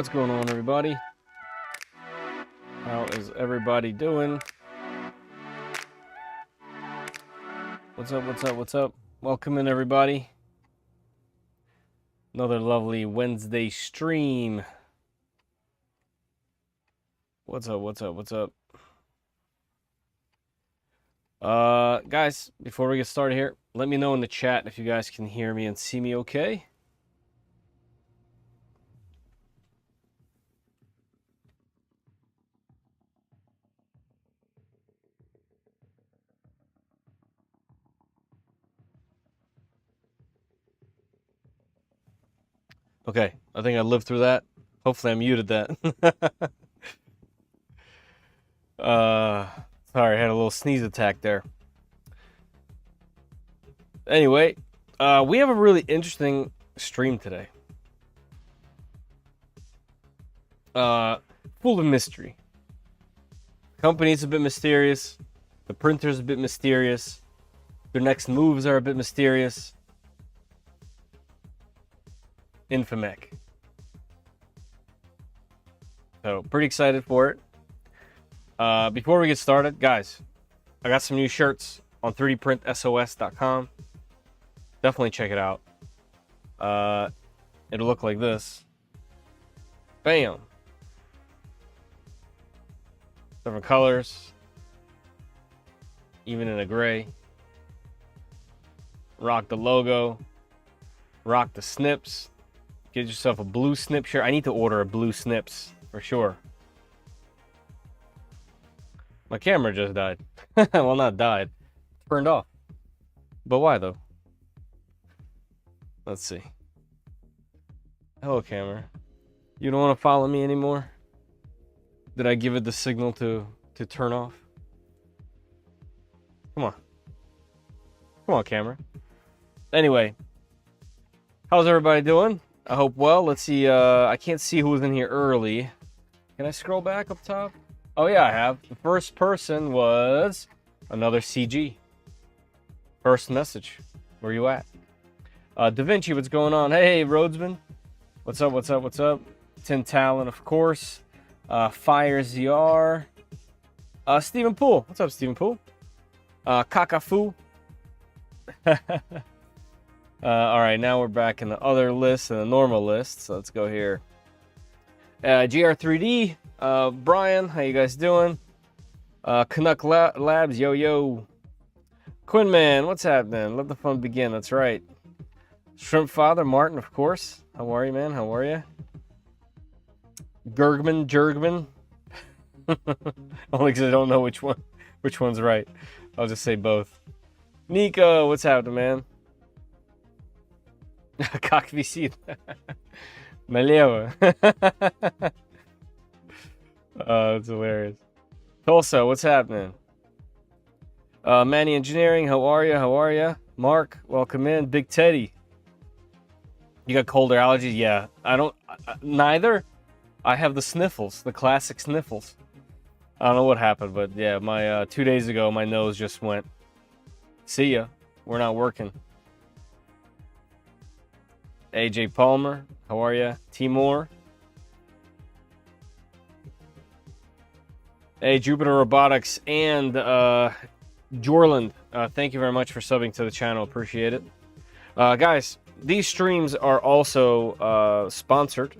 What's going on, everybody? How is everybody doing? What's up, what's up, what's up? Welcome in, everybody. Another lovely Wednesday stream. What's up, what's up, what's up? Guys, before we get started here, let me know in the chat if you guys can hear me and see me okay. Okay, I think I lived through that. Hopefully I muted that. Sorry, I had a little sneeze attack there. Anyway, we have a really interesting stream today. Full of mystery. The company's a bit mysterious. The printer's a bit mysterious. Their next moves are a bit mysterious. Infimech. So, pretty excited for it. Before we get started, guys, I got some new shirts on 3dprintsos.com. Definitely check it out. It'll look like this. Bam. Different colors. Even in a gray. Rock the logo. Rock the snips. Get yourself a blue snip shirt. I need to order a blue snips for sure. My camera just died. Well, not died. Turned off. But why though? Let's see. Hello, camera. You don't want to follow me anymore? Did I give it the signal to turn off? Come on. Come on, camera. Anyway. How's everybody doing? I hope well. Let's see. I can't see who was in here early. Can I scroll back up top? Oh, yeah, I have. The first person was another CG. First message. Where you at? Da Vinci, what's going on? Hey, Rhodesman. What's up, what's up, what's up? Tin Talon, of course. Fire ZR. Stephen Poole. What's up, Stephen Poole? Kakafu. All right, now we're back in the other list and the normal list. So let's go here. GR3D, Brian, how you guys doing? Canuck Labs, yo. Quinman, what's happening? Let the fun begin. That's right. Shrimp Father, Martin, of course. How are you, man? How are you? Jurgman. Only because I don't know which one's right. I'll just say both. Nico, what's happening, man? Как висит. Налево. That's hilarious. Tulsa, what's happening? Manny Engineering, how are you? How are you? Mark, welcome in. Big Teddy. You got cold or allergies? Yeah. Neither. I have the sniffles, the classic sniffles. I don't know what happened, but yeah, my 2 days ago, my nose just went, see ya. We're not working. AJ Palmer, how are you? Timur. Hey, Jupiter Robotics and Jorland, thank you very much for subbing to the channel. Appreciate it. Guys, these streams are also sponsored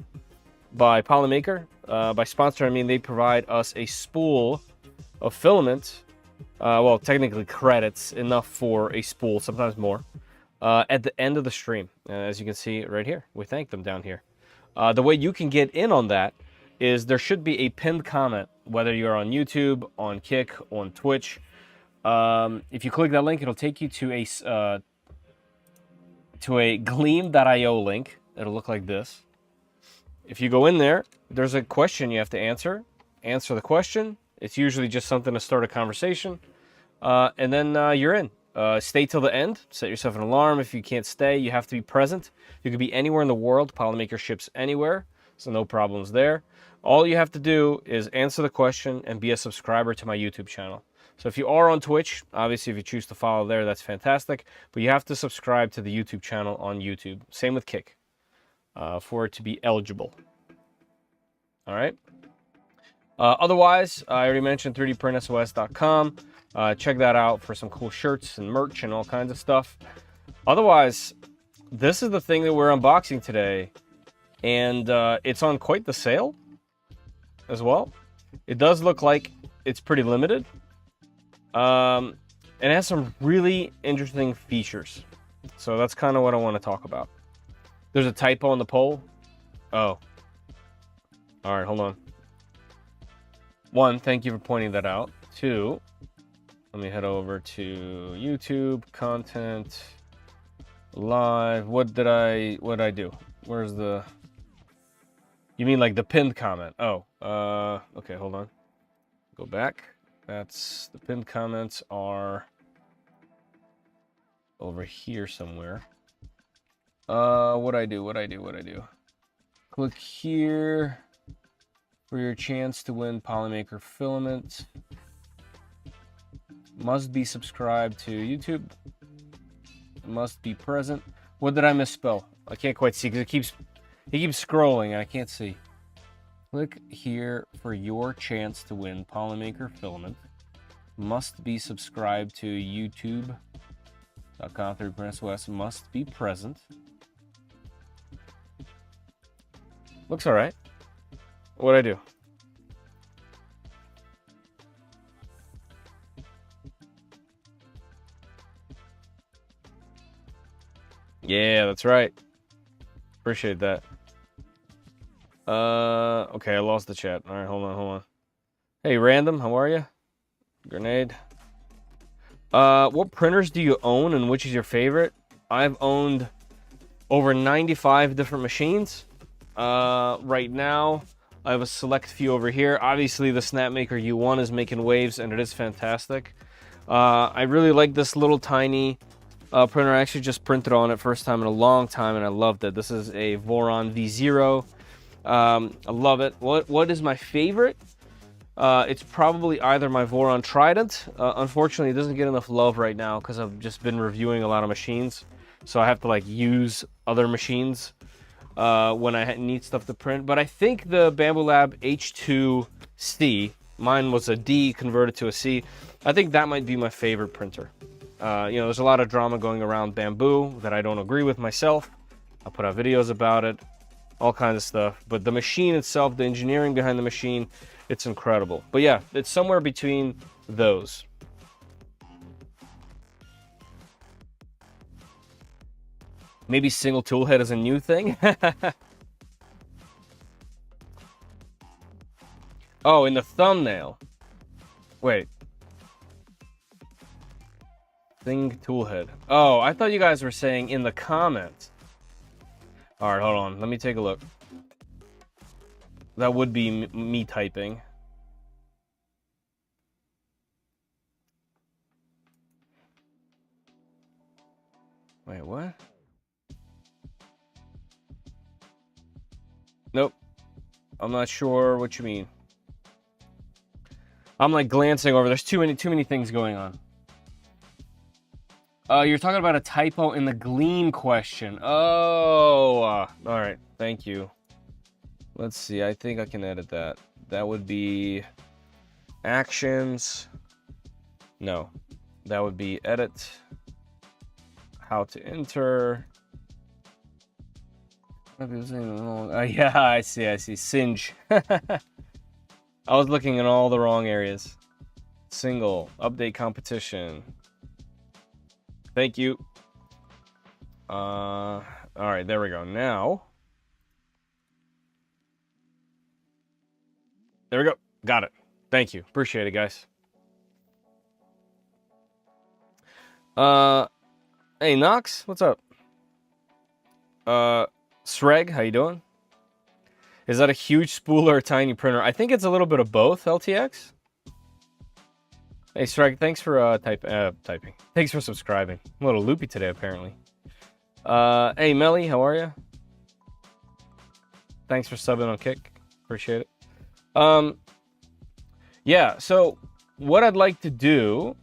by Polymaker. By sponsor, I mean they provide us a spool of filament. Well, technically credits, enough for a spool, sometimes more. At the end of the stream, as you can see right here, we thank them down here. The way you can get in on that is there should be a pinned comment, whether you're on YouTube, on Kick, on Twitch. If you click that link, it'll take you to a gleam.io link. It'll look like this. If you go in there, there's a question you have to answer. Answer the question. It's usually just something to start a conversation, and then you're in. Stay till the end. Set yourself an alarm. If you can't stay, you have to be present. You could be anywhere in the world. Polymaker ships anywhere, so no problems there. All you have to do is answer the question and be a subscriber to my YouTube channel. So if you are on Twitch, obviously if you choose to follow there, that's fantastic. But you have to subscribe to the YouTube channel on YouTube. Same with Kick, for it to be eligible. All right. Otherwise, I already mentioned 3dprintsos.com. Check that out for some cool shirts and merch and all kinds of stuff. Otherwise, this is the thing that we're unboxing today, and it's on quite the sale as well. It does look like it's pretty limited. And it has some really interesting features. So that's kind of what I want to talk about. There's a typo on the poll. Oh. All right, hold on. 1, thank you for pointing that out. 2, let me head over to YouTube, content, live. What did I do? Where's the... You mean like the pinned comment? Oh, okay, hold on. Go back. That's... The pinned comments are over here somewhere. What'd I do? Click here for your chance to win Polymaker filament. Must be subscribed to YouTube. Must be present. What did I misspell? I can't quite see because he keeps scrolling and I can't see. Click here for your chance to win Polymaker filament. Must be subscribed to YouTube.com. 3dprintsos must be present. Looks all right. What'd I do? Yeah, that's right. Appreciate that. Okay, I lost the chat. All right, hold on. Hey, Random, how are you? Grenade. What printers do you own and which is your favorite? I've owned over 95 different machines. Right now, I have a select few over here. Obviously, the Snapmaker U1 is making waves, and it is fantastic. I really like this little tiny printer. I actually just printed on it first time in a long time, and I loved it. This is a Voron V0. I love it. What is my favorite? It's probably either my Voron Trident. Unfortunately, it doesn't get enough love right now because I've just been reviewing a lot of machines. So I have to like use other machines when I need stuff to print. But I think the Bambu Lab H2C, mine was a D converted to a C. I think that might be my favorite printer. There's a lot of drama going around Bambu that I don't agree with myself. I'll put out videos about it, all kinds of stuff. But the machine itself, the engineering behind the machine, it's incredible. But yeah, it's somewhere between those. Maybe single tool head is a new thing. Oh, in the thumbnail. Wait. Thing toolhead. Oh, I thought you guys were saying in the comments. All right, hold on. Let me take a look. That would be me typing. Wait, what? Nope. I'm not sure what you mean. I'm like glancing over. There's too many things going on. You're talking about a typo in the Gleam question. Oh, all right. Thank you. Let's see. I think I can edit that. That would be actions. No, that would be edit. How to enter. Yeah, I see. Singe. I was looking in all the wrong areas. Single. Update competition. Thank you. All right, there we go. Now. There we go. Got it. Thank you. Appreciate it, guys. Hey, Knox, what's up? Sreg, how you doing? Is that a huge spool or a tiny printer? I think it's a little bit of both, LTX. Hey, Sreg, thanks for typing. Thanks for subscribing. I'm a little loopy today, apparently. Hey, Melly, how are you? Thanks for subbing on Kick. Appreciate it. Yeah, so what I'd like to do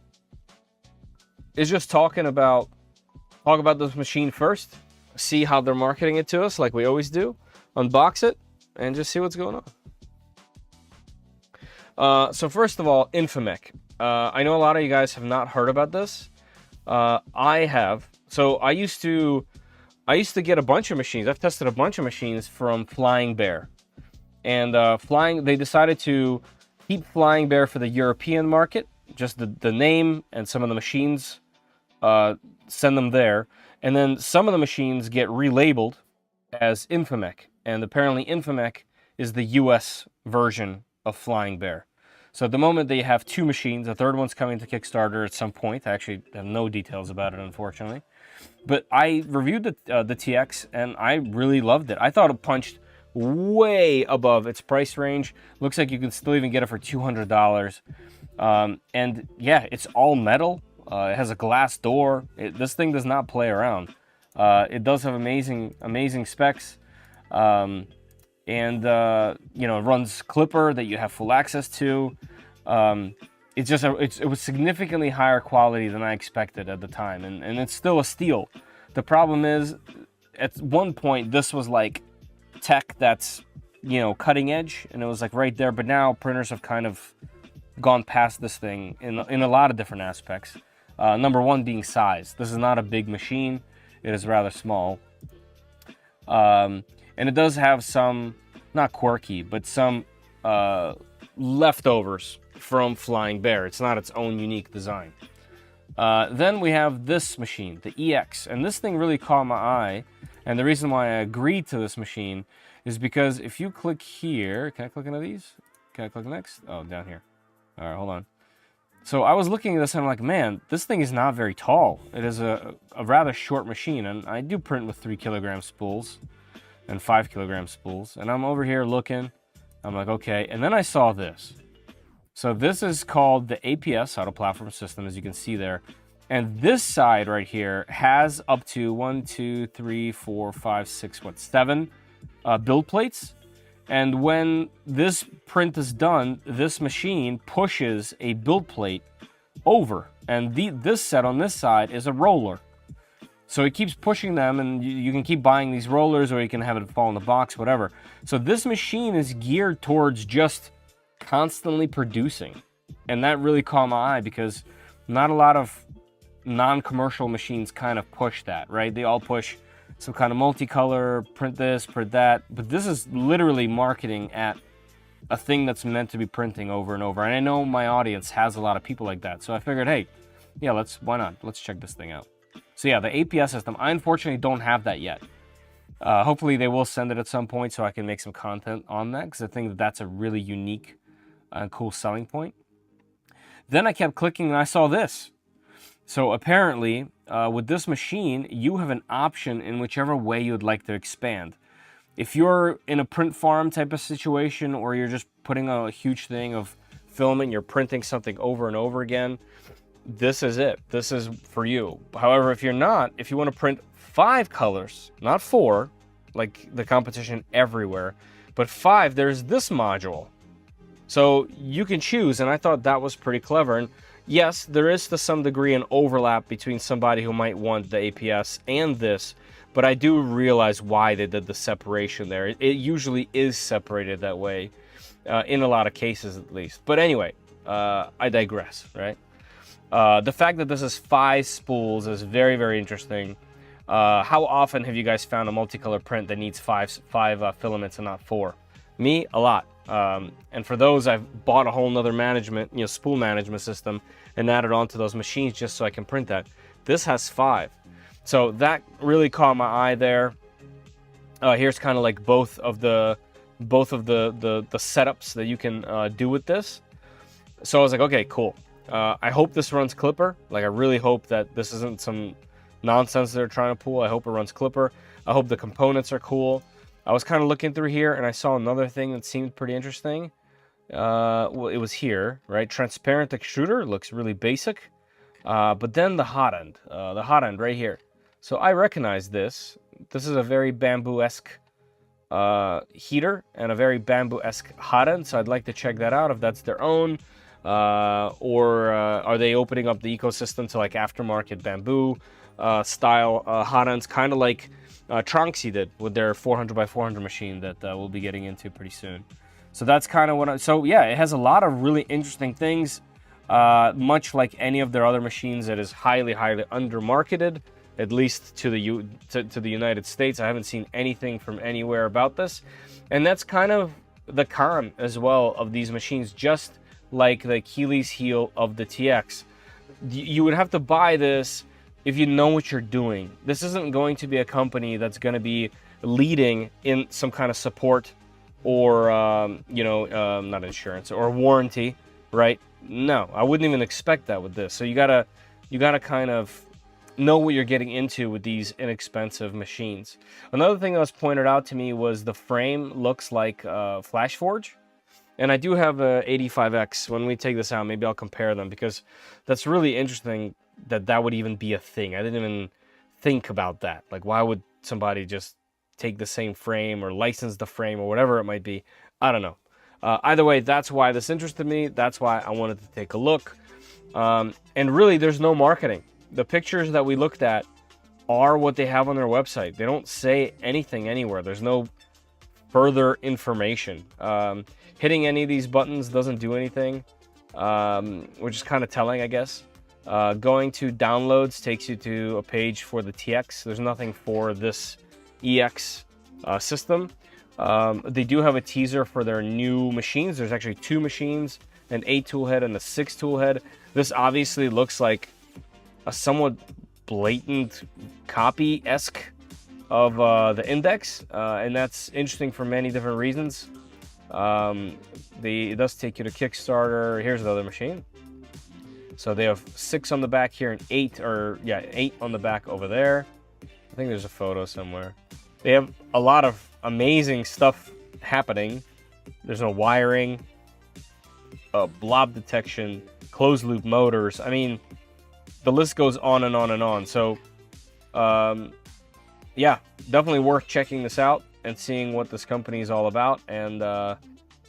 is just talk about this machine first, see how they're marketing it to us like we always do, unbox it, and just see what's going on. So first of all, Infimech. I know a lot of you guys have not heard about this. I have. So I used to get a bunch of machines. I've tested a bunch of machines from Flying Bear. And they decided to keep Flying Bear for the European market. Just the name and some of the machines, send them there. And then some of the machines get relabeled as Infimech. And apparently Infimech is the US version of Flying Bear. So at the moment they have two machines. The third one's coming to Kickstarter at some point. I actually have no details about it, unfortunately. But I reviewed the TX and I really loved it. I thought it punched way above its price range. Looks like you can still even get it for $200. And yeah, it's all metal. It has a glass door. This thing does not play around. It does have amazing specs. And you know, it runs Clipper that you have full access to. It was significantly higher quality than I expected at the time, and it's still a steal. The problem is, at one point, this was like tech that's, you know, cutting edge, and it was like right there. But now printers have kind of gone past this thing in a lot of different aspects. Number one being size. This is not a big machine. It is rather small. And it does have some, not quirky, but some leftovers from Flying Bear. It's not its own unique design. Then we have this machine, the EX. And this thing really caught my eye. And the reason why I agreed to this machine is because if you click here, can I click into these? Can I click next? Oh, down here. All right, hold on. So I was looking at this and I'm like, man, this thing is not very tall. It is a rather short machine. And I do print with 3 kilogram spools and 5 kilogram spools. And I'm over here looking. I'm like, okay. And then I saw this. So this is called the APS, Auto Platform System, as you can see there. And this side right here has up to 7 build plates. And when this print is done, this machine pushes a build plate over. And this set on this side is a roller. So it keeps pushing them, and you can keep buying these rollers, or you can have it fall in the box, whatever. So this machine is geared towards just constantly producing. And that really caught my eye, because not a lot of non-commercial machines kind of push that, right? They all push some kind of multicolor, print this, print that. But this is literally marketing at a thing that's meant to be printing over and over. And I know my audience has a lot of people like that. So I figured, hey, yeah, why not? Let's check this thing out. So yeah, the APS system, I unfortunately don't have that yet. Hopefully they will send it at some point so I can make some content on that, because I think that's a really unique and cool selling point. Then I kept clicking and I saw this. So apparently, with this machine, you have an option in whichever way you'd like to expand. If you're in a print farm type of situation, or you're just putting a huge thing of film and you're printing something over and over again, this is it. This is for you. However, if you're not, if you want to print 5 colors, not 4, like the competition everywhere, but 5, there's this module. So you can choose, and I thought that was pretty clever. And yes, there is to some degree an overlap between somebody who might want the APS and this, but I do realize why they did the separation there. It usually is separated that way, in a lot of cases at least. But anyway, I digress, right? The fact that this is 5 spools is very, very interesting. How often have you guys found a multicolor print that needs 5 filaments and not 4? Me, a lot. And for those, I've bought a whole nother management, spool management system and added onto those machines just so I can print that. This has 5. So that really caught my eye there. Here's kind of like both of the setups that you can do with this. So I was like, okay, cool. I hope this runs Clipper. Like, I really hope that this isn't some nonsense they're trying to pull. I hope it runs Clipper. I hope the components are cool. I was kind of looking through here and I saw another thing that seemed pretty interesting. Well, it was here, right? Transparent extruder, looks really basic. But then the hot end right here. So I recognize this. This is a very bamboo-esque heater and a very bamboo-esque hot end. So I'd like to check that out if that's their own. Or are they opening up the ecosystem to like aftermarket bamboo style hot ends, kind of like Tronxy did with their 400 by 400 machine that we'll be getting into pretty soon. So that's kind of what so yeah, it has a lot of really interesting things. Much like any of their other machines, it is highly, highly undermarketed, at least to the United States. I haven't seen anything from anywhere about this. And that's kind of the con as well of these machines, just like the Achilles heel of the TX. You would have to buy this if you know what you're doing. This isn't going to be a company that's going to be leading in some kind of support or, not insurance or warranty, right? No, I wouldn't even expect that with this. So you gotta kind of know what you're getting into with these inexpensive machines. Another thing that was pointed out to me was the frame looks like Flash Forge. And I do have a 85X. When we take this out, maybe I'll compare them, because that's really interesting that would even be a thing. I didn't even think about that. Like, why would somebody just take the same frame or license the frame or whatever it might be? I don't know. Either way, that's why this interested me. That's why I wanted to take a look. And really, there's no marketing. The pictures that we looked at are what they have on their website. They don't say anything anywhere. There's no further information. Hitting any of these buttons doesn't do anything, which is kind of telling, I guess. Going to downloads takes you to a page for the TX. There's nothing for this EX system. They do have a teaser for their new machines. There's actually 2 machines, an 8 tool head and a 6 tool head. This obviously looks like a somewhat blatant copy-esque of the Index, and that's interesting for many different reasons. It does take you to Kickstarter. Here's the other machine. So they have 6 on the back here and 8 on the back over there. I think there's a photo somewhere. They have a lot of amazing stuff happening. There's no wiring, blob detection, closed loop motors. I mean, the list goes on and on and on. So, yeah, definitely worth checking this out and seeing what this company is all about. And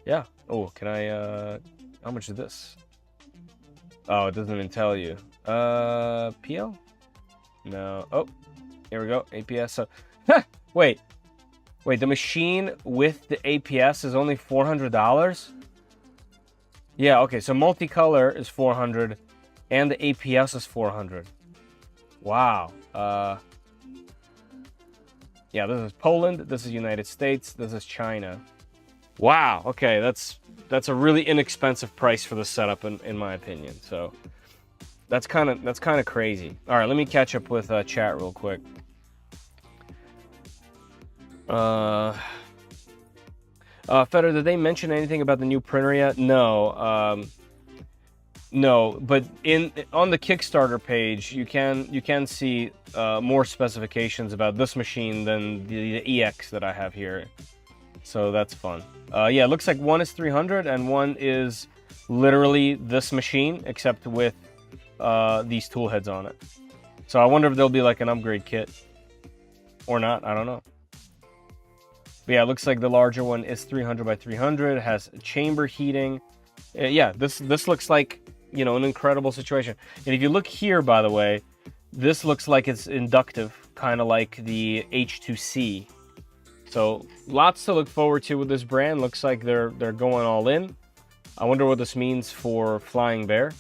yeah. Oh, can I? How much is this? Oh, it doesn't even tell you. PL? No. Oh, here we go. APS. So, wait. The machine with the APS is only $400. Yeah. Okay. So multicolor is $400, and the APS is $400. Wow. Yeah. This is Poland. This is United States. This is China. Wow. Okay. That's a really inexpensive price for the setup, in my opinion. So that's kind of crazy. All right. Let me catch up with chat real quick. Feder, did they mention anything about the new printer yet? No. No, but on the Kickstarter page, you can see more specifications about this machine than the EX that I have here. So that's fun. Yeah, it looks like one is 300 and one is literally this machine, except with these tool heads on it. So I wonder if there'll be like an upgrade kit or not. I don't know. But yeah, it looks like the larger one is 300 by 300. It has chamber heating. Yeah, this looks like, you know, an incredible situation. And if you look here, by the way, this looks like it's inductive, kind of like the H2C. So lots to look forward to with this brand. Looks like they're going all in. I wonder what this means for Flying Bear.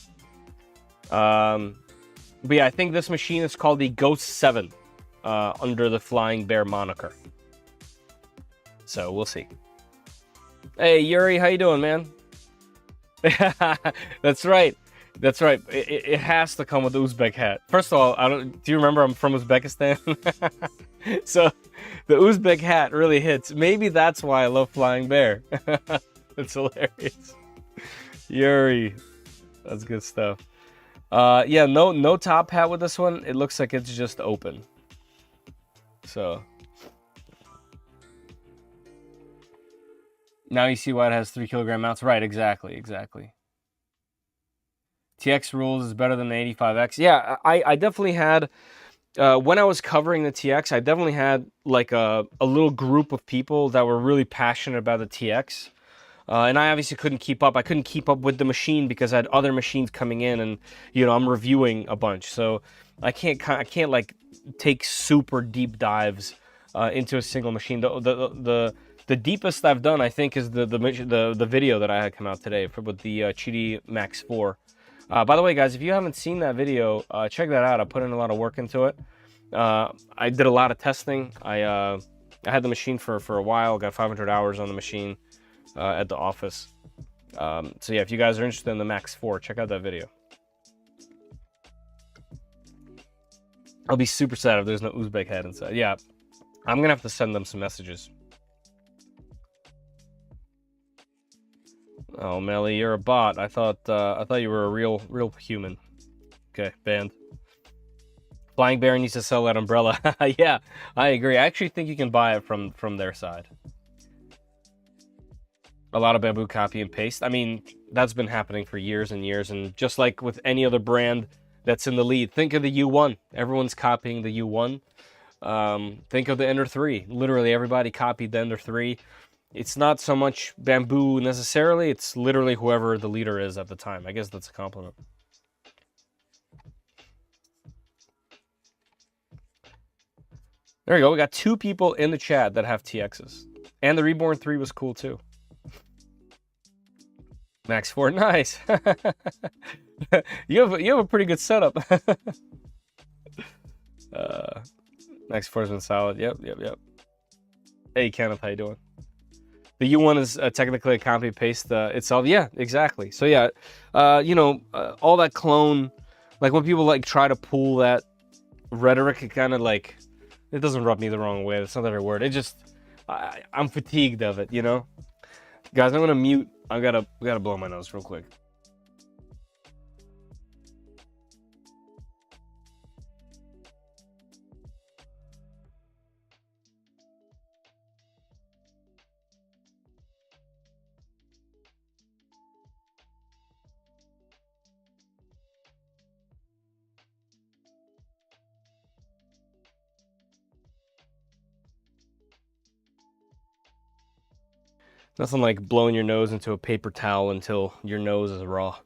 But yeah, I think this machine is called the Ghost 7 under the Flying Bear moniker. So we'll see. Hey Yuri, how you doing, man? That's right. That's right. It has to come with the Uzbek hat. First of all, do you remember I'm from Uzbekistan? So the Uzbek hat really hits. Maybe that's why I love Flying Bear. It's hilarious. Yuri. That's good stuff. Yeah, no top hat with this one. It looks like it's just open. So now you see why it has 3 kilogram mounts. Right, exactly. TX rules is better than the 85X. Yeah, I definitely had, when I was covering the TX, I definitely had like a little group of people that were really passionate about the TX. And I obviously couldn't keep up. I couldn't keep up with the machine because I had other machines coming in and, you know, I'm reviewing a bunch. So I can't like take super deep dives into a single machine. The The deepest I've done, I think, is the video that I had come out today with the Cheaty Max 4. By the way, guys, if you haven't seen that video, check that out. I put in a lot of work into it. I did a lot of testing. I had the machine for a while. Got 500 hours on the machine at the office. So yeah, if you guys are interested in the Max 4, check out that video. I'll be super sad if there's no Uzbek head inside. Yeah, I'm gonna have to send them some messages. Oh, Melly, you're a bot. I thought you were a real human. Okay, banned. Flying Bear needs to sell that umbrella. Yeah, I agree. I actually think you can buy it from their side. A lot of bamboo copy and paste. I mean, that's been happening for years and years, and just like with any other brand that's in the lead, think of the U1. Everyone's copying the U1. Think of the Ender 3. Literally everybody copied the Ender 3. It's not so much bamboo necessarily, it's literally whoever the leader is at the time. I guess that's a compliment. There we go. We got 2 people in the chat that have TXs. And the Reborn 3 was cool too. Max 4, nice. you have a pretty good setup. Max 4's been solid. Yep. Hey Kenneth, how you doing? The U1 is technically a copy paste itself. Yeah, exactly. So yeah, all that clone, like when people like try to pull that rhetoric, it kind of like, it doesn't rub me the wrong way. That's not the right word. It just, I'm fatigued of it, you know? Guys, I'm gonna mute. I gotta blow my nose real quick. Nothing like blowing your nose into a paper towel until your nose is raw.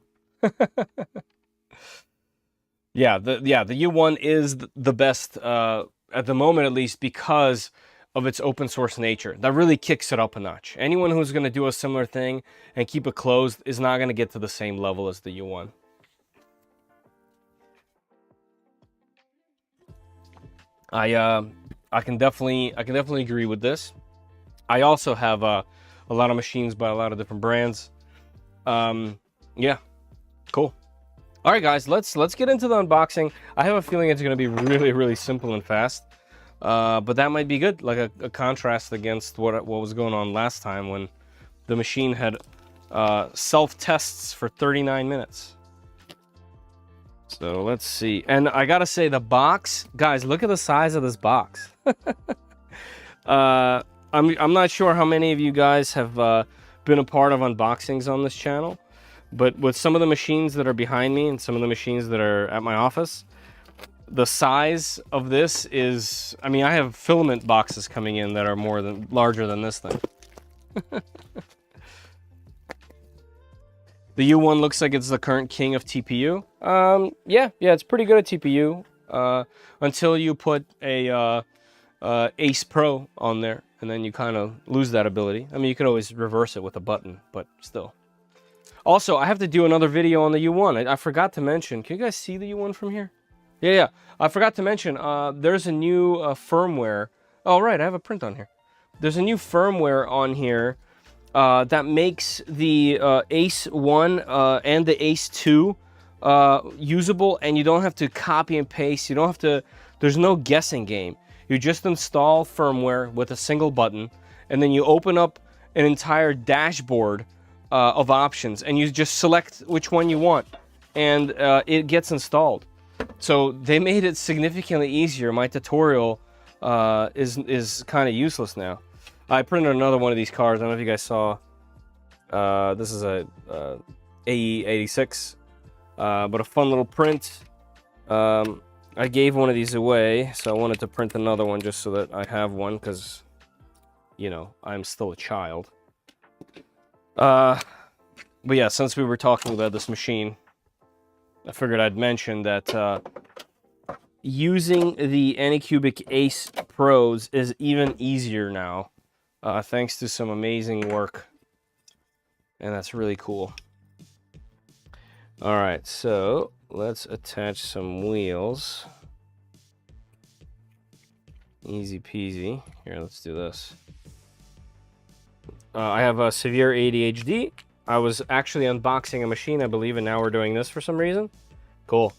Yeah, the U1 is the best at the moment, at least, because of its open source nature. That really kicks it up a notch. Anyone who's going to do a similar thing and keep it closed is not going to get to the same level as the U1. I can definitely agree with this. I also have a lot of machines by a lot of different brands. Yeah, cool. All right, guys, let's get into the unboxing. I have a feeling it's going to be really simple and fast, but that might be good, like a contrast against what was going on last time when the machine had self-tests for 39 minutes. So let's see. And I gotta say, the box, guys, look at the size of this box. I'm not sure how many of you guys have been a part of unboxings on this channel, but with some of the machines that are behind me and some of the machines that are at my office, the size of this is, I mean, I have filament boxes coming in that are larger than this thing. The U1 looks like it's the current king of TPU. Yeah, it's pretty good at TPU until you put a Ace Pro on there, and then you kind of lose that ability. I mean, you could always reverse it with a button, but still. Also, I have to do another video on the U1. I forgot to mention, can you guys see the U1 from here? Yeah. I forgot to mention, there's a new firmware. Oh, right, I have a print on here. There's a new firmware on here that makes the Ace 1 and the Ace 2 usable, and you don't have to copy and paste. You don't have to, there's no guessing game. You just install firmware with a single button, and then you open up an entire dashboard of options, and you just select which one you want, and it gets installed. So they made it significantly easier. My tutorial is kind of useless now. I printed another one of these cards. I don't know if you guys saw. This is a AE86, but a fun little print. I gave one of these away, so I wanted to print another one just so that I have one, because, you know, I'm still a child. But yeah, since we were talking about this machine, I figured I'd mention that using the Anycubic Ace Pros is even easier now thanks to some amazing work. And that's really cool. All right, so let's attach some wheels. Easy peasy. Here, let's do this. I have a severe ADHD. I was actually unboxing a machine, I believe, and now we're doing this for some reason. Cool.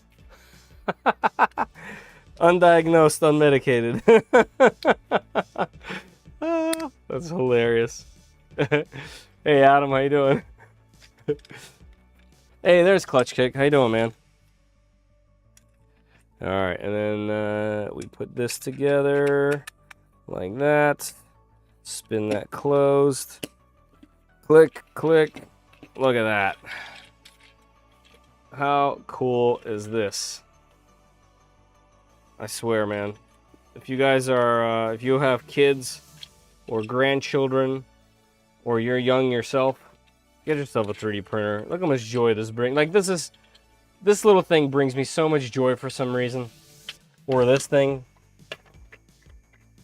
Undiagnosed, unmedicated. That's hilarious. Hey, Adam, how you doing? Hey, there's Clutch Kick. How you doing, man? All right, and then we put this together like that. Spin that closed. Click, click. Look at that. How cool is this? I swear, man. If you guys are, if you have kids or grandchildren, or you're young yourself, get yourself a 3D printer. Look how much joy this brings. Like, this little thing brings me so much joy for some reason. Or this thing.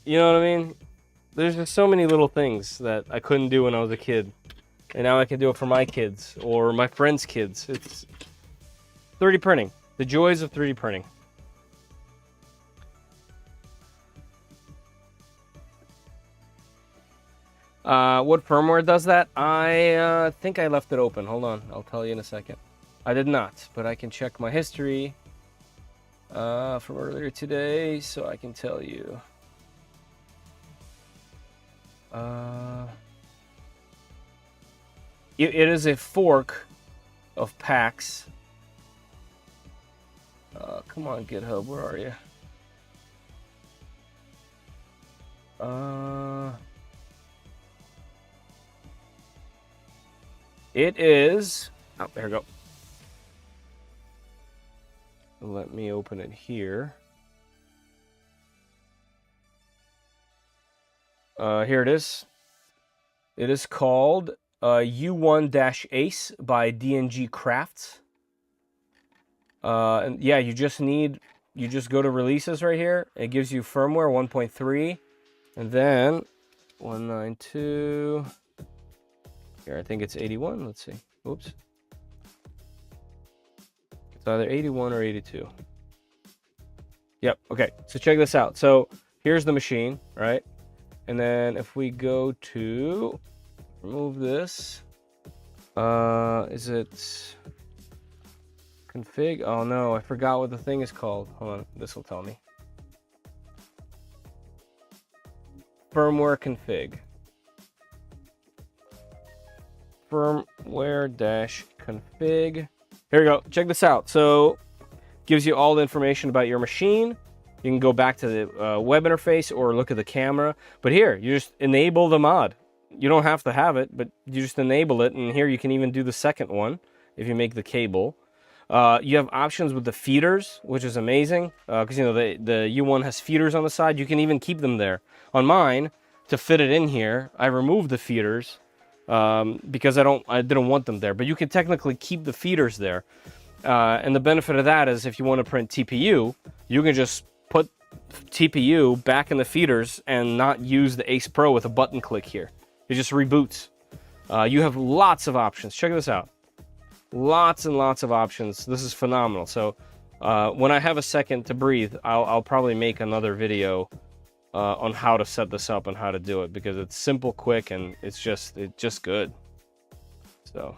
You know what I mean? There's just so many little things that I couldn't do when I was a kid. And now I can do it for my kids or my friends' kids. It's 3D printing. The joys of 3D printing. What firmware does that? I think I left it open. Hold on. I'll tell you in a second. I did not, but I can check my history from earlier today, so I can tell you. It is a fork of PAX. Come on, GitHub, where are you? It is... Oh, there we go. Let me open it here. Here it is. It is called U1-Ace by DNG Crafts. And yeah, you just go to releases right here. It gives you firmware 1.3, and then 192. Here, I think it's 81. Let's see. Oops. It's either 81 or 82. Yep. Okay. So check this out. So here's the machine, right? And then if we go to remove this, is it config? Oh no, I forgot what the thing is called. Hold on, this will tell me. Firmware config. Firmware-config. Here we go. Check this out. So, gives you all the information about your machine. You can go back to the web interface or look at the camera. But here, you just enable the mod. You don't have to have it, but you just enable it. And here you can even do the second one if you make the cable. You have options with the feeders, which is amazing. Because, you know, the U1 has feeders on the side. You can even keep them there. On mine, to fit it in here, I removed the feeders. Because I didn't want them there, but you can technically keep the feeders there. And the benefit of that is if you want to print TPU, you can just put TPU back in the feeders and not use the Ace Pro with a button click here. It just reboots. You have lots of options. Check this out. Lots and lots of options. This is phenomenal. So when I have a second to breathe, I'll probably make another video on how to set this up and how to do it, because it's simple, quick, and it's just good. So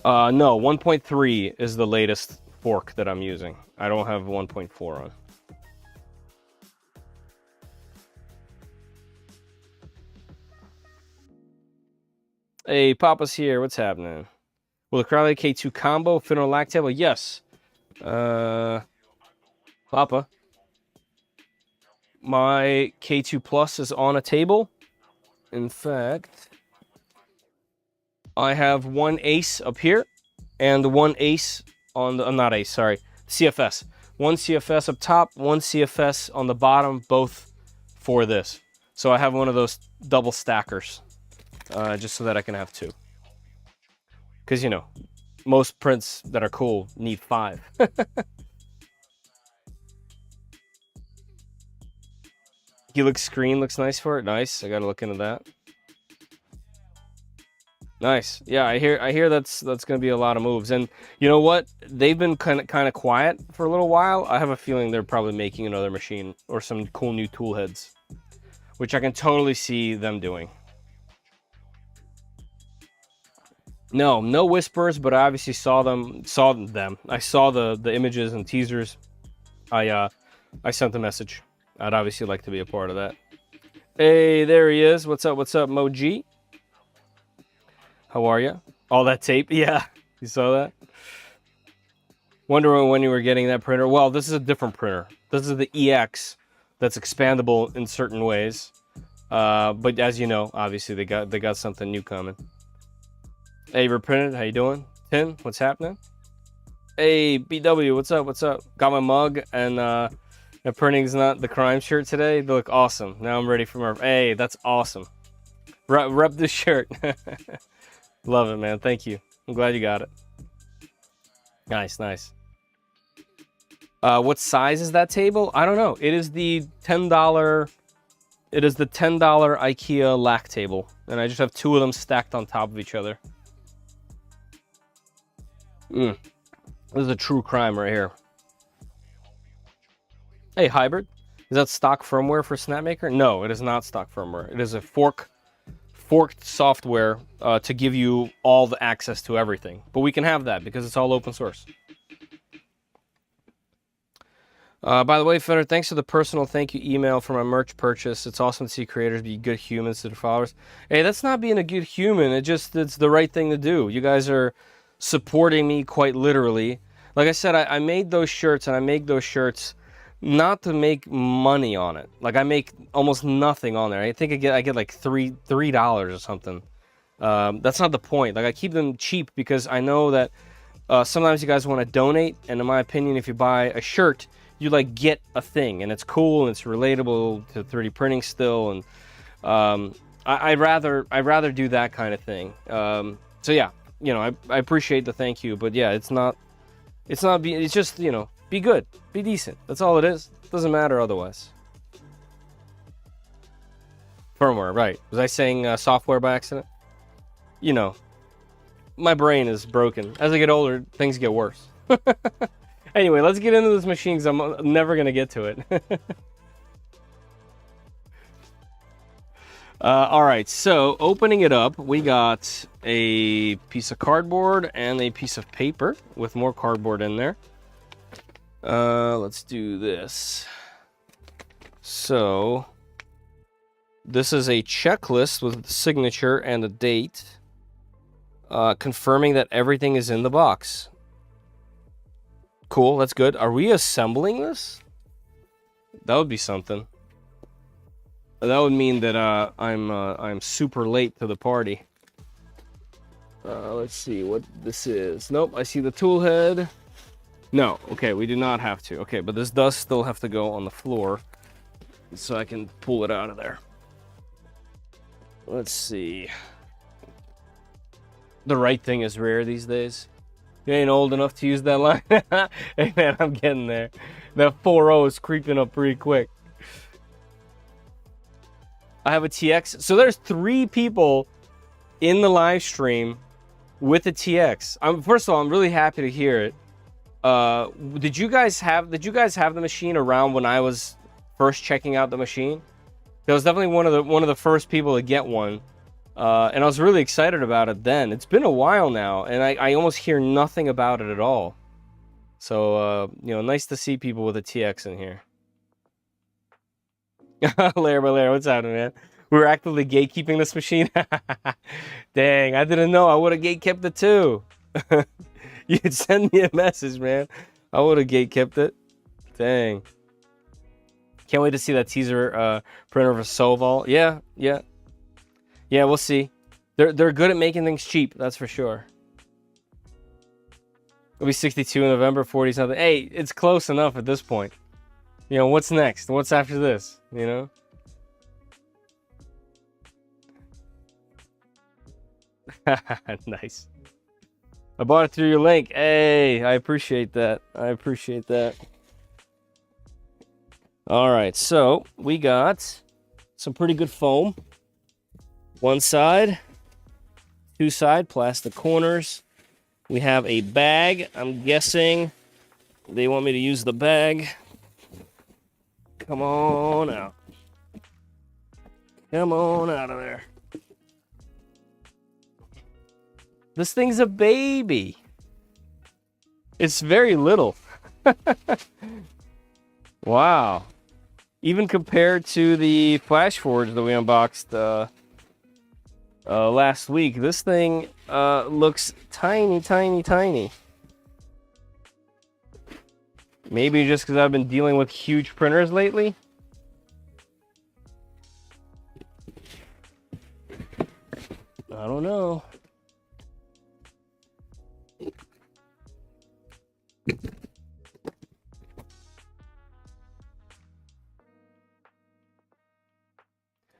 no, 1.3 is the latest fork that I'm using. I don't have 1.4 on. Hey, Papa's here. What's happening? Will the Crowley K2 combo fit on a lac table? Yes. Papa. My K2 Plus is on a table. In fact, I have one Ace up here and one Ace on the, not Ace, sorry, CFS. One CFS up top, one CFS on the bottom, both for this. So I have one of those double stackers, just so that I can have two. Because, you know, most prints that are cool need 5. Helix screen looks nice for it. Nice. I gotta look into that. Nice. Yeah, I hear that's gonna be a lot of moves. And you know what? They've been kind of quiet for a little while. I have a feeling they're probably making another machine or some cool new tool heads, which I can totally see them doing. No whispers, but I obviously saw them. I saw the images and teasers. I sent the message. I'd obviously like to be a part of that. Hey, there he is. What's up, Moji? How are you? All that tape? Yeah, you saw that? Wondering when you were getting that printer. Well, this is a different printer. This is the EX that's expandable in certain ways. But as you know, obviously they got something new coming. Hey, Reprinted, how you doing? Tim, what's happening? Hey, BW, what's up? Got my mug, and the printing's not the crime shirt today. They look awesome. Now I'm ready for more. Hey, that's awesome. Rep this shirt. Love it, man. Thank you. I'm glad you got it. Nice. What size is that table? I don't know. It is the $10. It is the $10 IKEA lac table, and I just have two of them stacked on top of each other. This is a true crime right here. Hey, Hybrid. Is that stock firmware for Snapmaker? No, it is not stock firmware. It is a forked software to give you all the access to everything. But we can have that because it's all open source. By the way, Feder, thanks for the personal thank you email for my merch purchase. It's awesome to see creators be good humans to their followers. Hey, that's not being a good human. It's the right thing to do. You guys are supporting me quite literally. Like I said, I made those shirts, and I make those shirts not to make money on it. Like, I make almost nothing on there. I think I get like $3 or something. That's not the point. Like, I keep them cheap because I know that sometimes you guys want to donate, and in my opinion, if you buy a shirt, you like get a thing, and it's cool and it's relatable to 3D printing still, and I'd rather do that kind of thing. So yeah, you know, I appreciate the thank you, but yeah, it's just, you know, be good, be decent. That's all it is. It doesn't matter otherwise. Firmware, right? Was I saying software by accident? You know, my brain is broken. As I get older, things get worse. Anyway, let's get into this machine because I'm never going to get to it. All right, so opening it up, we got a piece of cardboard and a piece of paper with more cardboard in there. Let's do this. So, this is a checklist with the signature and a date, confirming that everything is in the box. Cool, that's good. Are we assembling this? That would be something. That would mean that I'm super late to the party. Let's see what this is. Nope, I see the tool head. No, okay, we do not have to. Okay, but this does still have to go on the floor, so I can pull it out of there. Let's see. The right thing is rare these days. You ain't old enough to use that line. Hey man, I'm getting there. That 4.0 is creeping up pretty quick. I have a TX. So there's 3 people in the live stream with a TX. First of all, I'm really happy to hear it. Did you guys have the machine around when I was first checking out the machine? I was definitely one of the first people to get one. And I was really excited about it then. It's been a while now, and I almost hear nothing about it at all. So, you know, nice to see people with a TX in here. Layer by layer, what's happening, man? We're actively gatekeeping this machine? Dang, I didn't know. I would have gatekept it too. You'd send me a message, man. I would have gatekept it. Dang. Can't wait to see that teaser printer of a Soval. Yeah. Yeah, we'll see. They're good at making things cheap, that's for sure. It'll be 62 in November, 40 something. Hey, it's close enough at this point. You know, what's next? What's after this? You know? Nice. I bought it through your link. Hey, I appreciate that. I appreciate that. All right, so we got some pretty good foam. One side, two side, plastic corners. We have a bag. I'm guessing they want me to use the bag. Come on out. Come on out of there. This thing's a baby. It's very little. Wow. Even compared to the Flash Forge that we unboxed last week, this thing looks tiny, tiny, tiny. Maybe just because I've been dealing with huge printers lately. I don't know.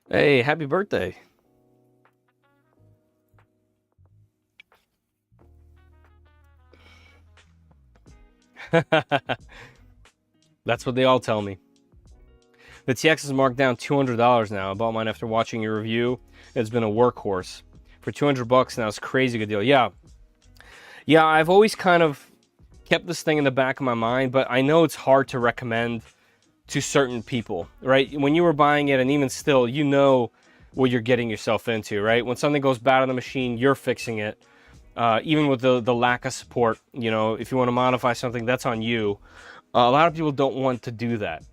Hey, happy birthday. That's what they all tell me. The TX is marked down $200 now. I bought mine after watching your review. It's been a workhorse. For $200 now, it's a crazy good deal. Yeah, I've always kind of kept this thing in the back of my mind, but I know it's hard to recommend to certain people, right? When you were buying it, and even still, you know what you're getting yourself into, right? When something goes bad on the machine, you're fixing it. Even with the lack of support, you know, if you want to modify something, that's on you. A lot of people don't want to do that.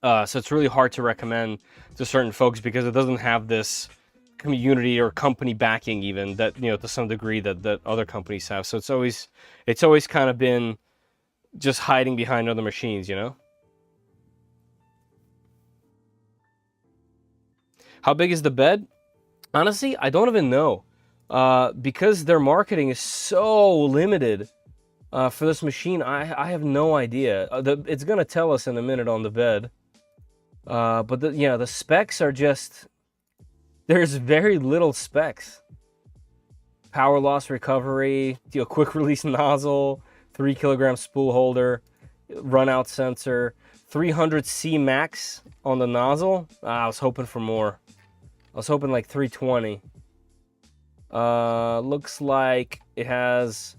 So it's really hard to recommend to certain folks because it doesn't have this community or company backing even that, you know, to some degree that other companies have. So it's always kind of been just hiding behind other machines, you know? How big is the bed? Honestly, I don't even know. Because their marketing is so limited for this machine, I have no idea. It's going to tell us in a minute on the bed. But the specs are just... There's very little specs. Power loss recovery, quick release nozzle, 3 kilogram spool holder, run out sensor, 300C max on the nozzle. I was hoping for more. I was hoping like 320. Looks like it has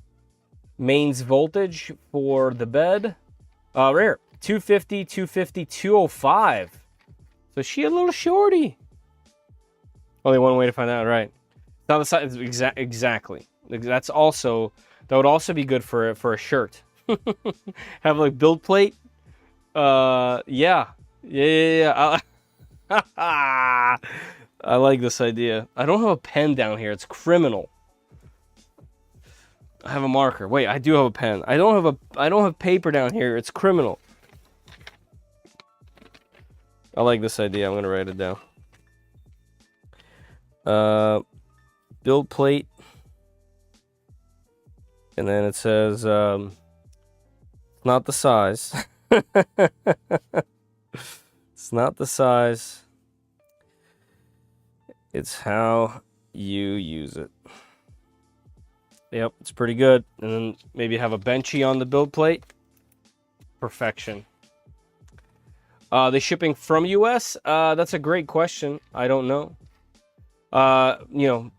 mains voltage for the bed. Rare 250, 250, 205. So she a little shorty. Only one way to find out, right? Now the size exactly. That would also be good for a shirt. Have like build plate. Yeah. I like this idea. I don't have a pen down here. It's criminal. I have a marker. Wait, I do have a pen. I don't have paper down here. It's criminal. I like this idea. I'm gonna write it down. Build plate. And then it says not the size. It's not the size. It's how you use it. Yep, it's pretty good. And then maybe have a benchy on the build plate. Perfection. They shipping from US? That's a great question. I don't know.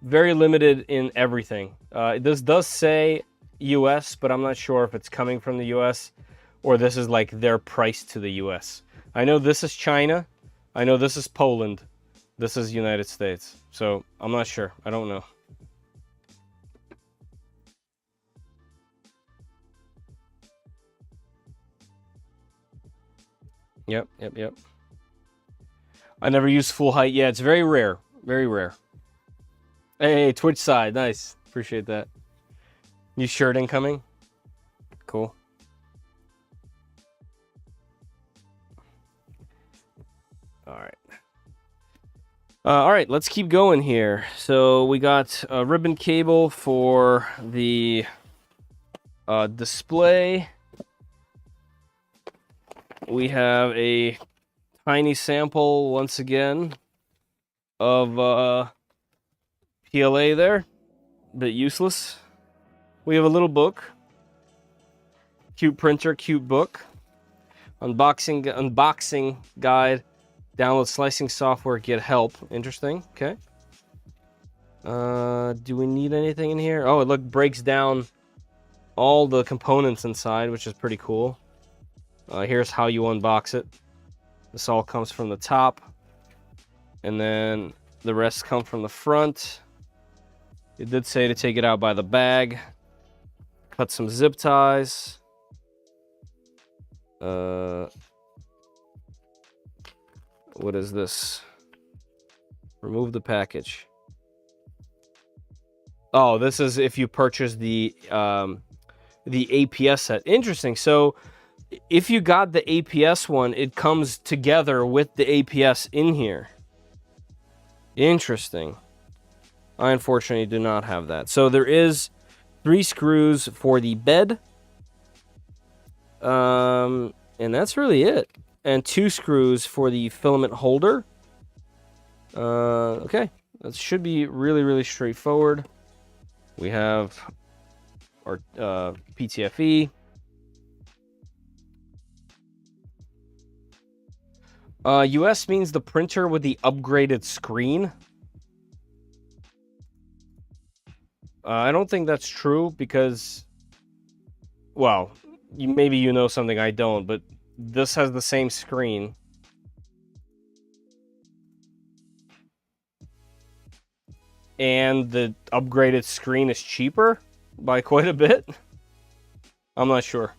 Very limited in everything. This does say US, but I'm not sure if it's coming from the US or this is like their price to the US. I know this is China. I know this is Poland. This is United States. So I'm not sure. I don't know. Yep. I never use full height. Yeah, it's very rare. Very rare. Hey, Twitch side. Nice. Appreciate that. New shirt incoming. Cool. All right, let's keep going here. So we got a ribbon cable for the display. We have a tiny sample, once again, of PLA there. A bit useless. We have a little book. Cute printer, cute book. Unboxing guide Download slicing software, get help. Interesting. Okay. Do we need anything in here? Oh, it look breaks down all the components inside, which is pretty cool. Here's how you unbox it. This all comes from the top, and then the rest come from the front. It did say to take it out by the bag. Cut some zip ties. What is this? Remove the package. Oh, this is if you purchase the APS set. Interesting. So if you got the APS one, it comes together with the APS in here. Interesting. I unfortunately do not have that. So there is 3 screws for the bed. And that's really it. And 2 screws for the filament holder. Okay. That should be really, really straightforward. We have our PTFE. US means the printer with the upgraded screen. I don't think that's true because, well, maybe you know something I don't, but this has the same screen. And the upgraded screen is cheaper by quite a bit. I'm not sure.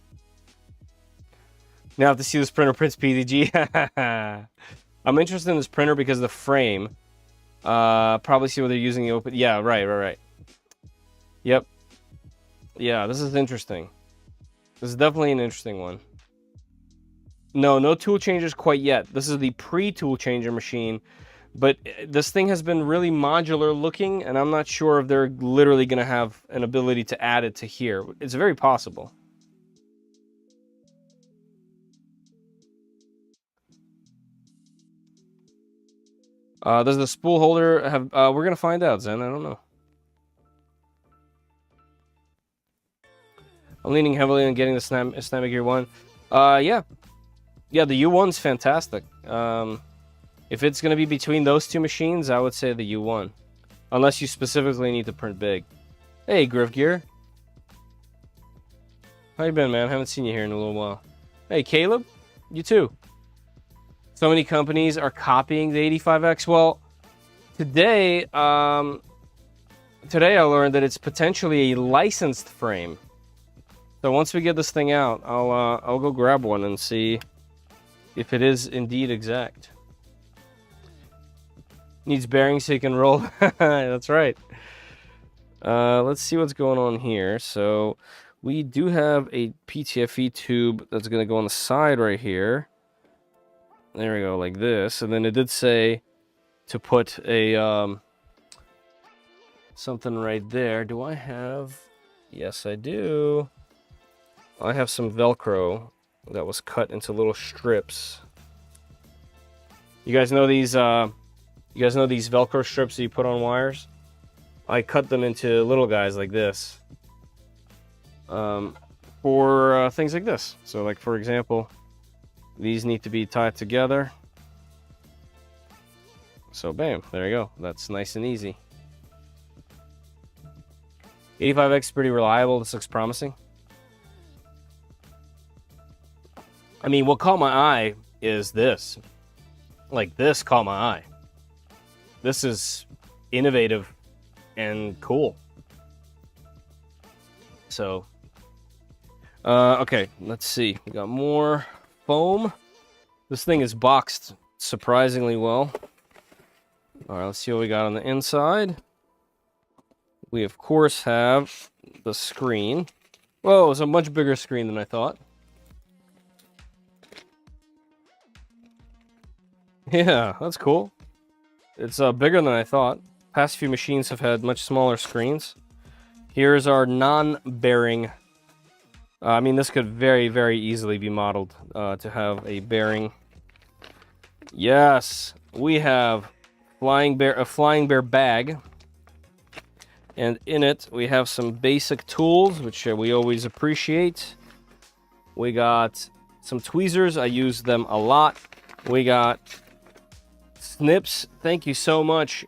Now I have to see this printer prints PDG. I'm interested in this printer because of the frame. Probably see what they're using the open. Yeah, right. Yep. Yeah, this is interesting. This is definitely an interesting one. No tool changers quite yet. This is the pre-tool changer machine. But this thing has been really modular looking, and I'm not sure if they're literally going to have an ability to add it to here. It's very possible. Does the spool holder have... we're going to find out, Zen. I don't know. I'm leaning heavily on getting the Snap Gear 1. Yeah. Yeah, the U1's fantastic. If it's going to be between those 2 machines, I would say the U1. Unless you specifically need to print big. Hey, Griff Gear. How you been, man? Haven't seen you here in a little while. Hey, Caleb. You too. So many companies are copying the 85X. Well, today I learned that it's potentially a licensed frame. So once we get this thing out, I'll go grab one and see if it is indeed exact. Needs bearings so you can roll. That's right. Let's see what's going on here. So we do have a PTFE tube that's going to go on the side right here. There we go, like this. And then it did say to put a something right there. Do I have? Yes, I do. I have some Velcro that was cut into little strips. You guys know these? You guys know these Velcro strips that you put on wires? I cut them into little guys like this. For things like this. So like, for example, these need to be tied together. So bam, there you go. That's nice and easy. 85X is pretty reliable. This looks promising. I mean, what caught my eye is this. Like, this caught my eye. This is innovative and cool. So, okay, let's see. We got more foam. This thing is boxed surprisingly well. All right, let's see what we got on the inside. We, of course, have the screen. Whoa, it's a much bigger screen than I thought. Yeah, that's cool. It's bigger than I thought. Past few machines have had much smaller screens. Here's our non-bearing. I mean, this could very, very easily be modeled to have a bearing. Yes, we have a flying bear bag. And in it, we have some basic tools, which we always appreciate. We got some tweezers. I use them a lot. We got Snips, thank you so much.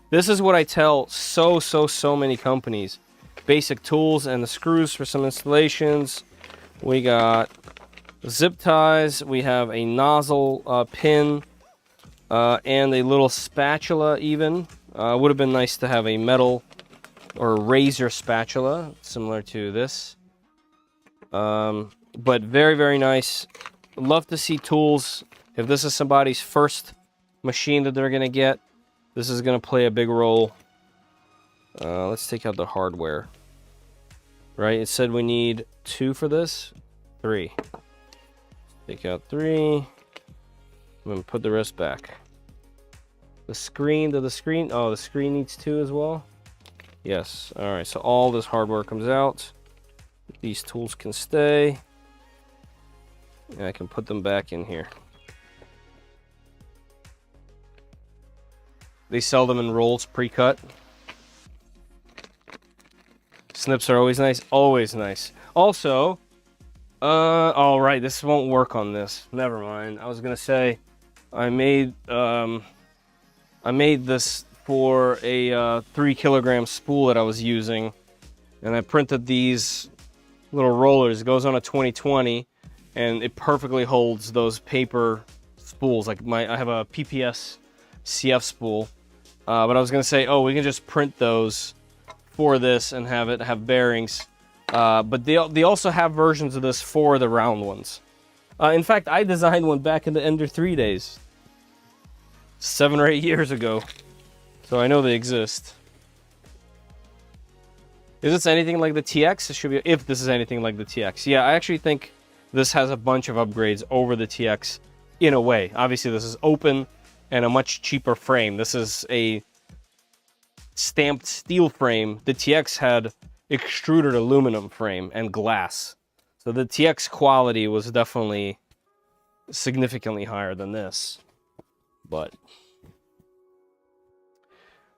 This is what I tell so many companies. Basic tools and the screws for some installations. We got zip ties. We have a nozzle pin and a little spatula even. Would have been nice to have a metal or razor spatula similar to this. But very nice. Love to see tools. If this is somebody's first machine that they're going to get, this is going to play a big role. Let's take out the hardware. Right, it said we need 2 for this. 3. Take out 3. I'm going to put the rest back. The screen, oh, the screen needs 2 as well. Yes, alright, so all this hardware comes out. These tools can stay. And I can put them back in here. They sell them in rolls, pre-cut. Snips are always nice. Always nice. Also, all right, this won't work on this. Never mind. I was gonna say, I made this for a 3 kilogram spool that I was using, and I printed these little rollers. It goes on a 2020, and it perfectly holds those paper spools. Like I have a PPS CF spool, but I was gonna say, oh, we can just print those for this and have it have bearings, but they also have versions of this for the round ones. In fact, I designed one back in the Ender 3 days, 7 or 8 years ago, so I know they exist. Is this anything like the TX? It should be, if this is anything like the TX. Yeah, I actually think this has a bunch of upgrades over the TX in a way. Obviously, this is open and a much cheaper frame. This is a stamped steel frame. The TX had extruded aluminum frame and glass. So the TX quality was definitely significantly higher than this. But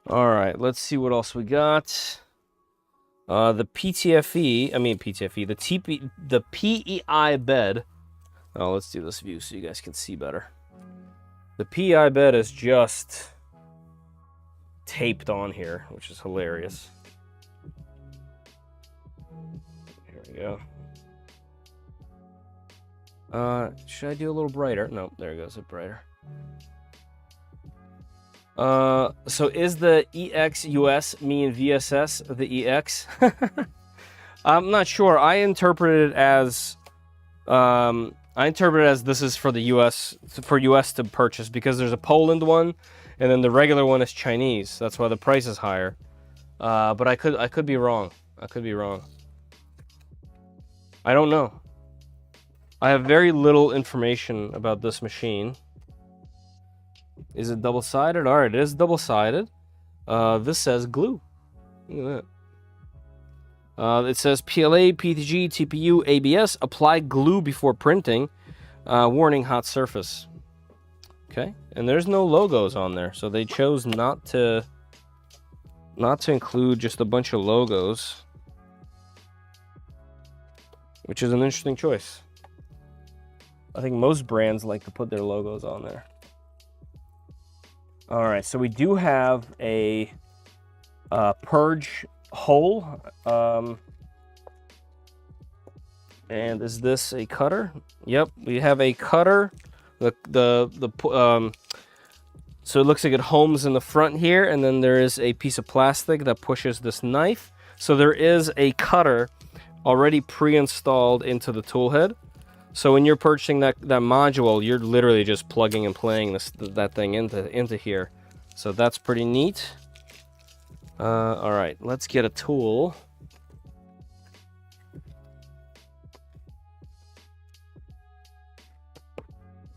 all right, let's see what else we got. The PEI bed. Oh, let's do this view so you guys can see better. The PEI bed is just taped on here, which is hilarious. Here we go. Should I do a little brighter? No, there it goes, it brighter. So is the EX US mean VSS the EX? I'm not sure. I interpret it as this is for the US, for US to purchase, because there's a Poland one, and then the regular one is Chinese. That's why the price is higher. But I could be wrong. I could be wrong. I don't know. I have very little information about this machine. Is it double-sided? All right, it is double-sided. This says glue. Look at that. It says PLA, PTG, TPU, ABS. Apply glue before printing. Warning, hot surface. Okay, and there's no logos on there, so they chose not to include just a bunch of logos, which is an interesting choice. I think most brands like to put their logos on there. All right, so we do have a purge hole, and is this a cutter? Yep, we have a cutter. So it looks like it homes in the front here, and then there is a piece of plastic that pushes this knife. So there is a cutter already pre-installed into the tool head. So when you're purchasing that module, you're literally just plugging and playing that thing into here. So that's pretty neat. All right, let's get a tool.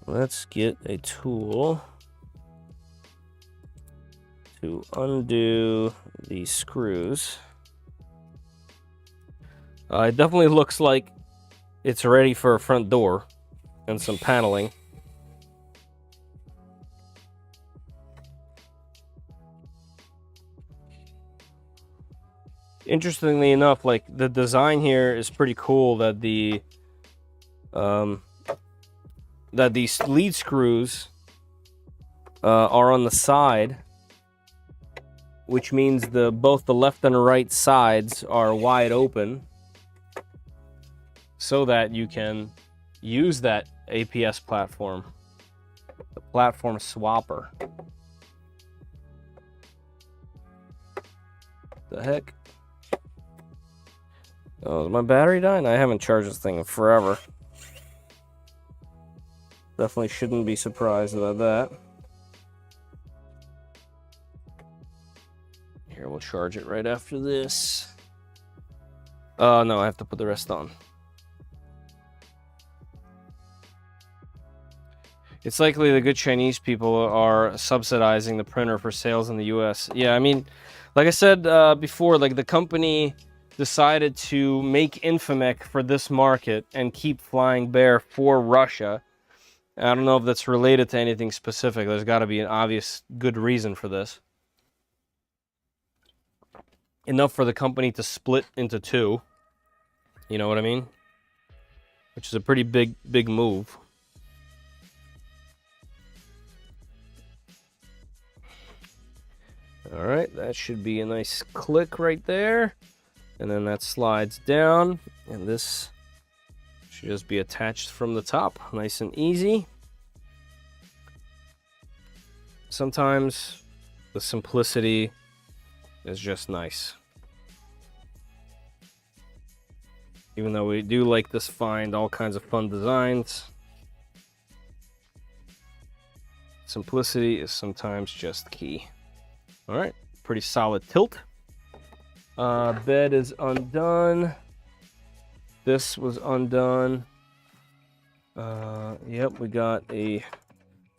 Let's get a tool to undo these screws. It definitely looks like it's ready for a front door and some paneling. Interestingly enough, like, the design here is pretty cool, that these lead screws are on the side, which means both the left and right sides are wide open, so that you can use that APS platform, the platform swapper. The heck? Oh, is my battery dying? I haven't charged this thing in forever. Definitely shouldn't be surprised about that. Here, we'll charge it right after this. No, I have to put the rest on. It's likely the good Chinese people are subsidizing the printer for sales in the US. Yeah, I mean, like I said before, like the company decided to make Infimech for this market and keep Flying Bear for Russia. I don't know if that's related to anything specific. There's got to be an obvious good reason for this. Enough for the company to split into two. You know what I mean? Which is a pretty big move. All right, that should be a nice click right there. And then that slides down, and this should just be attached from the top. Nice and easy. Sometimes the simplicity is just nice. Even though we do like this find all kinds of fun designs, simplicity is sometimes just key. All right, pretty solid tilt. Bed is undone. This was undone. Yep, we got a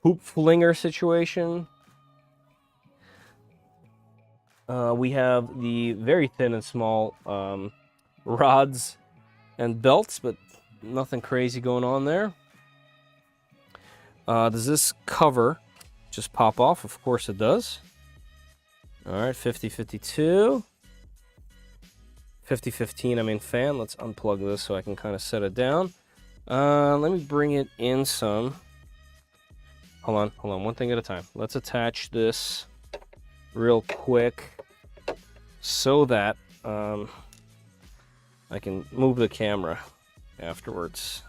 hoop flinger situation. We have the very thin and small rods and belts, but nothing crazy going on there. Does this cover just pop off? Of course it does. All right, 50-52. 50-15, I mean fan. Let's unplug this so I can kind of set it down. Let me bring it in some. Hold on, one thing at a time. Let's attach this real quick so that I can move the camera afterwards.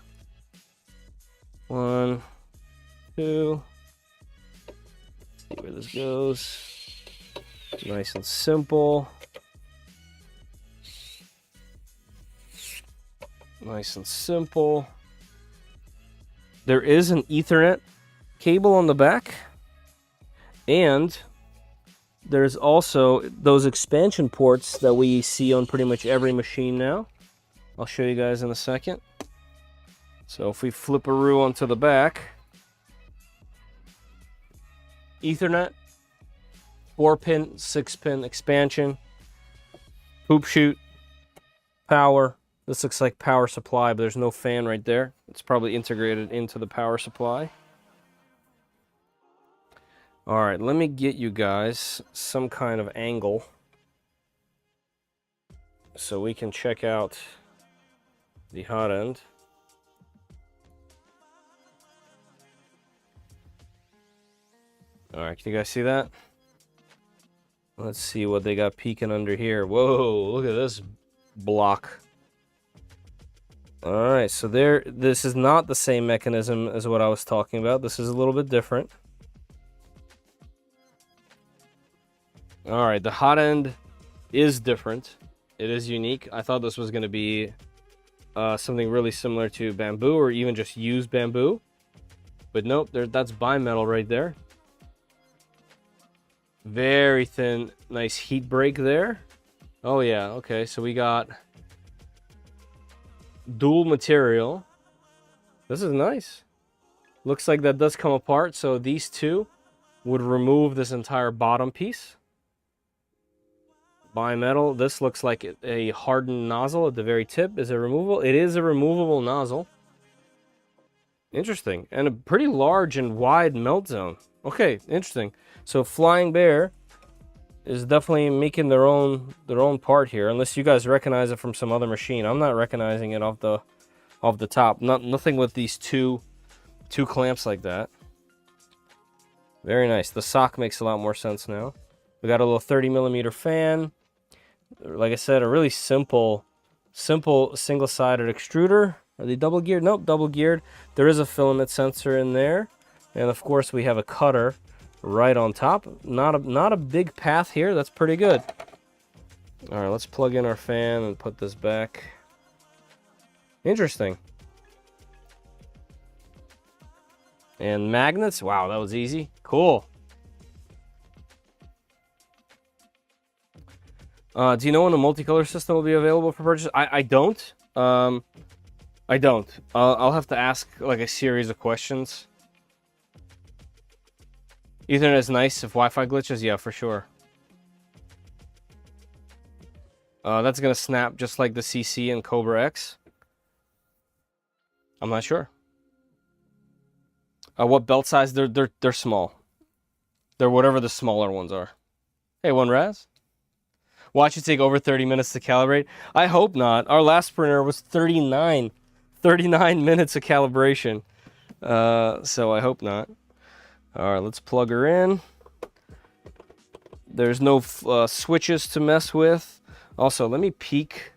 1, 2. See where this goes. Nice and simple. Nice and simple. There is an Ethernet cable on the back, and there's also those expansion ports that we see on pretty much every machine now. I'll show you guys in a second. So if we flip-a-roo onto the back, Ethernet, 4-pin, 6-pin expansion, hoop shoot, power. This looks like power supply, but there's no fan right there. It's probably integrated into the power supply. All right, let me get you guys some kind of angle so we can check out the hot end. All right, can you guys see that? Let's see what they got peeking under here. Whoa, look at this block. All right, so this is not the same mechanism as what I was talking about. This is a little bit different. All right, the hot end is different. It is unique. I thought this was going to be something really similar to bamboo or even just used bamboo. But nope, that's bimetal right there. Very thin, nice heat break there. Oh yeah, okay, so we got dual material. This is nice. Looks like that does come apart, so these two would remove this entire bottom piece. Bimetal. This looks like a hardened nozzle at the very tip. Is it removable? It is a removable nozzle. Interesting. And a pretty large and wide melt zone. Okay, interesting. So Flying Bear is definitely making their own part here, unless you guys recognize it from some other machine. I'm not recognizing it off the top. Nothing with these two clamps like that. Very nice. The sock makes a lot more sense now. We got a little 30mm fan. Like I said, a really simple single-sided extruder. Are they double geared? Nope, double geared. There is a filament sensor in there. And of course we have a cutter right on top. Not a big path here. That's pretty good. All right, let's plug in our fan and put this back. Interesting. And magnets. Wow, that was easy. Cool. Do you know when the multicolor system will be available for purchase? I don't. I don't. I'll have to ask like a series of questions. Ethernet is nice if Wi-Fi glitches. Yeah, for sure. That's gonna snap just like the CC and Cobra X. I'm not sure. What belt size? They're small. They're whatever the smaller ones are. Hey, one Raz. Watch it take over 30 minutes to calibrate. I hope not. Our last printer was 39 minutes of calibration. So I hope not. All right, let's plug her in. There's no switches to mess with. Also, let me peek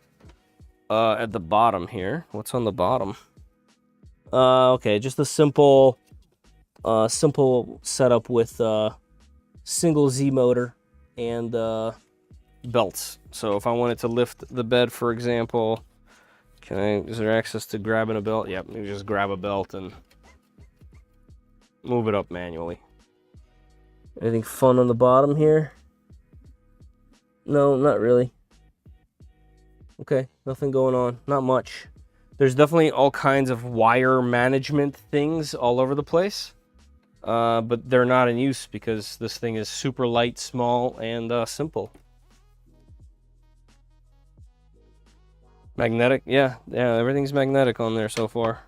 at the bottom here. What's on the bottom? Okay, just a simple setup with single Z motor and belts. So if I wanted to lift the bed, for example, is there access to grabbing a belt? Yep, you just grab a belt and move it up manually. Anything fun on the bottom here? No, not really. Okay, nothing going on. Not much. There's definitely all kinds of wire management things all over the place. But they're not in use because this thing is super light, small, and simple. Magnetic? Yeah, everything's magnetic on there so far.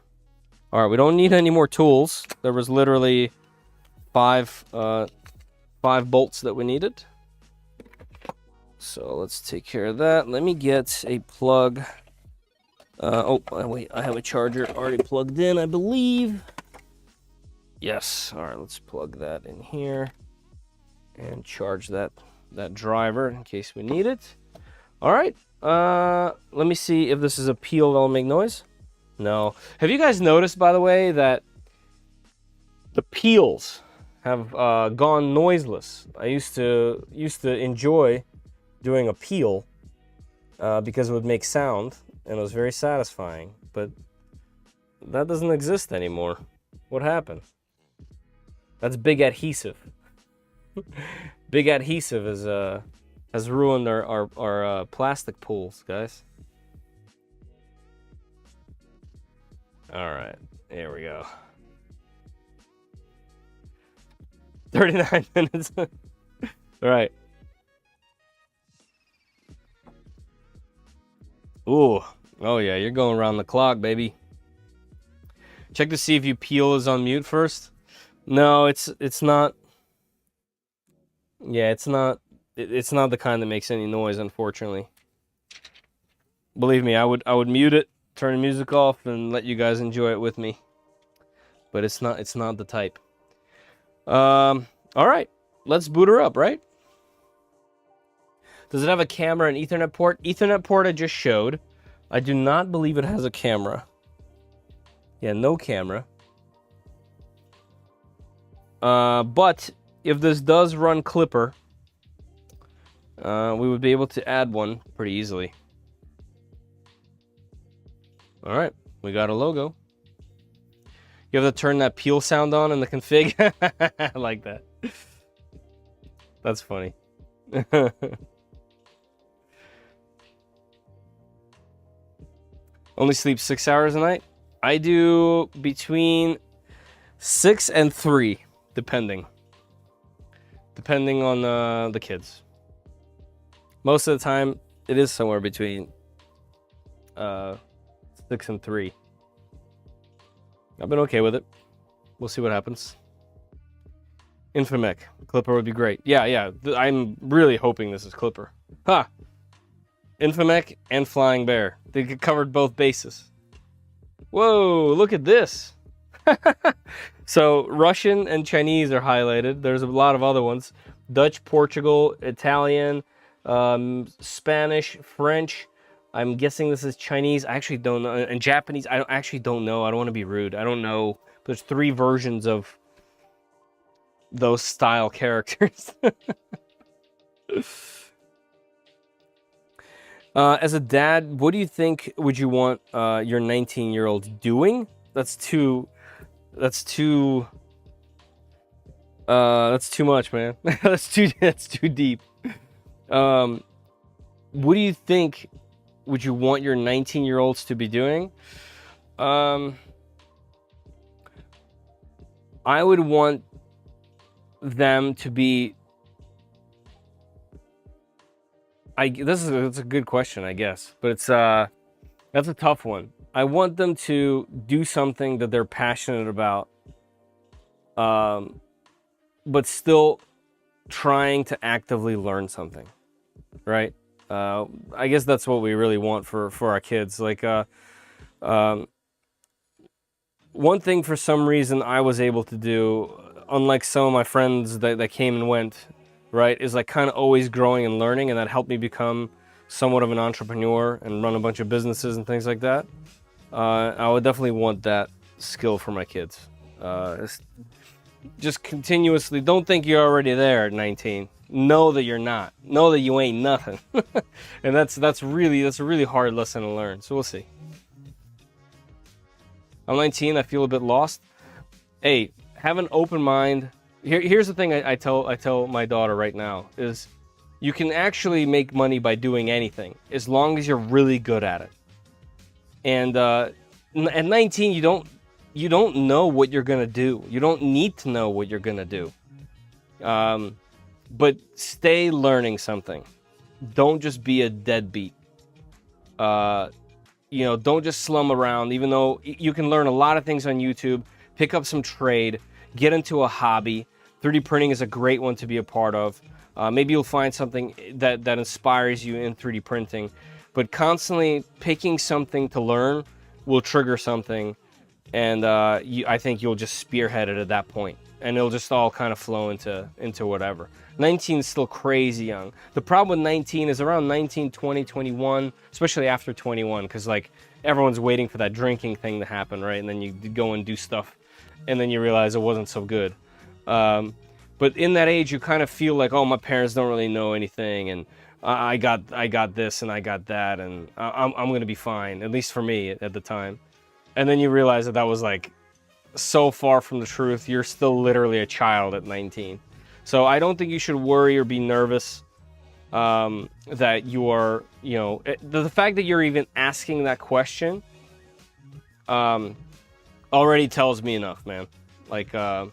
All right, we don't need any more tools. There was literally five bolts that we needed. So let's take care of that. Let me get a plug. Oh, wait, I have a charger already plugged in, I believe. Yes, all right, let's plug that in here and charge that driver in case we need it. All right, let me see if this is a peel that'll make noise. No. Have you guys noticed, by the way, that the peels have gone noiseless? I used to enjoy doing a peel because it would make sound and it was very satisfying, but that doesn't exist anymore. What happened? That's big adhesive. Big adhesive has ruined our plastic pools, guys. All right, here we go. 39 minutes. All right. Ooh, oh yeah, you're going around the clock, baby. Check to see if your peel is on mute first. No, it's not. Yeah, it's not the kind that makes any noise, unfortunately. Believe me, I would mute it, turn the music off, and let you guys enjoy it with me. But it's not the type. All right, let's boot her up, right? Does it have a camera and Ethernet port? Ethernet port I just showed. I do not believe it has a camera. Yeah, no camera. But if this does run Clipper, we would be able to add one pretty easily. All right, we got a logo. You have to turn that peel sound on in the config. I like that. That's funny. Only sleep 6 hours a night? I do between 6 and 3, depending on the kids. Most of the time, it is somewhere between 6 and 3. I've been okay with it. We'll see what happens. Infimech Clipper would be great. Yeah. I'm really hoping this is Clipper. Ha! Infimech and Flying Bear. They covered both bases. Whoa, look at this. So Russian and Chinese are highlighted. There's a lot of other ones: Dutch, Portugal, Italian, Spanish, French. I'm guessing this is Chinese. I actually don't know. And Japanese. Actually don't know. I don't want to be rude. I don't know. There's 3 versions of those style characters. As a dad, what do you think would you want your 19-year-old doing? That's too much, man. that's too deep. What do you think would you want your 19-year-olds to be doing? I would want them to be... It's a good question, I guess, but that's a tough one. I want them to do something that they're passionate about, but still trying to actively learn something, right? I guess that's what we really want for our kids. Like, one thing for some reason I was able to do, unlike some of my friends that came and went, right, is like kind of always growing and learning, and that helped me become somewhat of an entrepreneur and run a bunch of businesses and things like that. I would definitely want that skill for my kids. Just continuously, don't think you're already there at 19. Know that you're not. Know that you ain't nothing. And that's a really hard lesson to learn. So we'll see. I'm 19. I feel a bit lost. Hey, have an open mind. Here's the thing I tell my daughter right now is, you can actually make money by doing anything as long as you're really good at it. And at 19, you don't know what you're gonna do. You don't need to know what you're gonna do. But stay learning something. Don't just be a deadbeat. Don't just slum around. Even though you can learn a lot of things on YouTube, pick up some trade, get into a hobby. 3D printing is a great one to be a part of. Maybe you'll find something that inspires you in 3D printing. But constantly picking something to learn will trigger something, and I think you'll just spearhead it at that point, and it'll just all kind of flow into whatever. 19 is still crazy young. The problem with 19 is around 19, 20, 21, especially after 21, because like everyone's waiting for that drinking thing to happen, right? And then you go and do stuff, and then you realize it wasn't so good. But in that age, you kind of feel like, oh, my parents don't really know anything, and I got this and I got that, and I'm gonna be fine, at least for me at the time. And then you realize that was like so far from the truth. You're still literally a child at 19. So I don't think you should worry or be nervous that you are, the fact that you're even asking that question already tells me enough, man. Like, I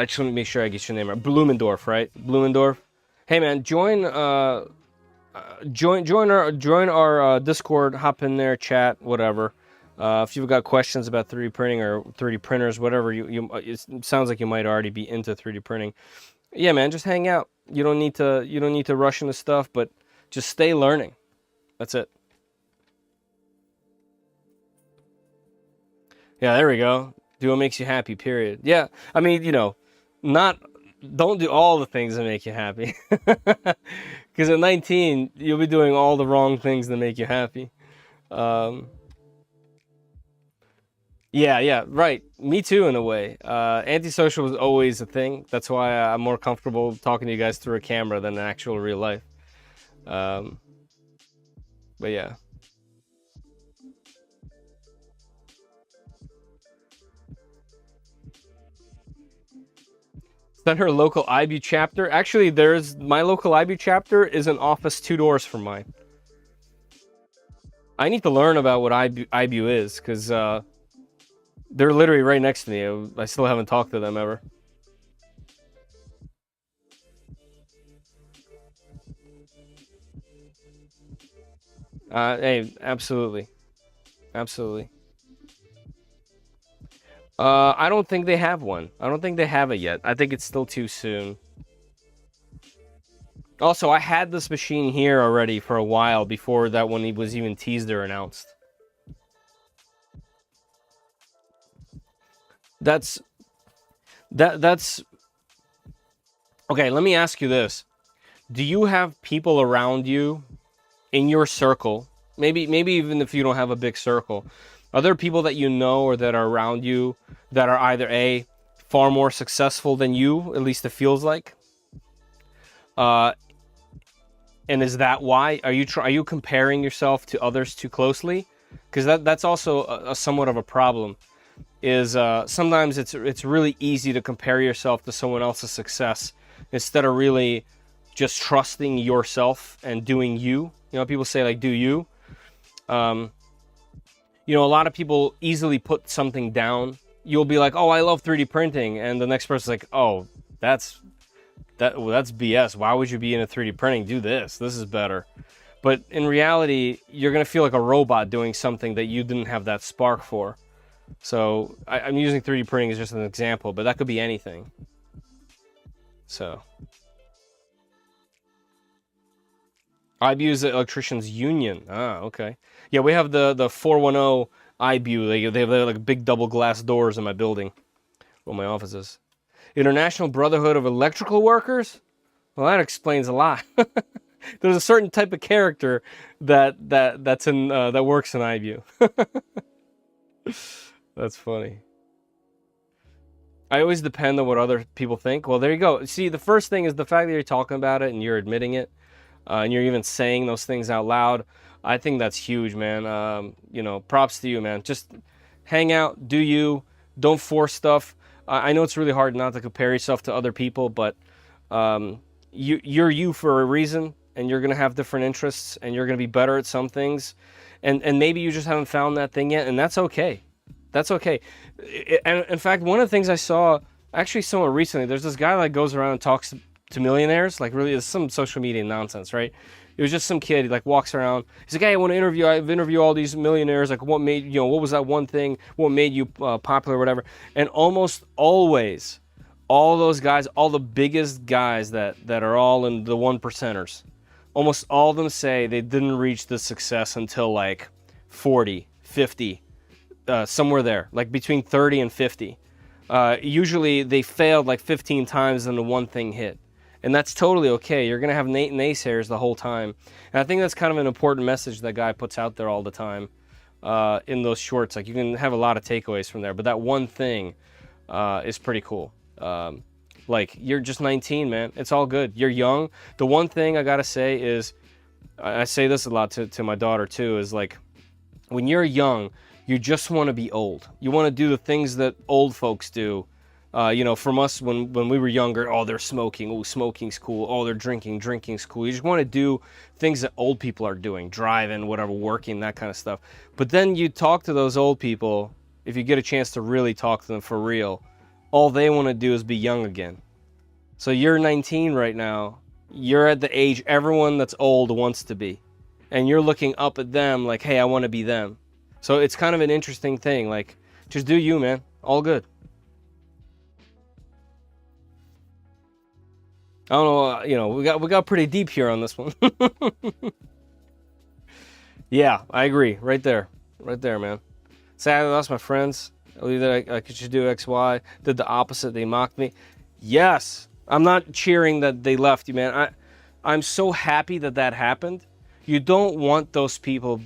just want to make sure I get your name right. Blumendorf, right? Blumendorf. Hey, man, join our Discord. Hop in there, chat, whatever. If you've got questions about 3D printing or 3D printers, whatever, it sounds like you might already be into 3D printing. Yeah, man, just hang out. You don't need to rush into stuff, but just stay learning. That's it. Yeah, there we go. Do what makes you happy, period. Yeah, I mean, don't do all the things that make you happy. Because at 19, you'll be doing all the wrong things that make you happy. Yeah, right. Me too, in a way. Antisocial was always a thing. That's why I'm more comfortable talking to you guys through a camera than in actual real life. But yeah. Is that her local IBU chapter? Actually, my local IBU chapter is an office 2 doors from mine. I need to learn about what IBU is, because they're literally right next to me. I still haven't talked to them ever. Hey, absolutely. Absolutely. I don't think they have one. I don't think they have it yet. I think it's still too soon. Also, I had this machine here already for a while before that one was even teased or announced. That's that's okay. Let me ask you this: do you have people around you in your circle? Maybe even if you don't have a big circle, are there people that you know or that are around you that are either A, far more successful than you, at least it feels like, uh, and is that why? Are you comparing yourself to others too closely? Because that's also a somewhat of a problem. Is sometimes it's really easy to compare yourself to someone else's success instead of really just trusting yourself and doing you. You know, people say like do you. You know, a lot of people easily put something down. You'll be like, oh, I love 3D printing, and the next person's like, oh, that's BS. Why would you be into 3D printing? Do this. This is better. But in reality, you're gonna feel like a robot doing something that you didn't have that spark for. So I'm using 3D printing as just an example, but that could be anything. So IBU is the Electricians Union. Ah, okay. Yeah, we have the 410 IBU. They have like big double glass doors in my building, where my office is. International Brotherhood of Electrical Workers? Well, that explains a lot. There's a certain type of character that works in IBU. That's funny. I always depend on what other people think. Well, there you go. See, the first thing is the fact that you're talking about it and you're admitting it, and you're even saying those things out loud. I think that's huge, man. You know, props to you, man. Just hang out, do you. Don't force stuff. I know it's really hard not to compare yourself to other people, but you're you for a reason, and you're gonna have different interests, and you're gonna be better at some things, and maybe you just haven't found that thing yet, and that's okay. That's okay. And in fact, one of the things I saw actually somewhere recently, there's this guy that goes around and talks to millionaires, like really, it's some social media nonsense, right? It was just some kid, he like walks around. He's like, hey, I've interviewed all these millionaires. Like, what was that one thing? What made you popular or whatever? And almost always, all those guys, all the biggest guys that are all in the 1%ers, almost all of them say they didn't reach the success until like 40, 50, somewhere there, like between 30 and 50. Usually they failed like 15 times and the one thing hit. And that's totally okay. You're going to have naysayers the whole time. And I think that's kind of an important message that guy puts out there all the time in those shorts. Like, you can have a lot of takeaways from there, but that one thing is pretty cool. Like, you're just 19, man. It's all good. You're young. The one thing I got to say is, I say this a lot to my daughter too, is like, when you're young, you just want to be old. You want to do the things that old folks do. You know, from us when we were younger, oh, they're smoking. Oh, smoking's cool. Oh, they're drinking. Drinking's cool. You just want to do things that old people are doing, driving, whatever, working, that kind of stuff. But then you talk to those old people, if you get a chance to really talk to them for real, all they want to do is be young again. So you're 19 right now. You're at the age everyone that's old wants to be. And you're looking up at them like, hey, I want to be them. So it's kind of an interesting thing. Like, just do you, man. All good. I don't know, you know, we got pretty deep here on this one. Yeah, I agree. Right there, man. Sadly, I lost my friends. I believe that I could do X, Y. Did the opposite. They mocked me. Yes, I'm not cheering that they left you, man. I'm so happy that happened. You don't want those people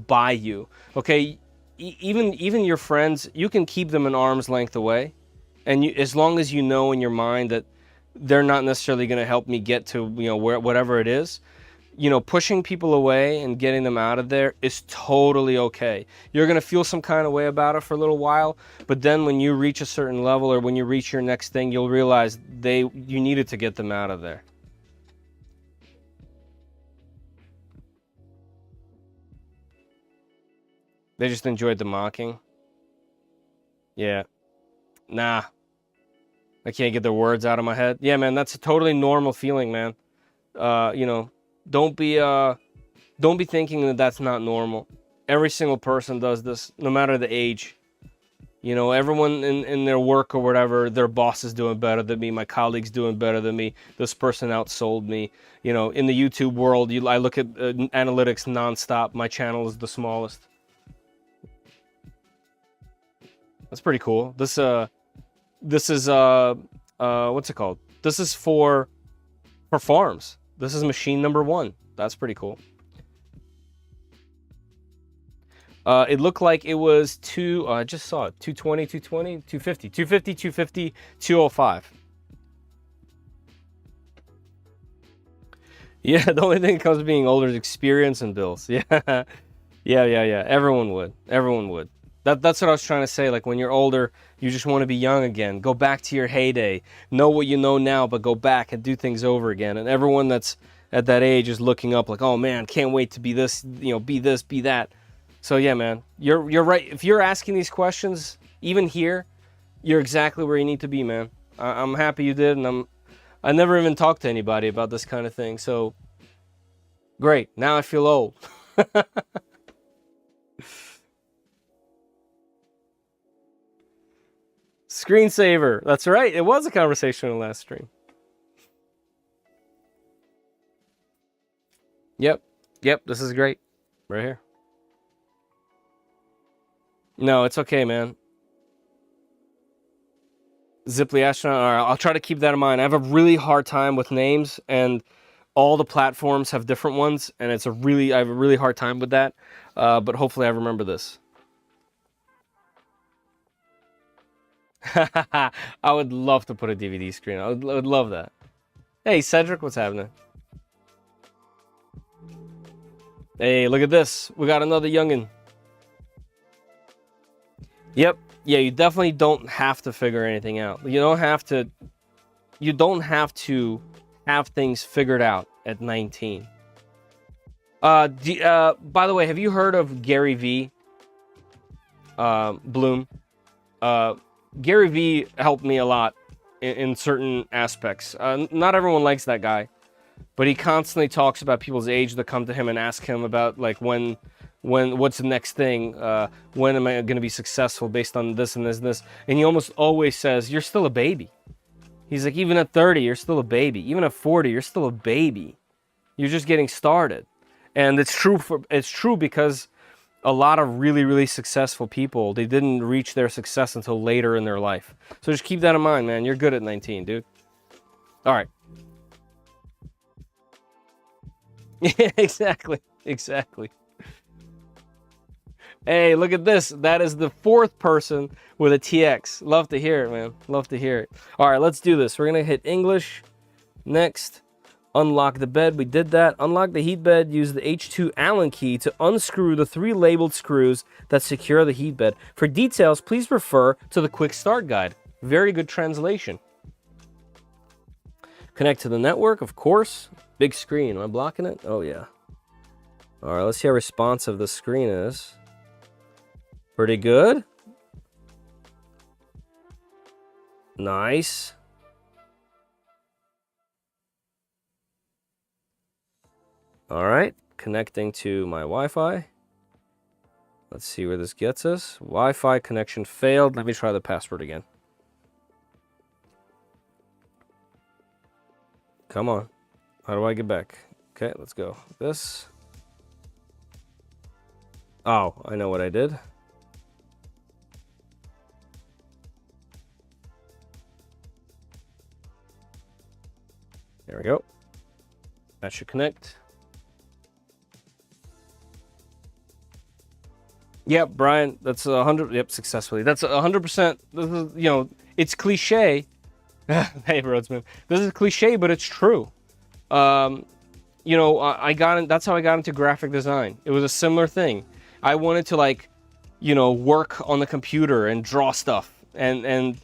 by you, okay? Even your friends, you can keep them an arm's length away, and as long as you know in your mind that they're not necessarily going to help me get to, you know, whatever it is, you know, pushing people away and getting them out of there is totally okay. You're going to feel some kind of way about it for a little while, but then when you reach a certain level or when you reach your next thing, you'll realize you needed to get them out of there. They just enjoyed the mocking. Yeah. Nah. I can't get their words out of my head. Yeah, man, that's a totally normal feeling, man. You know, don't be thinking that that's not normal. Every single person does this, no matter the age. You know, everyone in their work or whatever, their boss is doing better than me, my colleague's doing better than me, this person outsold me. You know, in the YouTube world, I look at analytics nonstop. My channel is the smallest. That's pretty cool. This is what's it called? This is for farms. This is machine number 1. That's pretty cool. It looked like it was I just saw it, 220, 220, 250, 250, 250, 205. Yeah, the only thing that comes with being older is experience and bills. Yeah, yeah. Everyone would. That's what I was trying to say. Like, when you're older, you just want to be young again. Go back to your heyday. Know what you know now, but go back and do things over again. And everyone that's at that age is looking up like, oh man, can't wait to be this, be this, be that. So yeah, man, you're right. If you're asking these questions, even here, you're exactly where you need to be, man. I'm happy you did, and I never even talked to anybody about this kind of thing. So great. Now I feel old. Screensaver. That's right. It was a conversation in the last stream. Yep. This is great. Right here. No, it's okay, man. Ziply Astronaut. All right, I'll try to keep that in mind. I have a really hard time with names, and all the platforms have different ones, and I have a really hard time with that. But hopefully I remember this. I would love to put a DVD screen. I would love that. Hey, Cedric, what's happening? Hey, look at this. We got another youngin'. Yep. Yeah, you definitely don't have to figure anything out. You don't have to have things figured out at 19. By the way, have you heard of Gary V? Bloom? Gary V helped me a lot in certain aspects. Not everyone likes that guy, but he constantly talks about people's age that come to him and ask him about like when what's the next thing, when am I going to be successful based on this and this and this, and he almost always says, you're still a baby. He's like, even at 30 you're still a baby, even at 40 you're still a baby, you're just getting started. And it's true because a lot of really successful people, they didn't reach their success until later in their life. So just keep that in mind, man. You're good at 19, dude. All right. Yeah, exactly. Hey, look at this. That is the 4th person with a TX. Love to hear it, man. Love to hear it. All right, let's do this. We're going to hit English. Next, unlock the bed. We did that. Unlock the heat bed. Use the H2 Allen key to unscrew the 3 labeled screws that secure the heat bed. For details, please refer to the quick start guide. Very good translation. Connect to the network, of course. Big screen. Am I blocking it? Oh, yeah. All right, let's see how responsive the screen is. Pretty good. Nice. All right, connecting to my Wi-Fi. Let's see where this gets us. Wi-Fi connection failed. Let me try the password again. Come on. How do I get back? Okay, let's go. This. Oh, I know what I did. There we go. That should connect. Yep, Brian, that's 100. Yep, successfully. That's 100%. This is, it's cliche. Hey, Rhodesman. This is cliche, but it's true. I got in, that's how I got into graphic design. It was a similar thing. I wanted to work on the computer and draw stuff, and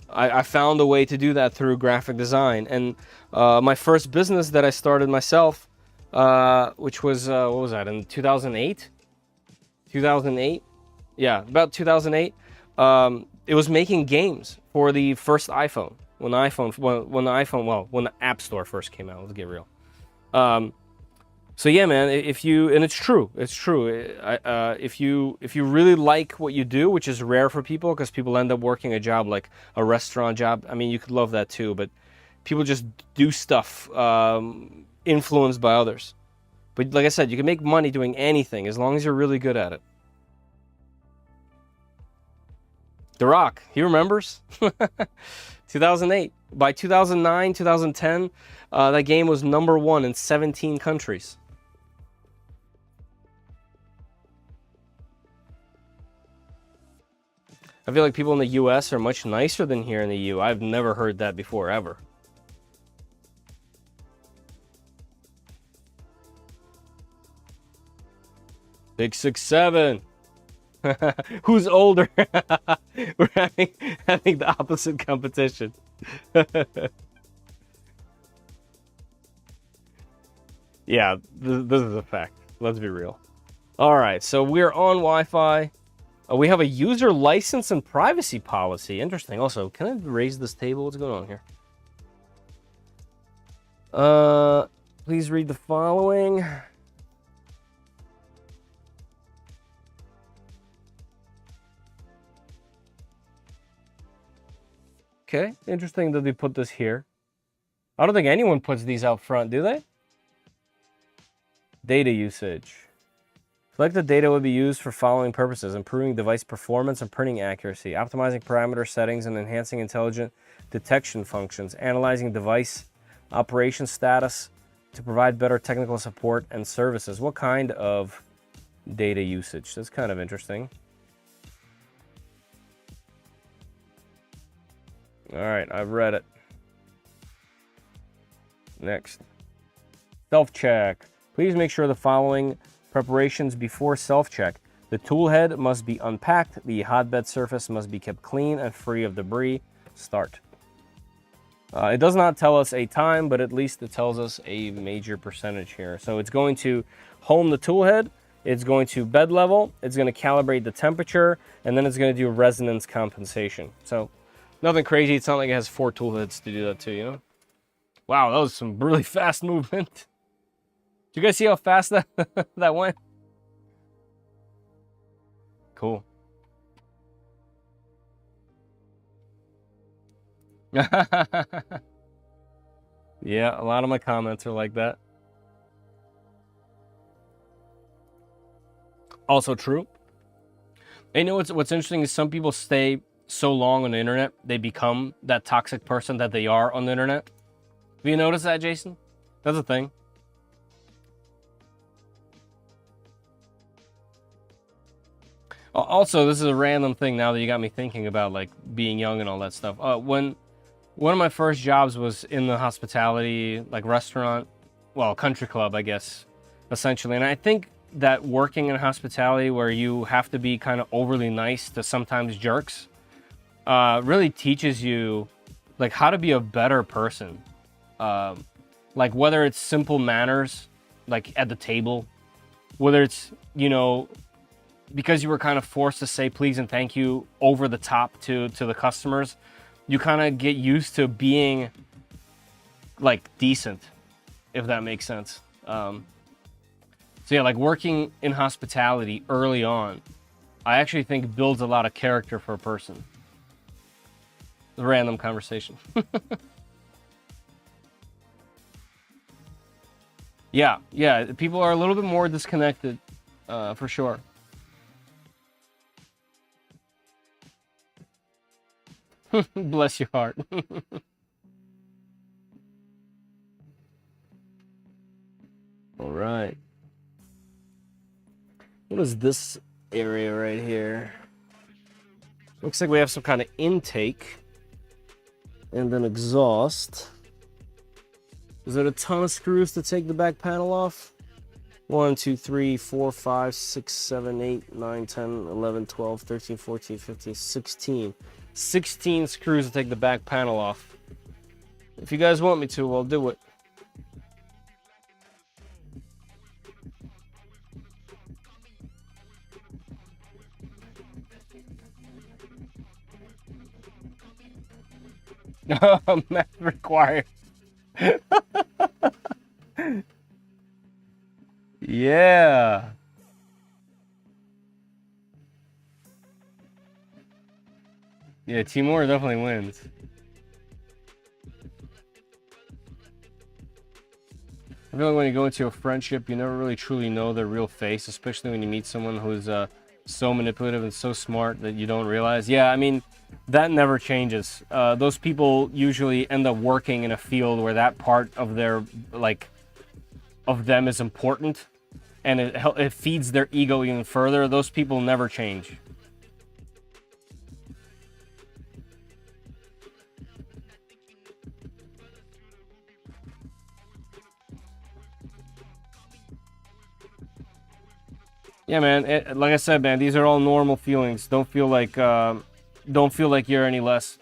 I found a way to do that through graphic design. And my first business that I started myself, which was what was that, in 2008? 2008? Yeah, about 2008. It was making games for the first iPhone. When the App Store first came out. Let's get real. So yeah, man. And it's true. It's true. If you really like what you do, which is rare for people, because people end up working a job like a restaurant job. I mean, you could love that too, but people just do stuff influenced by others. But like I said, you can make money doing anything as long as you're really good at it. The Rock, he remembers. 2008. By 2009, 2010, that game was #1 in 17 countries. I feel like people in the US are much nicer than here in the EU. I've never heard that before, ever. Big 6'7". Who's older? We're having the opposite competition. Yeah, this is a fact. Let's be real. All right, so we're on Wi-Fi. We have a user license and privacy policy. Interesting. Also, can I raise this table? What's going on here? Please read the following. Okay, interesting that they put this here. I don't think anyone puts these out front, do they? Data usage. Selected data would be used for following purposes: improving device performance and printing accuracy, optimizing parameter settings and enhancing intelligent detection functions, analyzing device operation status to provide better technical support and services. What kind of data usage? That's kind of interesting. All right, I've read it. Next. Self-check. Please make sure the following preparations before self-check. The tool head must be unpacked. The hotbed surface must be kept clean and free of debris. Start. It does not tell us a time, but at least it tells us a major percentage here. So it's going to home the tool head. It's going to bed level. It's going to calibrate the temperature, and then it's going to do resonance compensation. So nothing crazy. It's not like it has 4 tool heads to do that too, you know? Wow, that was some really fast movement. Did you guys see how fast that that went? Cool. Yeah, a lot of my comments are like that. Also true. And you know what's interesting is some people stay so long on the internet, they become that toxic person that they are on the internet. Have you noticed that, Jason? That's a thing. Also, this is a random thing now that you got me thinking about, like, being young and all that stuff. When one of my first jobs was in the hospitality, like, restaurant, well, country club, I guess, essentially. And I think that working in hospitality where you have to be kind of overly nice to sometimes jerks really teaches you, like, how to be a better person. Like, whether it's simple manners, like, at the table, whether it's, you know, because you were kind of forced to say please and thank you over the top to the customers, you kind of get used to being, like, decent, if that makes sense. So yeah, like, working in hospitality early on, I actually think builds a lot of character for a person. A random conversation. Yeah, people are a little bit more disconnected, for sure. Bless your heart. All right. What is this area right here? Looks like we have some kind of intake and then exhaust. Is there a ton of screws to take the back panel off? 1, 2, 3, 4, 5, 6, 7, 8, 9, 10, 11, 12, 13, 14, 15, 16. 16 screws to take the back panel off. If you guys want me to, I'll do it. Math required. Yeah. Yeah, Timur definitely wins. I feel like when you go into a friendship, you never really truly know their real face, especially when you meet someone who's so manipulative and so smart that you don't realize. Yeah, I mean, that never changes. Those people usually end up working in a field where that part of their, like, of them is important, and it feeds their ego even further. Those people never change. Yeah, man. Like I said, man, these are all normal feelings. Don't feel like you're any less.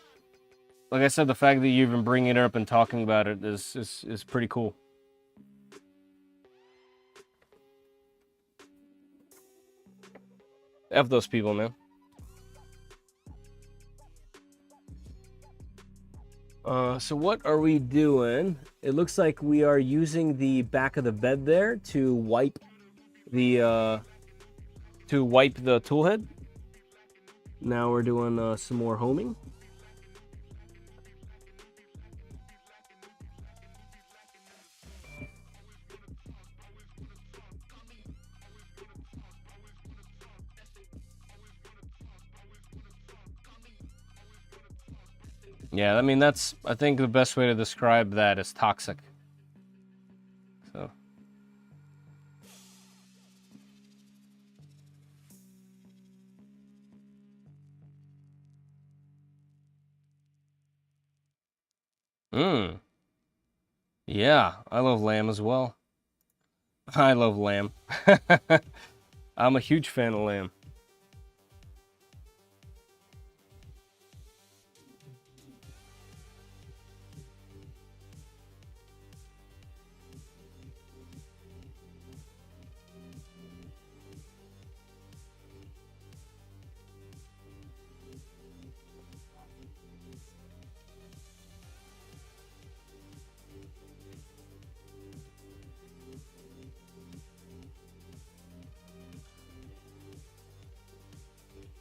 Like I said, the fact that you're even bringing it up and talking about it is pretty cool. F those people, man. So what are we doing? It looks like we are using the back of the bed there to wipe the tool head. Now we're doing some more homing. Yeah, I mean, I think the best way to describe that is toxic. So. Yeah, I love lamb as well. I love lamb. I'm a huge fan of lamb.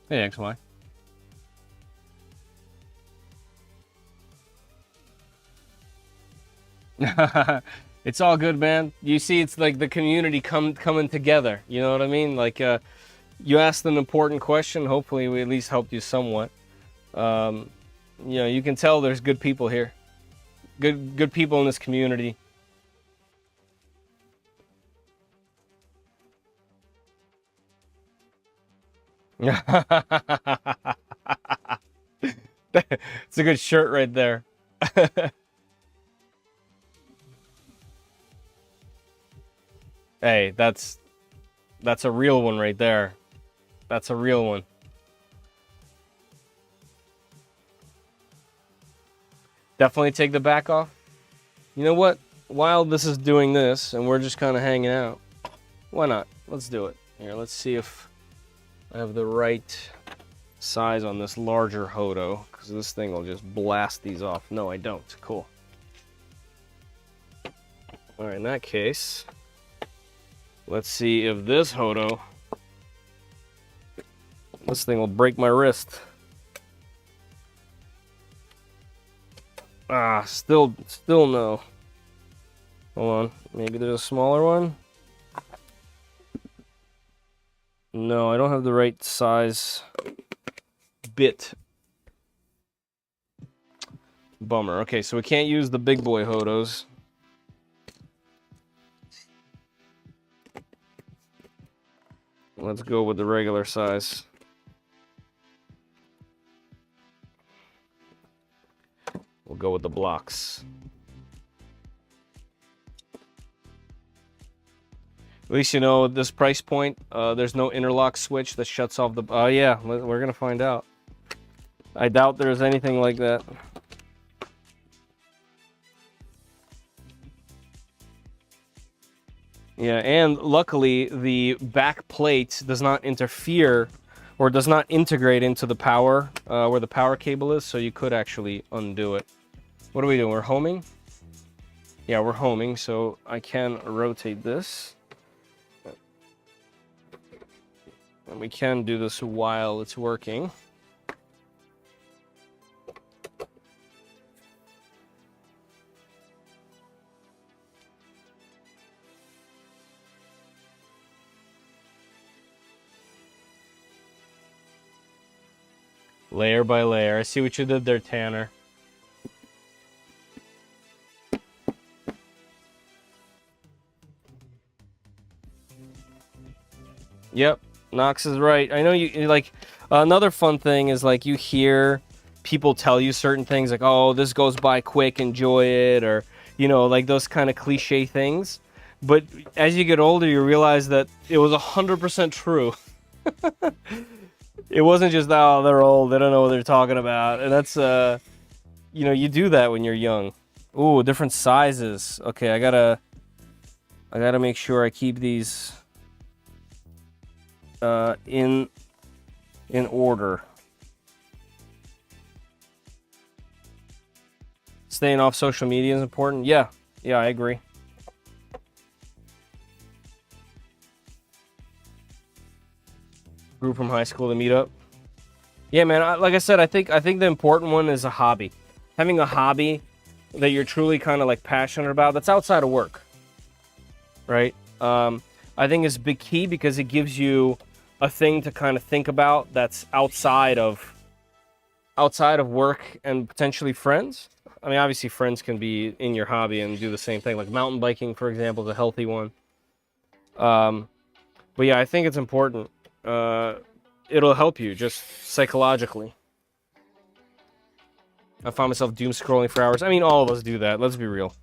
Hey, XY. It's all good, man. You see, it's like the community coming together. You know what I mean? Like, you asked an important question. Hopefully, we at least helped you somewhat. You know, you can tell there's good people here. Good people in this community. It's a good shirt right there. Hey, that's a real one right there. That's a real one. Definitely take the back off. You know what? While this is doing this and we're just kind of hanging out, why not? Let's do it. Here, let's see if I have the right size on this larger Hodo, because this thing will just blast these off. No, I don't. Cool. All right, in that case, let's see if this Hodo, this thing will break my wrist. Ah, still no. Hold on, maybe there's a smaller one. No, I don't have the right size bit. Bummer. Okay, so we can't use the big boy Hodos. Let's go with the regular size. We'll go with the blocks. At least you know at this price point, there's no interlock switch that shuts off the... Oh yeah, we're gonna find out. I doubt there's anything like that. Yeah, and luckily the back plate does not interfere or does not integrate into the power, where the power cable is, so you could actually undo it. What are we doing? We're homing? Yeah, we're homing, so I can rotate this. And we can do this while it's working. Layer by layer. I see what you did there, Tanner. Yep, Knox is right. I know you like another fun thing is like you hear people tell you certain things like, "Oh, this goes by quick, enjoy it," or you know, like those kind of cliche things. But as you get older, you realize that it was 100% true. It wasn't just, "Oh, they're old, they don't know what they're talking about," and that's you know, you do that when you're young. Ooh, different sizes. Okay, I gotta make sure I keep these in order. Staying off social media is important. Yeah, I agree. Group from high school to meet up. Yeah, man. Like I said, I think the important one is a hobby. Having a hobby that you're truly kind of like passionate about. That's outside of work, right? I think is big key because it gives you a thing to kind of think about that's outside of work and potentially friends. I mean, obviously friends can be in your hobby and do the same thing. Like mountain biking, for example, is a healthy one. But yeah, I think it's important. It'll help you just psychologically. I find myself doom scrolling for hours. I mean, all of us do that. Let's be real.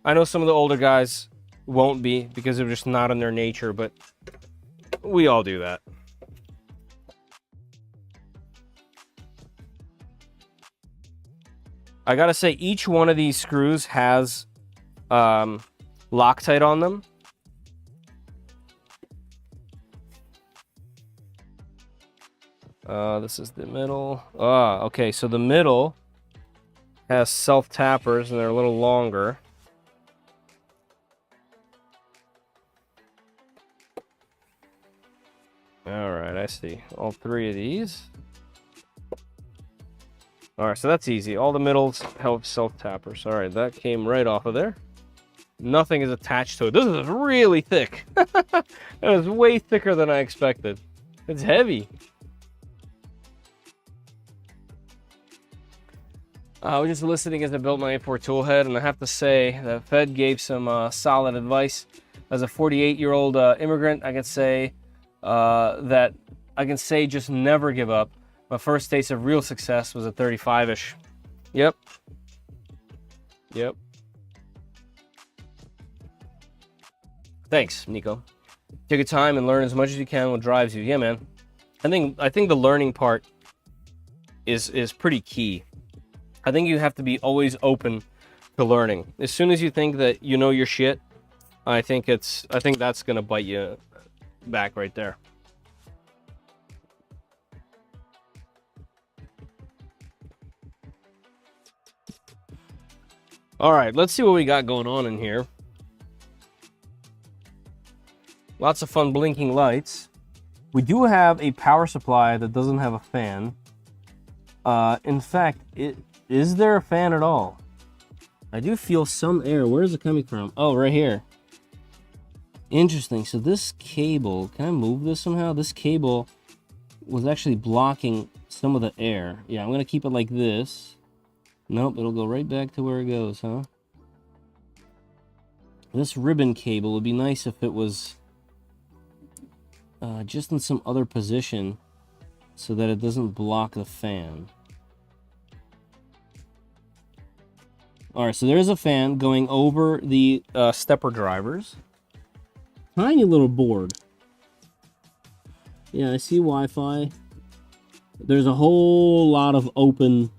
I know some of the older guys won't be because they're just not in their nature, but we all do that. I gotta say, each one of these screws has Loctite on them. This is the middle. Okay, so the middle has self-tappers, and they're a little longer. Alright, I see. All three of these. Alright, so that's easy. All the middles have self-tappers. Alright, that came right off of there. Nothing is attached to it. This is really thick. That is way thicker than I expected. It's heavy. I was just listening as I built my A4 toolhead, and I have to say that Fed gave some solid advice. As a 48-year-old immigrant, I can say just never give up. My first taste of real success was at 35-ish. Yep. Thanks, Nico. Take your time and learn as much as you can what drives you. Yeah, man. I think the learning part is pretty key. I think you have to be always open to learning. As soon as you think that you know your shit, I think that's gonna bite you back right there. All right, let's see what we got going on in here. Lots of fun blinking lights. We do have a power supply that doesn't have a fan. In fact, is there a fan at all? I do feel some air. Where is it coming from? Oh, right here. Interesting. So this cable, can I move this somehow? This cable was actually blocking some of the air. Yeah, I'm going to keep it like this. Nope, it'll go right back to where it goes, huh? This ribbon cable would be nice if it was just in some other position so that it doesn't block the fan. Alright, so there's a fan going over the stepper drivers. Tiny little board. Yeah, I see Wi-Fi. There's a whole lot of open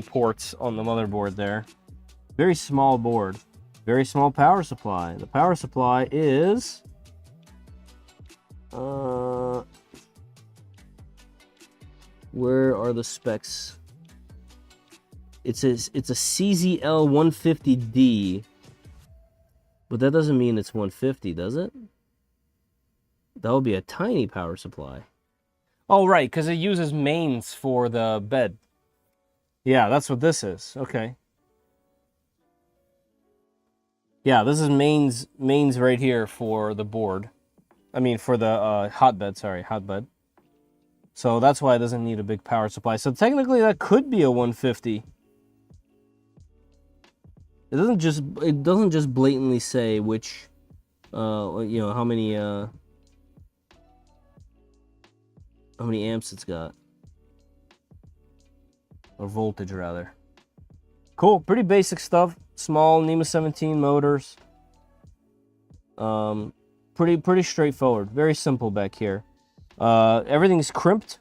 ports on the motherboard there. Very small board. Very small power supply. The power supply is where are the specs? It's a CZL 150D, but that doesn't mean it's 150, does it? That would be a tiny power supply. Oh, right, because it uses mains for the bed. Yeah, that's what this is. Okay. Yeah, this is mains right here for the board. I mean, for the hotbed. Sorry, hotbed. So that's why it doesn't need a big power supply. So technically that could be a 150. It doesn't just blatantly say which you know, how many amps it's got. Or voltage rather. Cool, pretty basic stuff. Small NEMA 17 motors. Pretty straightforward. Very simple back here. Everything's crimped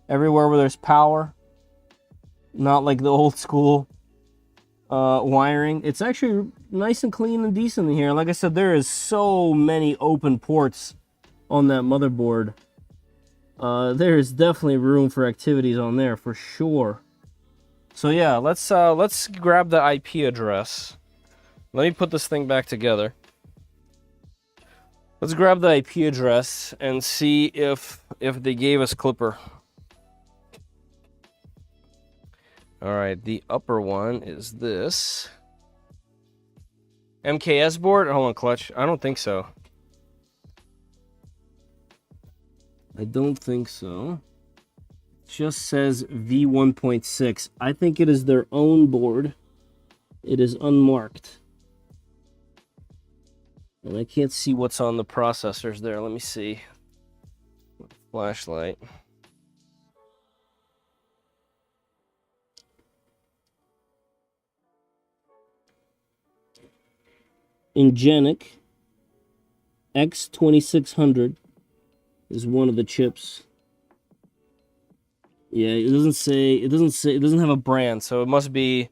everywhere where there's power. Not like the old school wiring. It's actually nice and clean and decent in here. Like I said, there is so many open ports on that motherboard. There is definitely room for activities on there for sure. So yeah, let's grab the IP address. Let me put this thing back together. Let's grab the IP address and see if they gave us Clipper. All right, the upper one is this. MKS board? Hold on, Clutch. I don't think so. I don't think so. It just says V1.6. I think it is their own board. It is unmarked. And I can't see what's on the processors there. Let me see. Flashlight. Infimech X2600 is one of the chips. Yeah, it doesn't have a brand, so it must be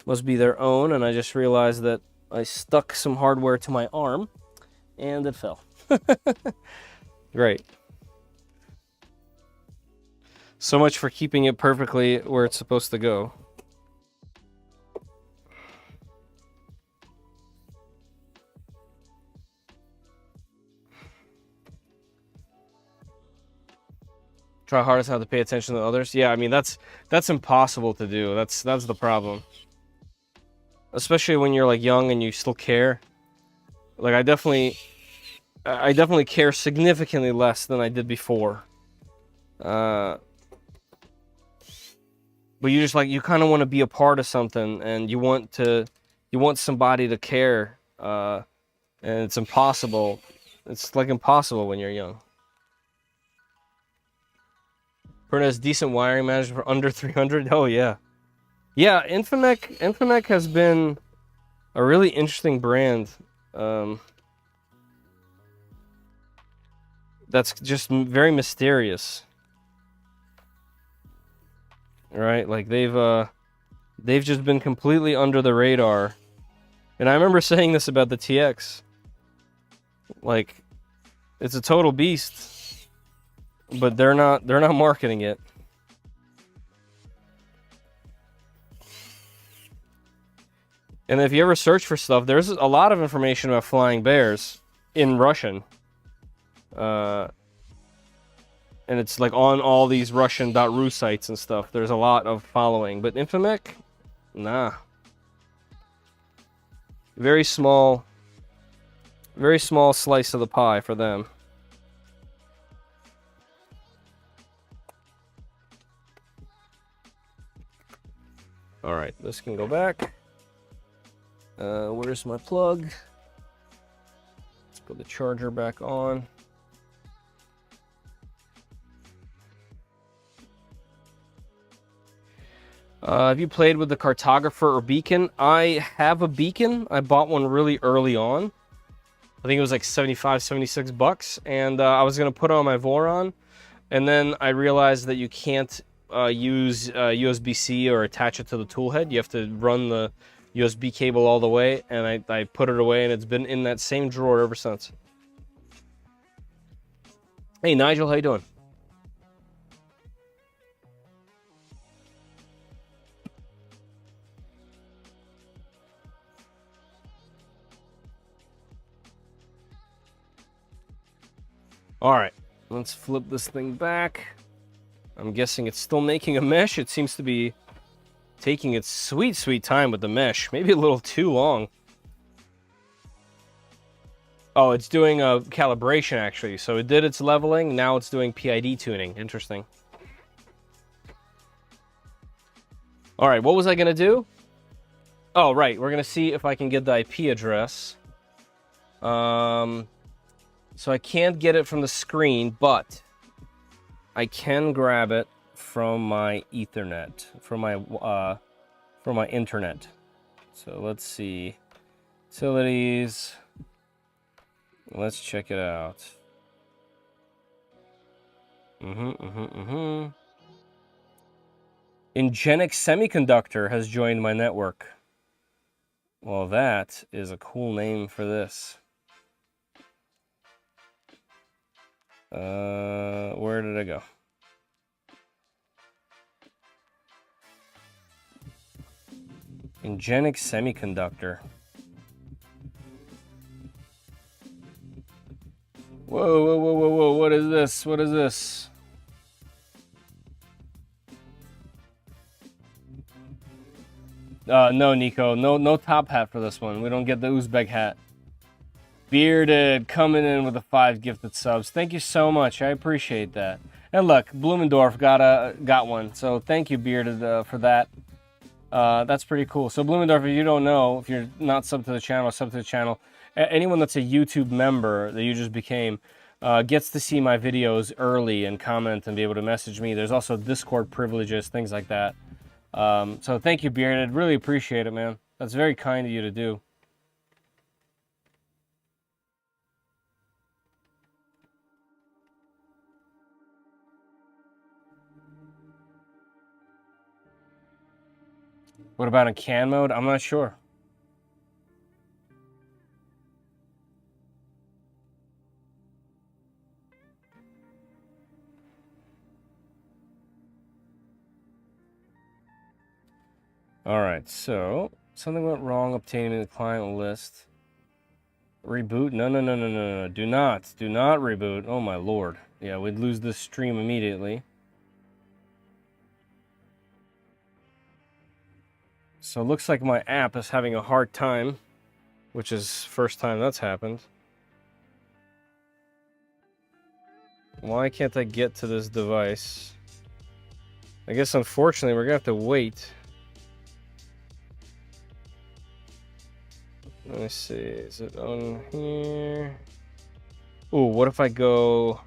their own, and I just realized that I stuck some hardware to my arm and it fell. Great. So much for keeping it perfectly where it's supposed to go. Try hardest not to pay attention to others. Yeah, I mean that's impossible to do. That's the problem. Especially when you're like young and you still care. Like I definitely care significantly less than I did before. But you kind of want to be a part of something, and you want somebody to care. And it's impossible. It's like impossible when you're young. Has decent wiring management for under 300. Oh yeah, yeah. Infimech has been a really interesting brand. That's just very mysterious. Right? Like they've just been completely under the radar. And I remember saying this about the TX. Like, it's a total beast. But they're not marketing it. And if you ever search for stuff, there's a lot of information about flying bears in Russian. And it's like on all these Russian.ru sites and stuff. There's a lot of following. But Infimech? Nah. Very small slice of the pie for them. All right, this can go back. Where's my plug? Let's put the charger back on. Have you played with the cartographer or beacon? I have a beacon. I bought one really early on. I think it was like 75, 76 bucks. And I was going to put it on my Voron. And then I realized that you can't use USB-C or attach it to the tool head. You have to run the USB cable all the way, and I put it away, and it's been in that same drawer ever since. Hey Nigel, how you doing? All right, let's flip this thing back. I'm guessing it's still making a mesh. It seems to be taking its sweet time with the mesh. Maybe a little too long. Oh, it's doing a calibration actually. So it did its leveling. Now it's doing PID tuning. Interesting. All right, what was I gonna do? Oh, right, we're gonna see if I can get the IP address. So I can't get it from the screen, but I can grab it from my Ethernet, from my internet. So let's see, utilities. Let's check it out. Infimech Semiconductor has joined my network. Well, that is a cool name for this. Where did I go? Infimech Semiconductor. Whoa, whoa, whoa, whoa, whoa, what is this? What is this? No, Nico, no top hat for this one. We don't get the Uzbek hat. Bearded coming in with the 5 gifted subs. Thank you so much. I appreciate that. And look, Blumendorf got one. So thank you, Bearded, for that. That's pretty cool. So Blumendorf, if you don't know, if you're not sub to the channel, anyone that's a YouTube member that you just became gets to see my videos early and comment and be able to message me. There's also Discord privileges, things like that. So thank you, Bearded. Really appreciate it, man. That's very kind of you to do. What about in CAN mode? I'm not sure. All right, so something went wrong obtaining the client list. Reboot? No. Do not reboot. Oh my lord. Yeah, we'd lose this stream immediately. So it looks like my app is having a hard time, which is first time that's happened. Why can't I get to this device? I guess unfortunately we're gonna have to wait. Let me see, is it on here? Ooh, what if I go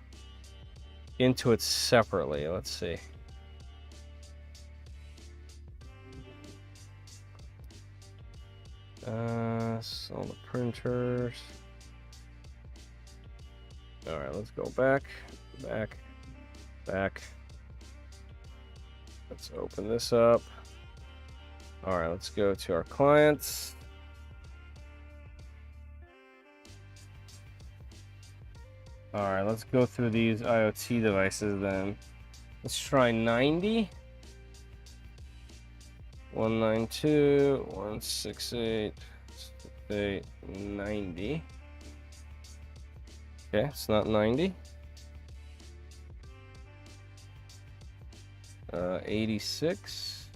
into it separately? Let's see. So the printers. All right, let's go back. Let's open this up. All right, let's go to our clients. All right, let's go through these IoT devices then. Let's try 90. 192.168.68.90. Okay, it's not 90. 86.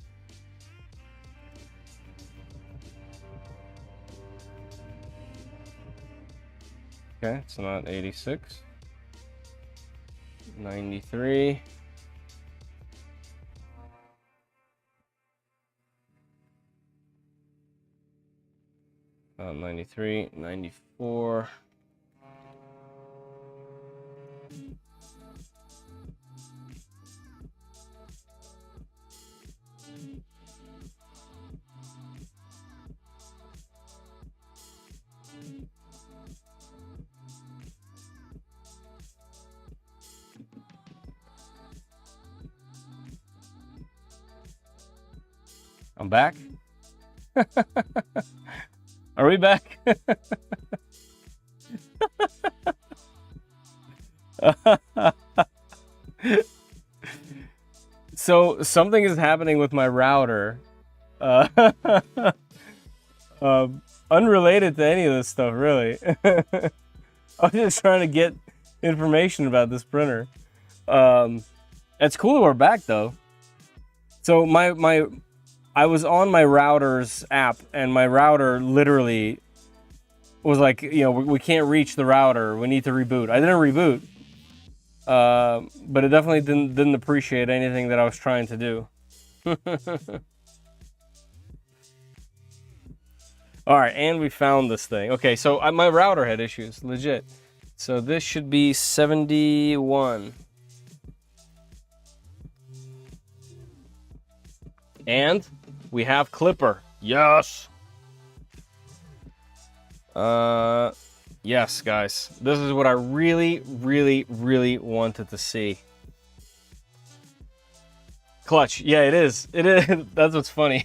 Okay, it's not 86. 93. Not 93. 94. I'm back. Are we back? So something is happening with my router. Unrelated to any of this stuff, really. I was just trying to get information about this printer. It's cool that we're back, though. So I was on my router's app, and my router literally was like, you know, we can't reach the router. We need to reboot. I didn't reboot, but it definitely didn't appreciate anything that I was trying to do. All right, and we found this thing. Okay, so my router had issues, legit. So this should be 71. And we have Clipper. Yes. Yes, guys. This is what I really, really, really wanted to see. Clutch. Yeah, it is. It is. That's what's funny.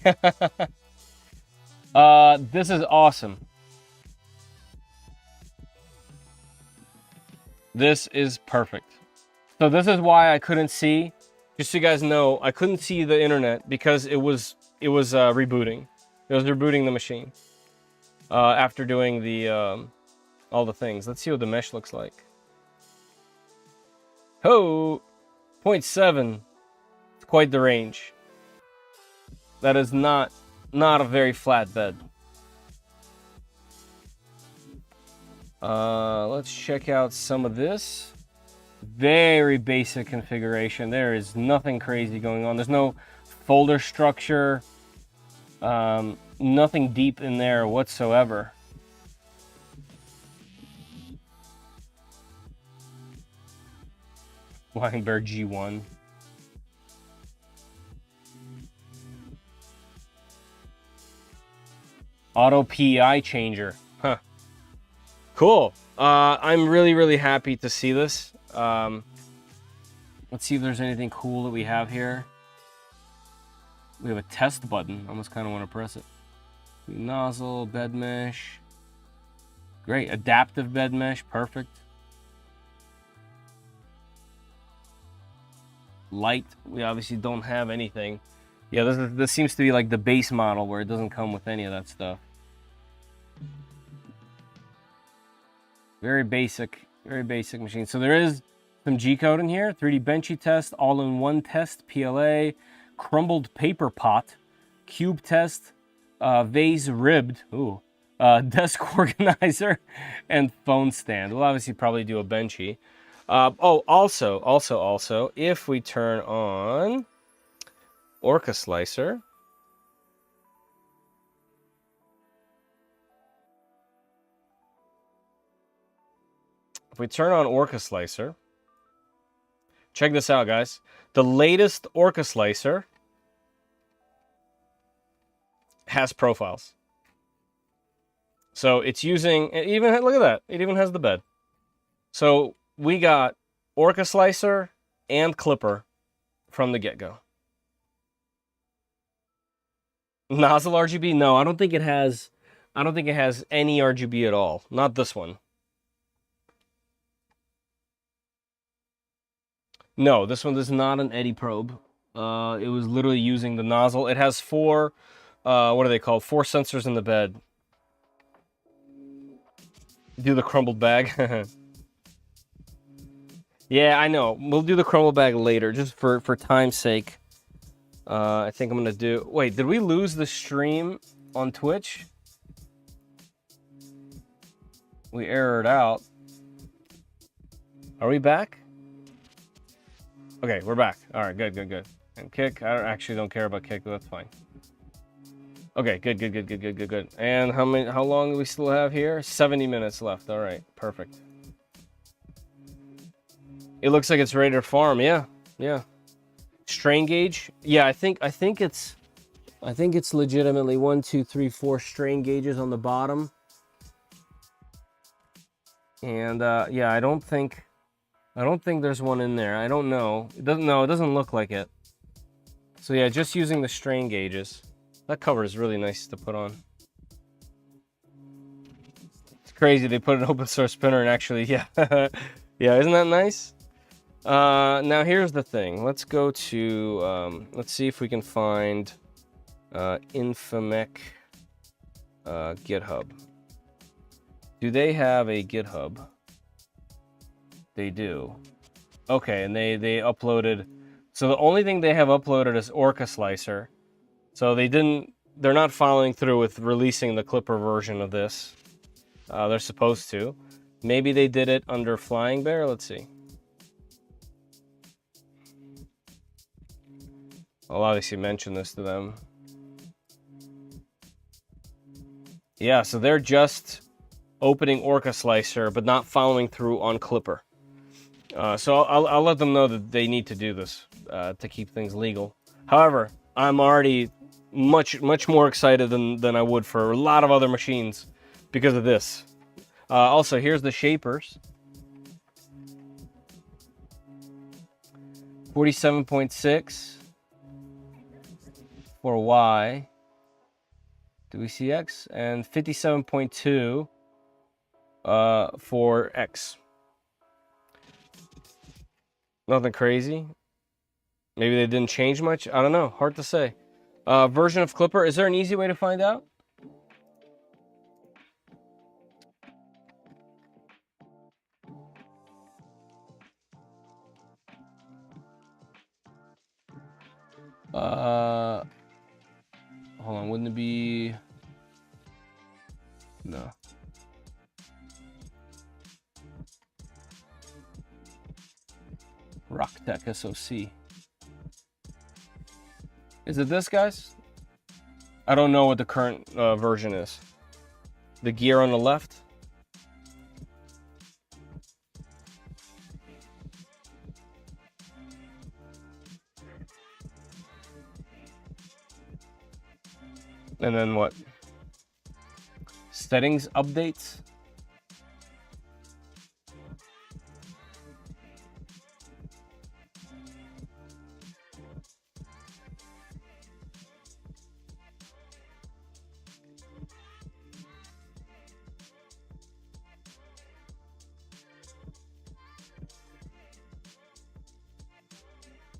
This is awesome. This is perfect. So this is why I couldn't see. Just so you guys know, I couldn't see the internet because it was rebooting. It was rebooting the machine after doing the all the things. Let's see what the mesh looks like. Oh, 0.7. It's quite the range. That is not a very flat bed. Let's check out some of this. Very basic configuration. There is nothing crazy going on. There's no folder structure. Nothing deep in there whatsoever. Flying Bear G1. Auto PI changer. Huh. Cool. I'm really, really happy to see this. Let's see if there's anything cool that we have here. We have a test button. I almost kind of want to press it. Nozzle, bed mesh. Great. Adaptive bed mesh. Perfect. Light. We obviously don't have anything. Yeah, this seems to be like the base model where it doesn't come with any of that stuff. Very basic machine. So there is some G-code in here. 3D Benchy test, all-in-one test, PLA, crumbled paper pot, cube test, vase ribbed, desk organizer, and phone stand. We'll obviously probably do a Benchy. Also, if we turn on Orca Slicer, check this out, guys. The latest Orca Slicer has profiles. So it's using, look at that. It even has the bed. So we got Orca Slicer and Clipper from the get-go. Nozzle RGB? No, I don't think it has any RGB at all. Not this one. No, this one is not an eddy probe. It was literally using the nozzle. It has four, what are they called? 4 sensors in the bed. Do the crumbled bag. Yeah, I know. We'll do the crumbled bag later, just for time's sake. I think I'm gonna do. Wait, did we lose the stream on Twitch? We errored out. Are we back? Okay, we're back. All right, good. And kick. I actually don't care about kick, but that's fine. Okay, good. And how long do we still have here? 70 minutes left. All right, perfect. It looks like it's ready to farm. Yeah. Strain gauge. Yeah, I think it's legitimately 1, 2, 3, 4 strain gauges on the bottom. And yeah, I don't think there's one in there. I don't know. It doesn't look like it. So yeah, just using the strain gauges. That cover is really nice to put on. It's crazy they put an open source spinner and actually, yeah. Yeah, isn't that nice? Now here's the thing. Let's go to, let's see if we can find Infimech GitHub. Do they have a GitHub? They do. Okay, and they uploaded. So the only thing they have uploaded is Orca Slicer. So they're not following through with releasing the Clipper version of this. They're supposed to. Maybe they did it under Flying Bear. Let's see. I'll obviously mention this to them. Yeah, so they're just opening Orca Slicer, but not following through on Clipper. So I'll let them know that they need to do this to keep things legal. However, I'm already much more excited than I would for a lot of other machines because of this. Also, here's the shapers. 47.6 for Y. Do we see X? And 57.2 for X. Nothing crazy. Maybe they didn't change much. I don't know. Hard to say. Version of Clipper. Is there an easy way to find out? Hold on. Wouldn't it be... No. RockTech SoC. Is it this, guys? I don't know what the current version is. The gear on the left. And then what? Settings updates.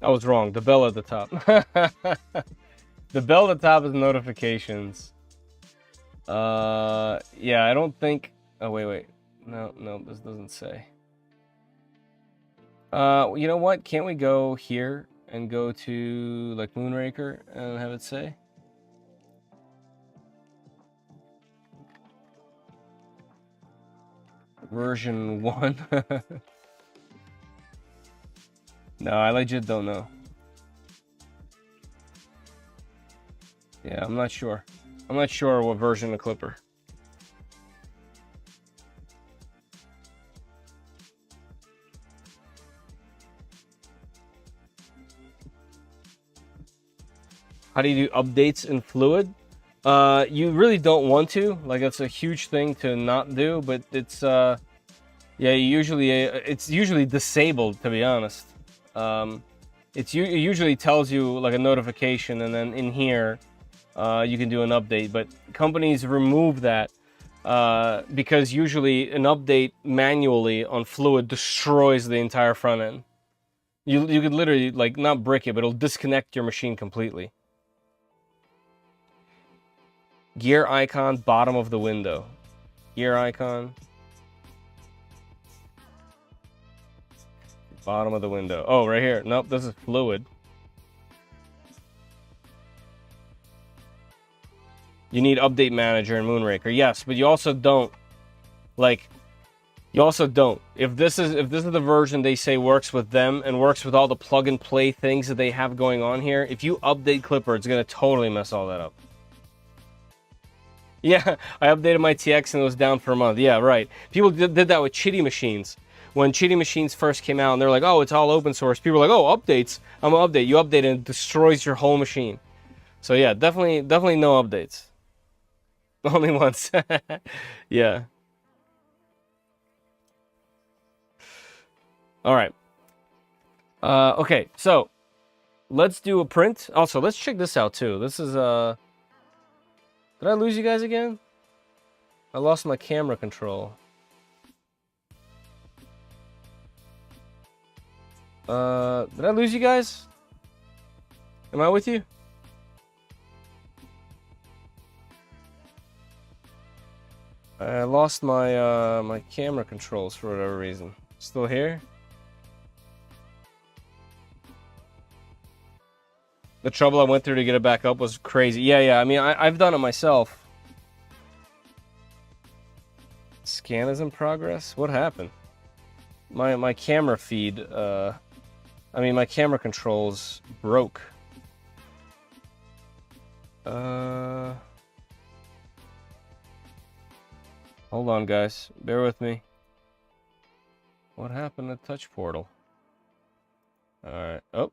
I was wrong. The bell at the top. The bell at the top is notifications. Yeah, I don't think... Oh, wait. No, this doesn't say. You know what? Can't we go here and go to, like, Moonraker and have it say? Version 1. No, I legit don't know. Yeah, I'm not sure. I'm not sure what version of Clipper. How do you do updates in Fluid? You really don't want to. Like, it's a huge thing to not do, but it's yeah, it's usually disabled, to be honest. It usually tells you like a notification, and then in here you can do an update. But companies remove that because usually an update manually on Fluid destroys the entire front end. You could literally, like, not brick it, but it'll disconnect your machine completely. Gear icon, bottom of the window. Gear icon. Bottom of the window. Oh, right here. Nope, this is Fluid. You need Update Manager in Moonraker. Yes, but you also don't. Like, you also don't. If this is the version they say works with them and works with all the plug and play things that they have going on here, if you update Clipper, it's gonna totally mess all that up. Yeah, I updated my TX and it was down for a month. Yeah, right. People did that with Chitty machines. When Chitty machines first came out and they're like, oh, it's all open source. People were like, oh, updates. I'm gonna update. You update and it destroys your whole machine. So yeah, definitely no updates. Only once. Yeah. All right. Okay, so let's do a print. Also, let's check this out too. This is Did I lose you guys again? I lost my camera control. Did I lose you guys? Am I with you? I lost my my camera controls for whatever reason. Still here? The trouble I went through to get it back up was crazy. Yeah. I mean, I've done it myself. scan is in progress. What happened? My camera feed, I mean, my camera controls broke. Hold on, guys. Bear with me. What happened to Touch Portal? Alright. Oh.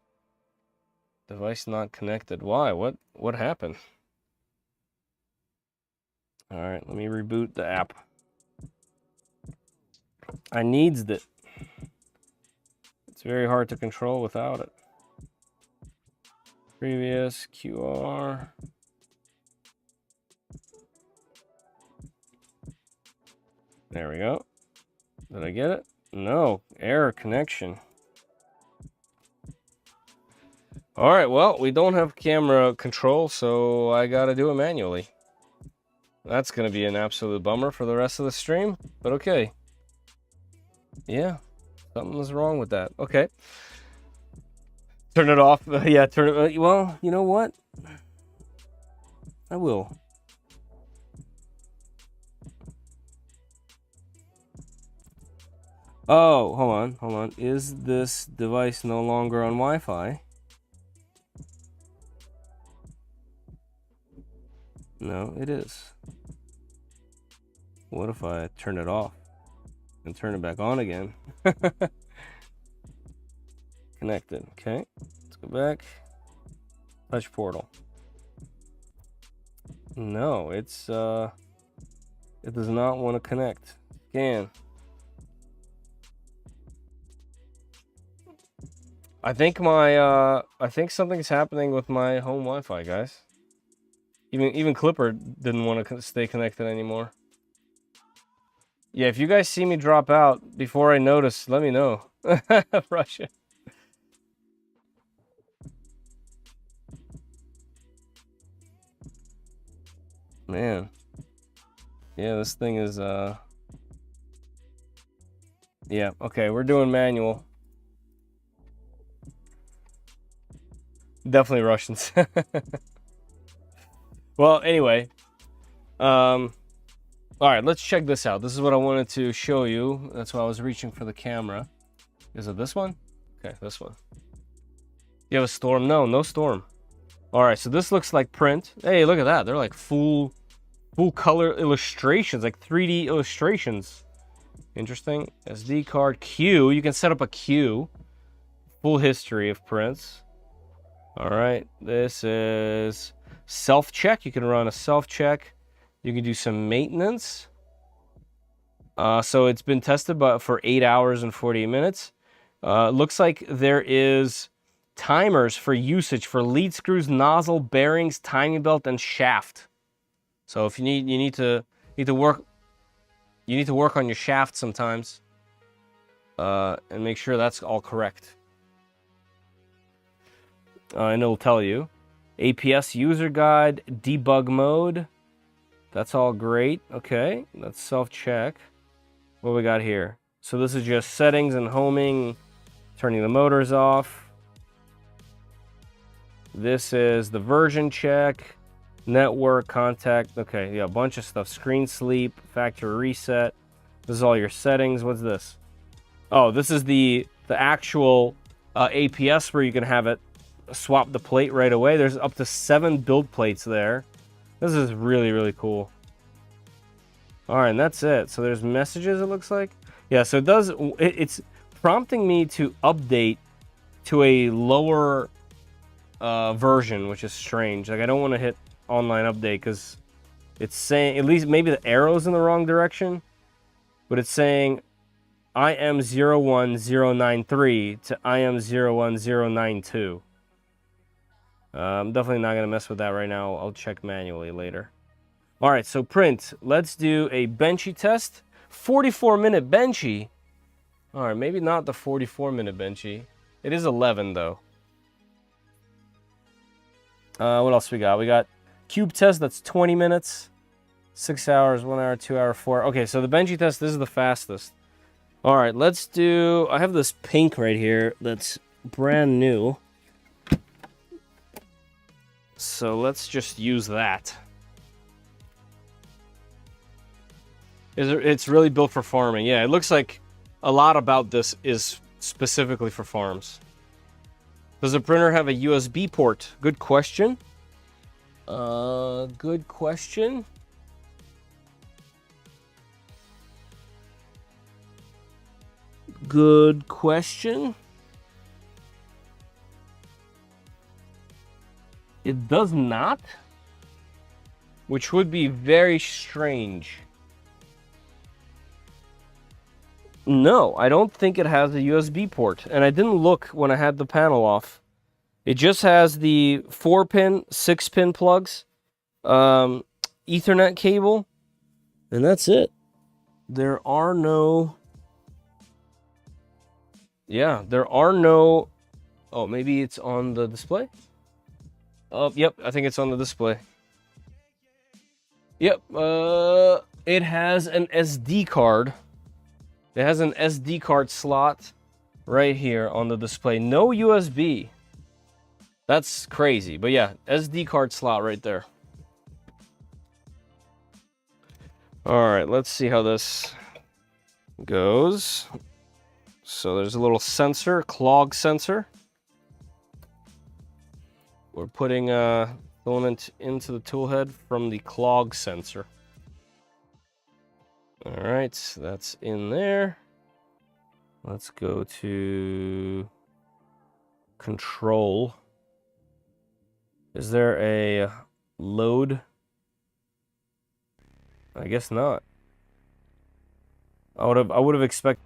Device not connected. Why? What happened? Alright, let me reboot the app. I needs it. It's very hard to control without it. Previous QR. There we go. Did I get it? No. Error connection. Alright, well, we don't have camera control, so I gotta do it manually. That's gonna be an absolute bummer for the rest of the stream, but okay. Yeah, something was wrong with that. Okay. Turn it off. Yeah, turn it. Well, you know what? I will. Oh, hold on. Is this device no longer on Wi-Fi? No, it is. What if I turn it off and turn it back on again? Connected. Okay, let's go back. Touch Portal. No, it's it does not want to connect. Scan. I think I think something's happening with my home Wi-Fi, guys. Even Clipper didn't want to stay connected anymore. Yeah, if you guys see me drop out before I notice, let me know. Russia. Man. Yeah, this thing is yeah, okay, we're doing manual. Definitely Russians. Well, anyway. Alright, let's check this out. This is what I wanted to show you. That's why I was reaching for the camera. Is it this one? Okay, this one. You have a storm? No, no storm. Alright, so this looks like print. Hey, look at that. They're like full color illustrations, like 3D illustrations. Interesting. SD card queue. You can set up a queue. Full history of prints. Alright, this is self-check. You can run a self-check. You can do some maintenance. So it's been tested for 8 hours and 48 minutes. Looks like there is timers for usage for lead screws, nozzle, bearings, timing belt, and shaft. So if you need to work on your shaft sometimes, and make sure that's all correct. And it'll tell you. APS user guide, debug mode. That's all great. Okay, let's self-check. What we got here? So this is just settings and homing, turning the motors off. This is the version check, network, contact. Okay, yeah, a bunch of stuff. Screen sleep, factory reset. This is all your settings. What's this? Oh, this is the actual APS where you can have it swap the plate right away. There's up to 7 build plates there. This is really, really cool. Alright, and that's it. So there's messages, it looks like. Yeah, so it's prompting me to update to a lower version, which is strange. Like, I don't want to hit online update because it's saying, at least maybe the arrow's in the wrong direction, but it's saying IM01093 to IM01092. I'm definitely not going to mess with that right now. I'll check manually later. All right, so print. Let's do a benchy test. 44-minute benchy. All right, maybe not the 44-minute benchy. It is 11, though. What else we got? We got cube test. That's 20 minutes. 6 hours, 1 hour, 2 hour, 4 hour. Okay, so the benchy test, this is the fastest. All right, let's do... I have this pink right here that's brand new. So let's just use that. It's really built for farming. Yeah, it looks like a lot about this is specifically for farms. Does the printer have a USB port? Good question. Good question. Good question. It does not, which would be very strange. No, I don't think it has a USB port, and I didn't look when I had the panel off. It just has the 4-pin, 6-pin plugs, Ethernet cable, and that's it. There are no... Yeah, there are no... Oh, maybe it's on the display? Oh, yep, I think it's on the display. Yep, it has an SD card. It has an SD card slot right here on the display. No USB. That's crazy, but yeah, SD card slot right there. All right, let's see how this goes. So there's a little sensor, clog sensor. We're putting a filament into the tool head from the clog sensor. All right, that's in there. Let's go to control. Is there a load? I guess not. I would have expected.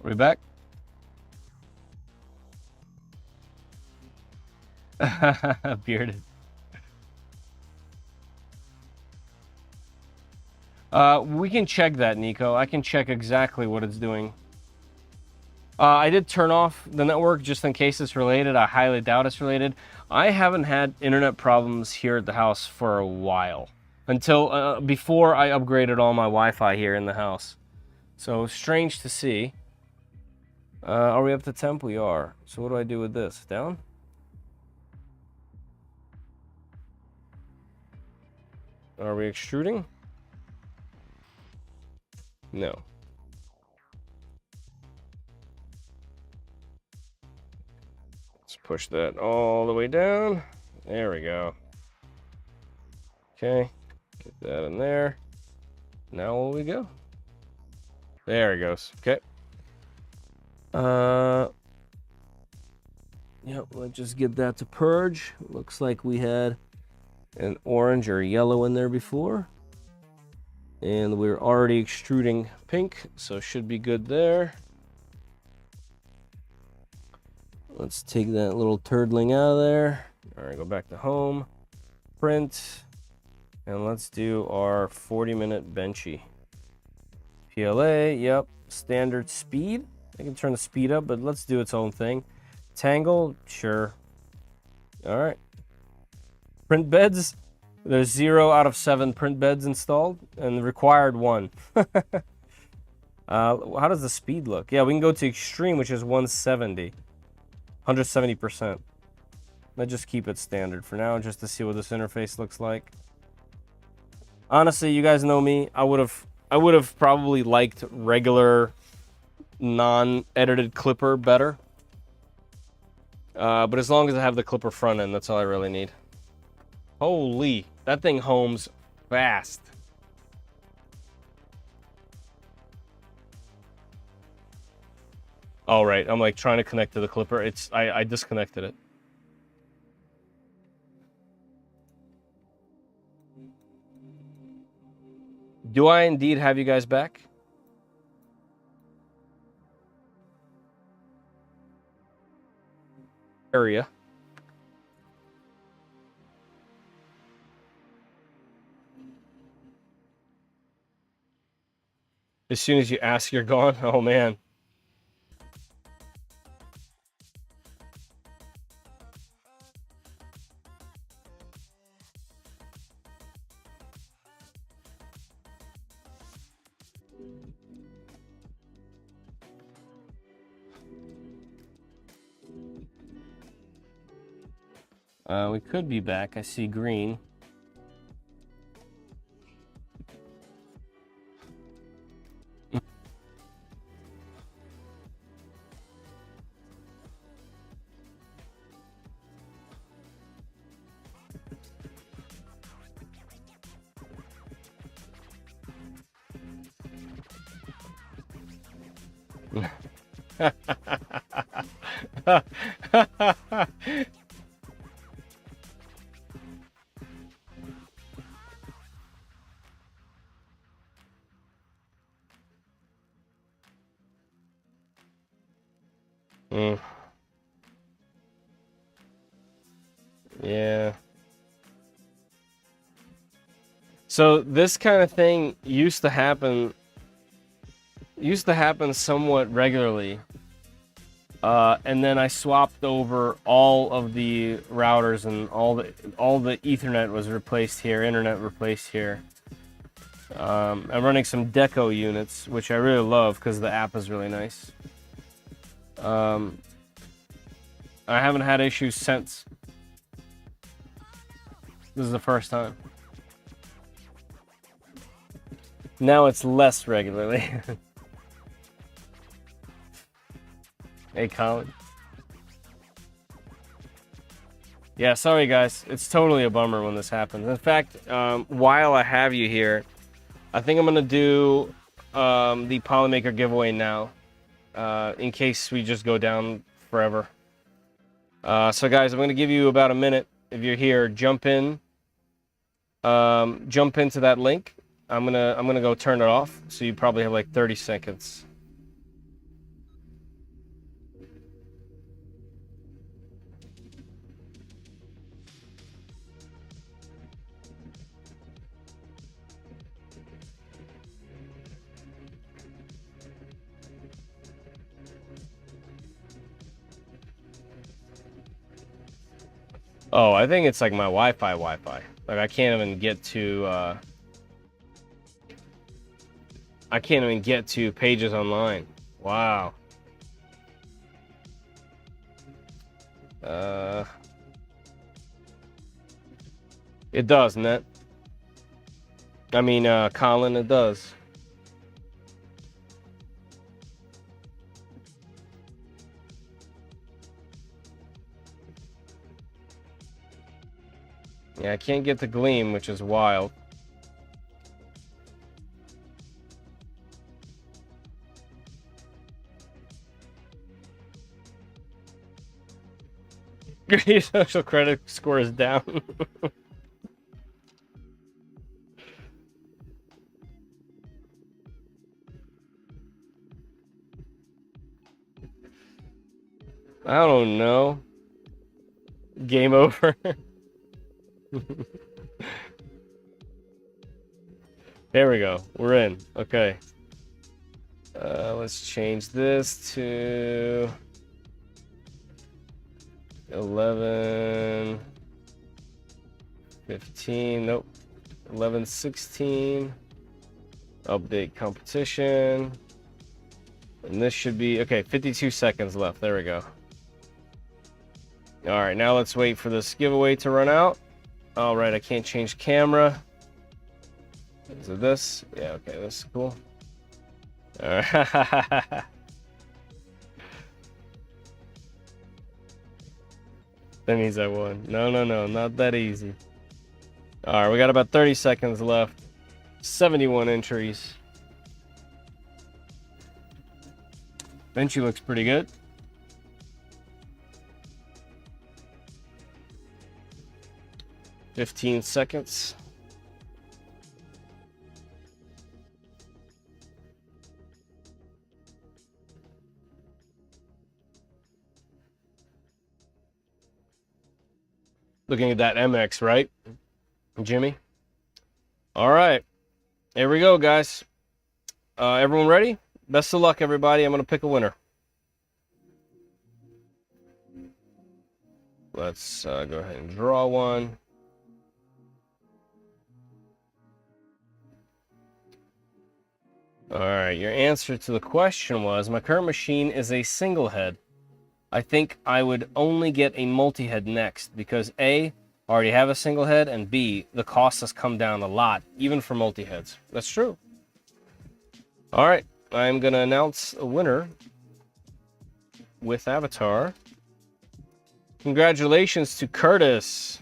Are we back? Bearded. We can check that, Nico. I can check exactly what it's doing. I did turn off the network just in case it's related. I highly doubt it's related. I haven't had internet problems here at the house for a while. Until before I upgraded all my Wi-Fi here in the house. So strange to see. Are we up to temp? We are. So what do I do with this? Down? Are we extruding? No. Let's push that all the way down. There we go. Okay. Get that in there. Now will we go? There it goes. Okay. Yep, let's just get that to purge. Looks like we had an orange or yellow in there before. And we're already extruding pink, so should be good there. Let's take that little turdling out of there. All right, go back to home, print, and let's do our 40-minute benchy. PLA, yep, standard speed. I can turn the speed up, but let's do its own thing. Tangle, sure. All right. Print beds, there's 0 out of 7 print beds installed, and required 1. How does the speed look? Yeah, we can go to extreme, which is 170. 170%. Let's just keep it standard for now, just to see what this interface looks like. Honestly, you guys know me. I would have probably liked regular non-edited clipper better. But as long as I have the clipper front end, that's all I really need. Holy, that thing homes fast. All right, I'm like trying to connect to the clipper. I disconnected it. Do I indeed have you guys back? Area. As soon as you ask, you're gone. Oh man. We could be back. I see green. Mm. Yeah. So this kind of thing used to happen somewhat regularly. And then I swapped over all of the routers and all the Ethernet was replaced here, internet replaced here. I'm running some Deco units, which I really love because the app is really nice. I haven't had issues since. This is the first time. Now it's less regularly. Hey, Colin. Yeah, sorry guys. It's totally a bummer when this happens. In fact, while I have you here, I think I'm gonna do the Polymaker giveaway now, in case we just go down forever. So guys, I'm gonna give you about a minute. If you're here, jump into that link. I'm gonna go turn it off. So you probably have like 30 seconds. Oh, I think it's like my Wi-Fi. Like I can't even get to pages online. Wow. It does, Net. I mean, Colin, it does. Yeah, I can't get the Gleam, which is wild. Your social credit score is down. I don't know. Game over. There we go. We're in. Okay. Let's change this to 11, 15. Nope. 11, 16. Update competition. And this should be, okay, 52 seconds left. There we go. All right, now let's wait for this giveaway to run out. All right, I can't change camera. Is it this? Yeah, okay, this is cool. All right. That means I won. No, not that easy. All right, we got about 30 seconds left. 71 entries. Benchy looks pretty good. $15 seconds. Looking at that MX, right, Jimmy? All right, here we go, guys. Everyone ready? Best of luck, everybody. I'm gonna pick a winner. Let's go ahead and draw one. All right, your answer to the question was, my current machine is a single head. I think I would only get a multi-head next because A, I already have a single head, and B, the cost has come down a lot, even for multi-heads. That's true. All right, I'm going to announce a winner with Avatar. Congratulations to Curtis.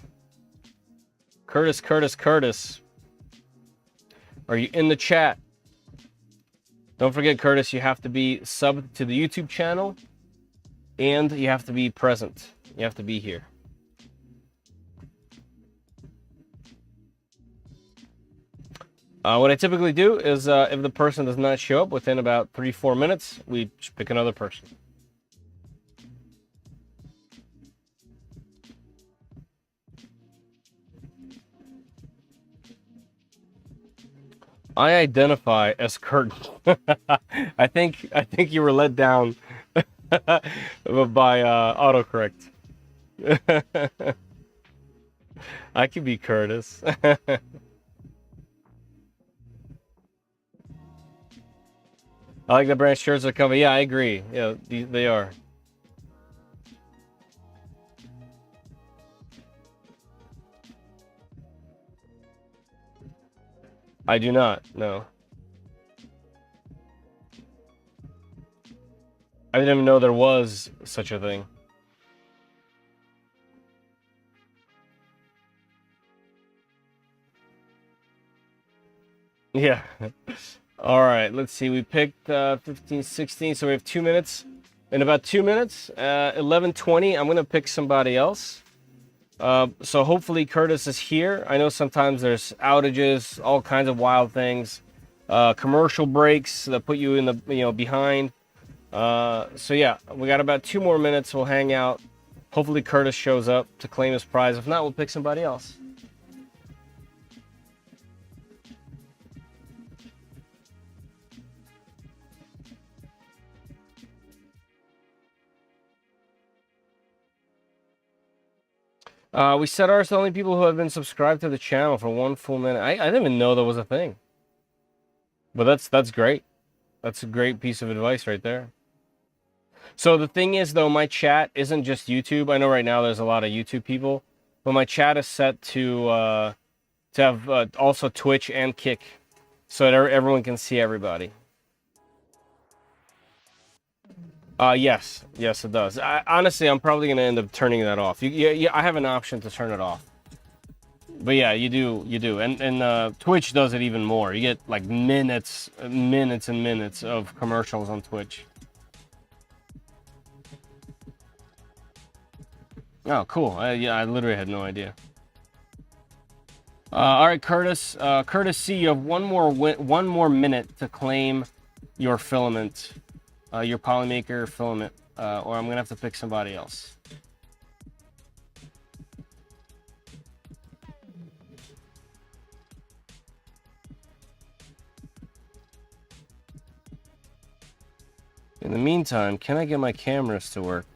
Curtis. Are you in the chat? Don't forget, Curtis, you have to be subbed to the YouTube channel and you have to be present. You have to be here. What I typically do is if the person does not show up within about 3-4 minutes, we pick another person. I identify as Kurt. I think you were let down by autocorrect. I could be Curtis. I like the brand shirts are coming. Yeah, I agree. Yeah, they are. I do not, no. I didn't even know there was such a thing. Yeah. All right, let's see. We picked 15, 16, so we have 2 minutes. In about 2 minutes, 11:20, I'm going to pick somebody else. So hopefully Curtis is here. I know sometimes there's outages, all kinds of wild things, commercial breaks that put you in the behind. So yeah, we got about 2 more minutes. We'll hang out. Hopefully Curtis shows up to claim his prize. If not, we'll pick somebody else. We set ours to only people who have been subscribed to the channel for 1 full minute. I didn't even know that was a thing. But that's great. That's a great piece of advice right there. So the thing is, though, my chat isn't just YouTube. I know right now there's a lot of YouTube people, but my chat is set to have also Twitch and Kick, so that everyone can see everybody. Yes, it does. Honestly, I'm probably gonna end up turning that off. Yeah, I have an option to turn it off. But yeah, you do, and Twitch does it even more. You get like minutes and minutes of commercials on Twitch. Oh, cool. Yeah, I literally had no idea. All right, Curtis. Curtis C, you have one more minute to claim your filament, your Polymaker filament, or I'm gonna have to pick somebody else. In the meantime, can I get my cameras to work?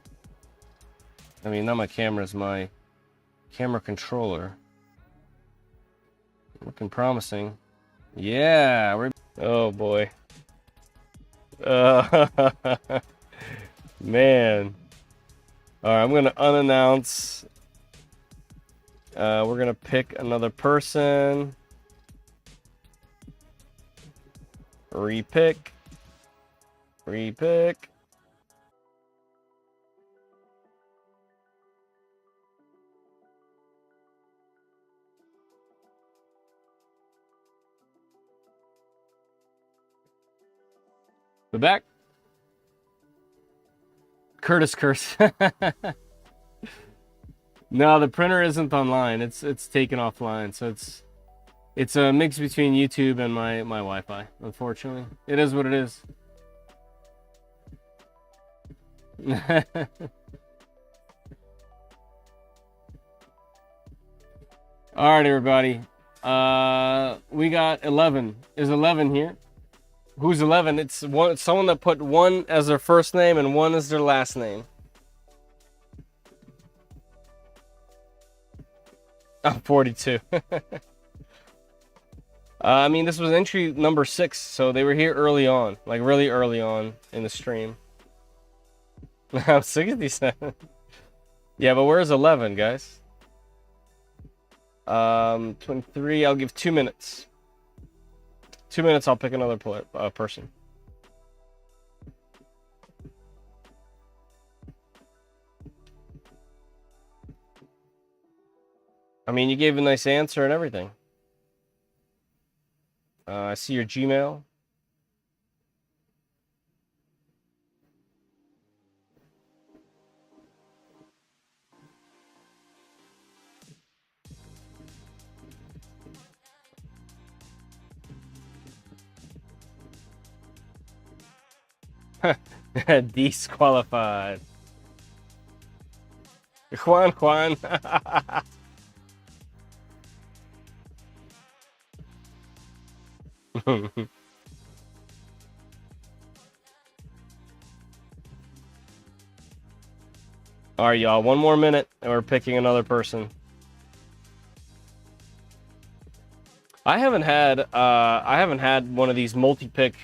I mean, not my cameras, my camera controller. Looking promising. Yeah, we're... Oh, boy. Man. All right, I'm going to unannounce. We're going to pick another person. Repick. Repick. We're back. Curtis curse. No, the printer isn't online. It's taken offline, so it's a mix between YouTube and my Wi-Fi. Unfortunately, it is what it is. All right, everybody. We got 11. Is 11 here? Who's 11? It's someone that put 1 as their first name and 1 as their last name. I'm 42. I mean, this was entry number 6, so they were here early on, like really early on in the stream. I'm 67. Yeah, but where's 11, guys? 23. I'll give 2 minutes. 2 minutes. I'll pick another person. I mean, you gave a nice answer and everything. I see your Gmail. Disqualified. Juan. All right, y'all. 1 more minute, and we're picking another person. I haven't had one of these multi-pick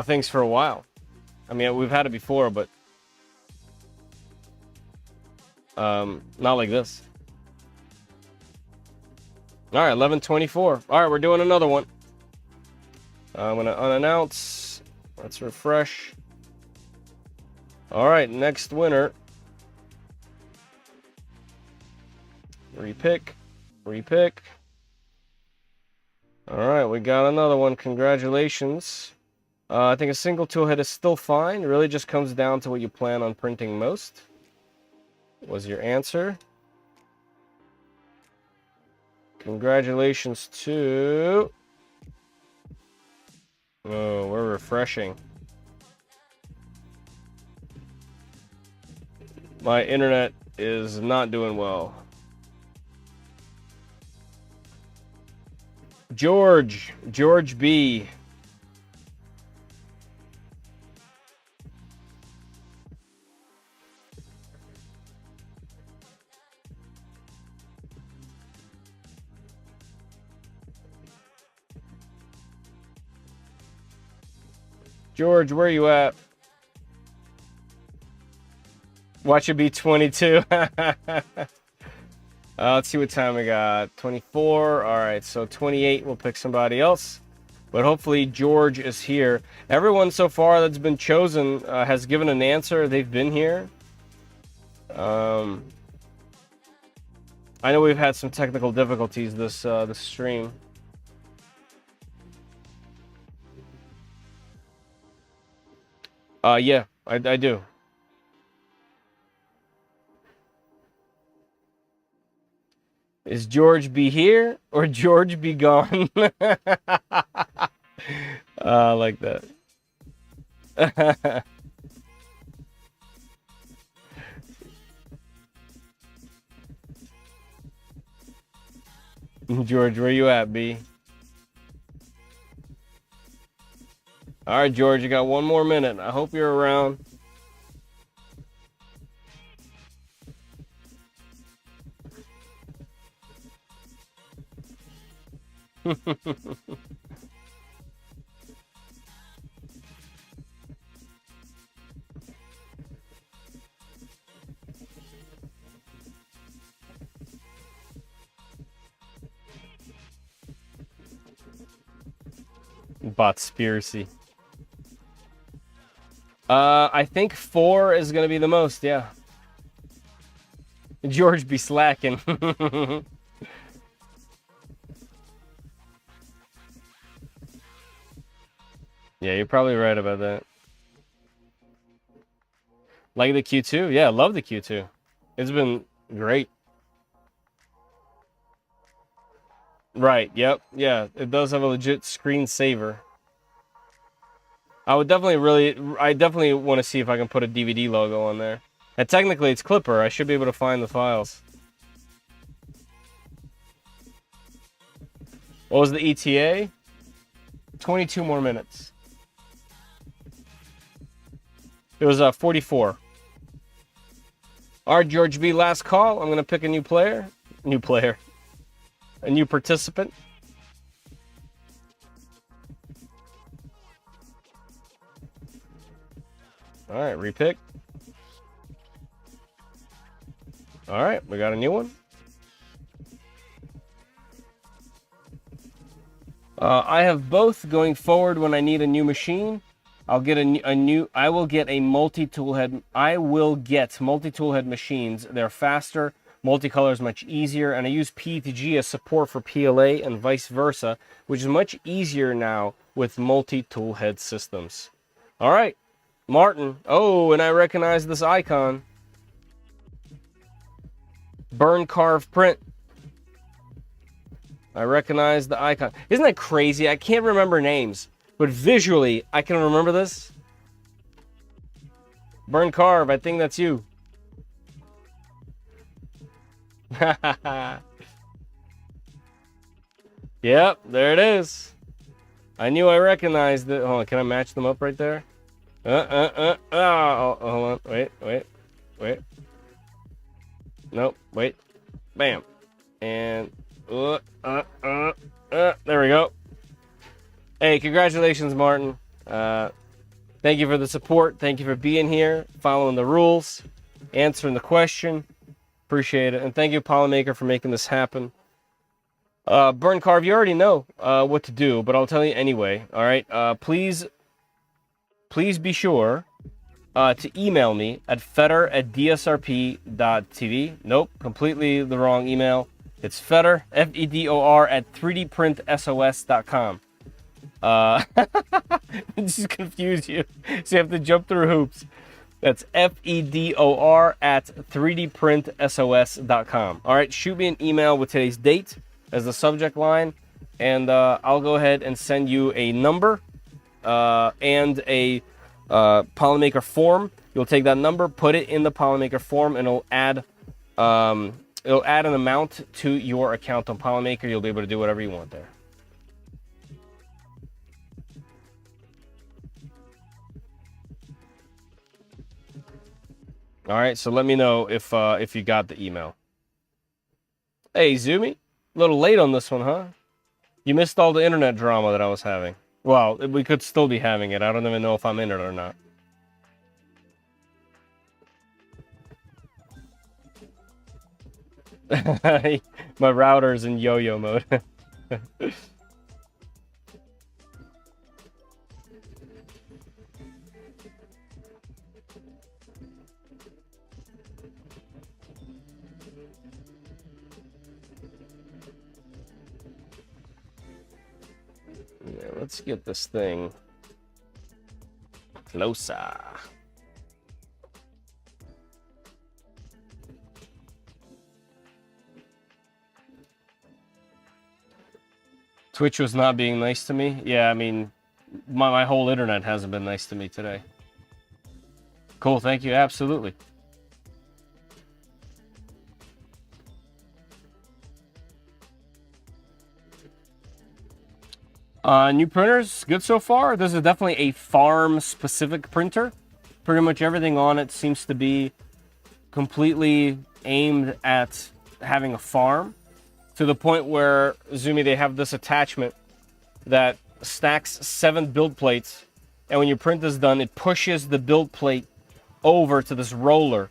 things for a while. I mean, we've had it before, but not like this. All right, 11:24. All right, we're doing another one. I'm gonna unannounce. Let's refresh. All right, next winner. Repick. All right, we got another one. Congratulations. I think a single tool head is still fine. It really just comes down to what you plan on printing most. Was your answer. Congratulations to... Oh, we're refreshing. My internet is not doing well. George B. George, where are you at? Watch it be 22. Let's see what time we got. 24. All right, so 28. We'll pick somebody else. But hopefully George is here. Everyone so far that's been chosen has given an answer. They've been here. I know we've had some technical difficulties this stream. Yeah, I do. Is George be here or George be gone? I like that. George, where you at, B? All right, George, you got 1 more minute. I hope you're around. Botspiracy. I think 4 is gonna be the most, yeah. George be slacking. Yeah, you're probably right about that. Like the Q2? Yeah, love the Q2. It's been great. Right, yep, yeah. It does have a legit screensaver. I definitely want to see if I can put a DVD logo on there. And technically it's Clipper. I should be able to find the files. What was the ETA? 22 more minutes. It was 44. All right, George B, last call. I'm going to pick a new player. A new participant. All right, repick. All right, we got a new one. I have both going forward. When I need a new machine, I'll get I will get multi-tool head machines. They're faster, multicolor is much easier, and I use P2G as support for PLA and vice versa, which is much easier now with multi-tool head systems. All right, Martin. Oh, and I recognize this icon. Burn, carve, print. I recognize the icon. Isn't that crazy? I can't remember names, but visually, I can remember this. Burn, carve, I think that's you. Yep, there it is. I knew I recognized it. Hold on, can I match them up right there? Oh, hold on, wait. Nope, wait. Bam. And there we go. Hey, congratulations, Martin. Thank you for the support. Thank you for being here, following the rules, answering the question. Appreciate it. And thank you, Polymaker, for making this happen. Burn, carve, you already know what to do, but I'll tell you anyway. All right. Please be sure to email me at fedor@dsrp.tv. Nope, completely the wrong email. It's Fedor, Fedor at 3dprintsos.com. Just confuse you, so you have to jump through hoops. That's Fedor at 3dprintsos.com. All right, shoot me an email with today's date as the subject line, and I'll go ahead and send you a number and a Polymaker form. You'll take that number, put it in the Polymaker form, and it'll add an amount to your account on Polymaker. You'll be able to do whatever you want there. All right, so let me know if you got the email. Hey, Zumi, a little late on this one, huh? You missed all the internet drama that I was having. Well, we could still be having it. I don't even know if I'm in it or not. My router's in yo-yo mode. Yeah, let's get this thing closer. Twitch was not being nice to me. Yeah, I mean, my whole internet hasn't been nice to me today. Cool, thank you. Absolutely. New printers, good so far. This is definitely a farm-specific printer. Pretty much everything on it seems to be completely aimed at having a farm, to the point where, Zumi, they have this attachment that stacks 7 build plates, and when your print is done, it pushes the build plate over to this roller,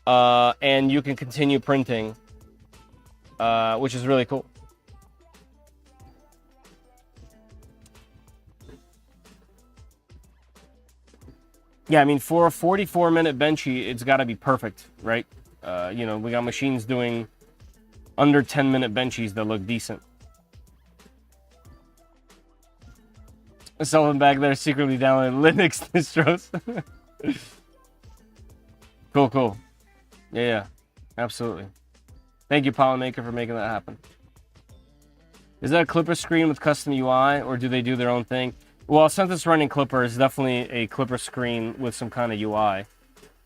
and you can continue printing, which is really cool. Yeah, I mean, for a 44-minute benchy, it's got to be perfect, right? You know, we got machines doing under 10-minute benchies that look decent. Someone back there secretly downloading Linux distros. Cool. Yeah, absolutely. Thank you, Polymaker, for making that happen. Is that a Clipper screen with custom UI, or do they do their own thing? Well, since it's running Clipper, it's definitely a Clipper screen with some kind of UI.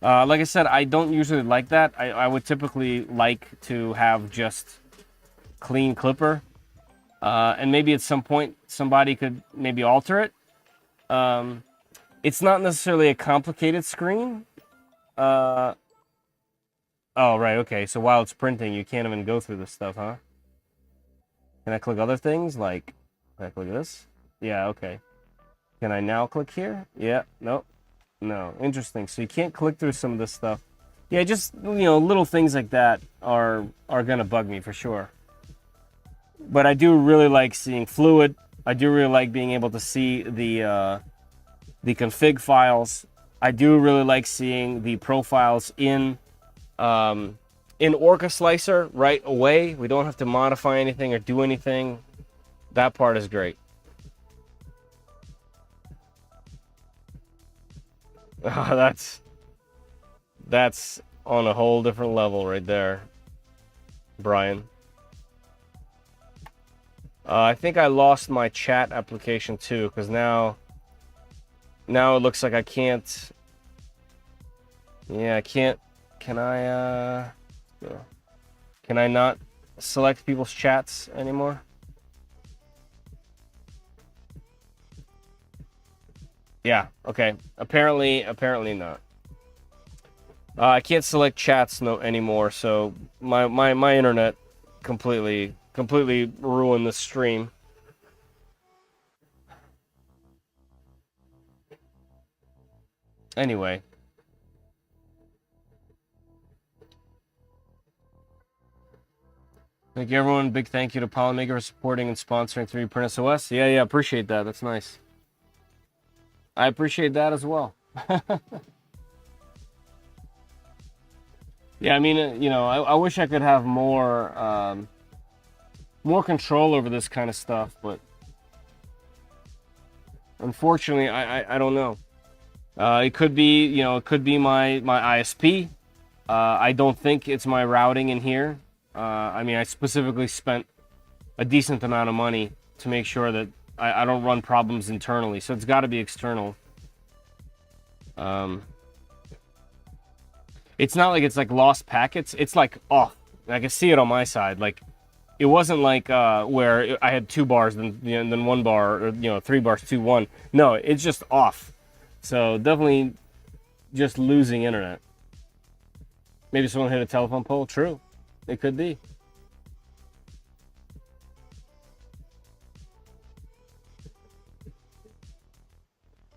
Like I said, I don't usually like that. I would typically like to have just clean Clipper. And maybe at some point, somebody could maybe alter it. It's not necessarily a complicated screen. Oh, right, okay. So while it's printing, you can't even go through this stuff, huh? Can I click other things? Like, can I click this? Yeah, okay. Can I now click here? Yeah, nope. No, interesting. So you can't click through some of this stuff. Yeah, just, you know, little things like that are gonna bug me for sure. But I do really like seeing fluid. I do really like being able to see the config files. I do really like seeing the profiles in Orca Slicer right away. We don't have to modify anything or do anything. That part is great. That's on a whole different level right there, Brian. I think I lost my chat application too, because now it looks like I can't. Yeah, I can't. Can I not select people's chats anymore? Yeah, okay. Apparently not. I can't select chats anymore, so my internet completely ruined the stream. Anyway. Thank you, everyone. Big thank you to Polymaker for supporting and sponsoring 3D Print SOS. Yeah, appreciate that. That's nice. I appreciate that as well. Yeah, I mean, you know, I wish I could have more control over this kind of stuff, but unfortunately, I don't know. It could be, you know, it could be my ISP. I don't think it's my routing in here. I mean, I specifically spent a decent amount of money to make sure that I don't run problems internally, so it's got to be external. It's not like it's like lost packets. It's like off. I can see it on my side. Like, it wasn't like where I had 2 bars, then 1 bar, or, you know, 3 bars, 2, 1. No, it's just off. So definitely just losing internet. Maybe someone hit a telephone pole. True, it could be.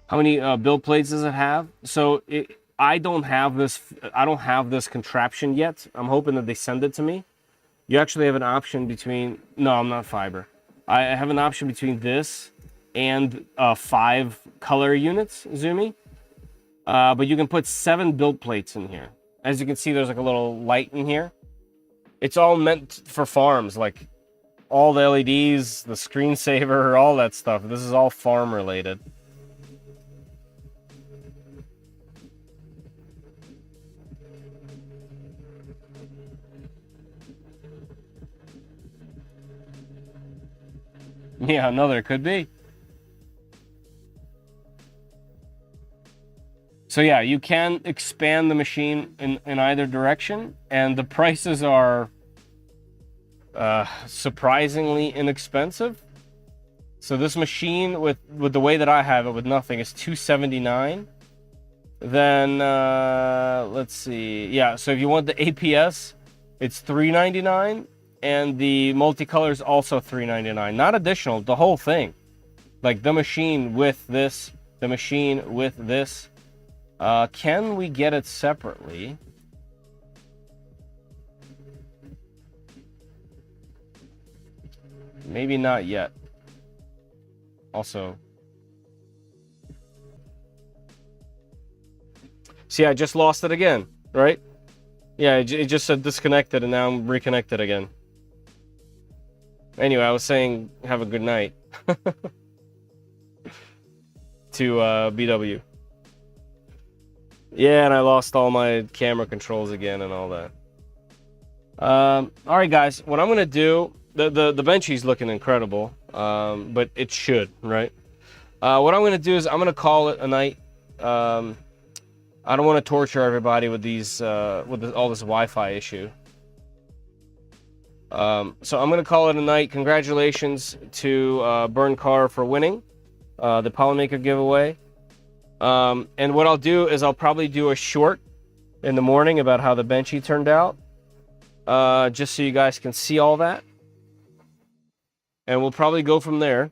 How many build plates does it have? So I don't have this contraption yet. I'm hoping that they send it to me. You actually have an option between... No, I'm not fiber. I have an option between this and 5 color units, Zoomy. But you can put 7 build plates in here. As you can see, there's like a little light in here. It's all meant for farms, like all the LEDs, the screensaver, all that stuff. This is all farm related. Yeah, no, there could be. So yeah, you can expand the machine in either direction, and the prices are surprisingly inexpensive. So this machine with the way that I have it with nothing is $279. Then let's see, yeah. So if you want the APS, it's $399. And the multicolor is also $399. Not additional, the whole thing. Like the machine with this, the machine with this. Can we get it separately? Maybe not yet. Also. See, I just lost it again, right? Yeah, it just said disconnected, and now I'm reconnected again. Anyway, I was saying have a good night to BW. Yeah, and I lost all my camera controls again and all that. All right, guys. What I'm gonna do, the Benchy's looking incredible, but it should, right? What I'm gonna do is I'm gonna call it a night. I don't want to torture everybody with these all this Wi-Fi issue. So I'm gonna call it a night. Congratulations to Burn Car for winning the Polymaker giveaway. And what I'll do is I'll probably do a short in the morning about how the Benchy turned out, just so you guys can see all that, and we'll probably go from there.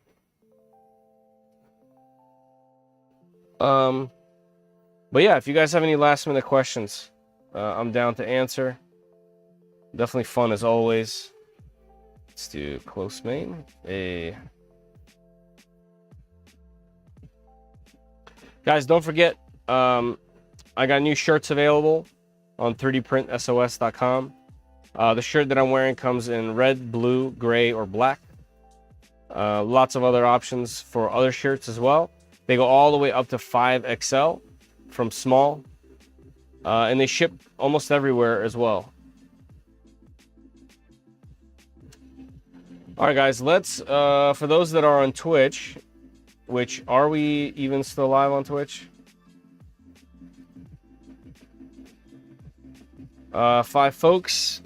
But yeah, if you guys have any last minute questions, I'm down to answer. Definitely fun as always. Let's do close main. Guys, don't forget, I got new shirts available on 3dprintsos.com. The shirt that I'm wearing comes in red, blue, gray, or black. Lots of other options for other shirts as well. They go all the way up to 5XL from small. And they ship almost everywhere as well. All right, guys, let's, for those that are on Twitch, which, are we even still live on Twitch? 5 folks.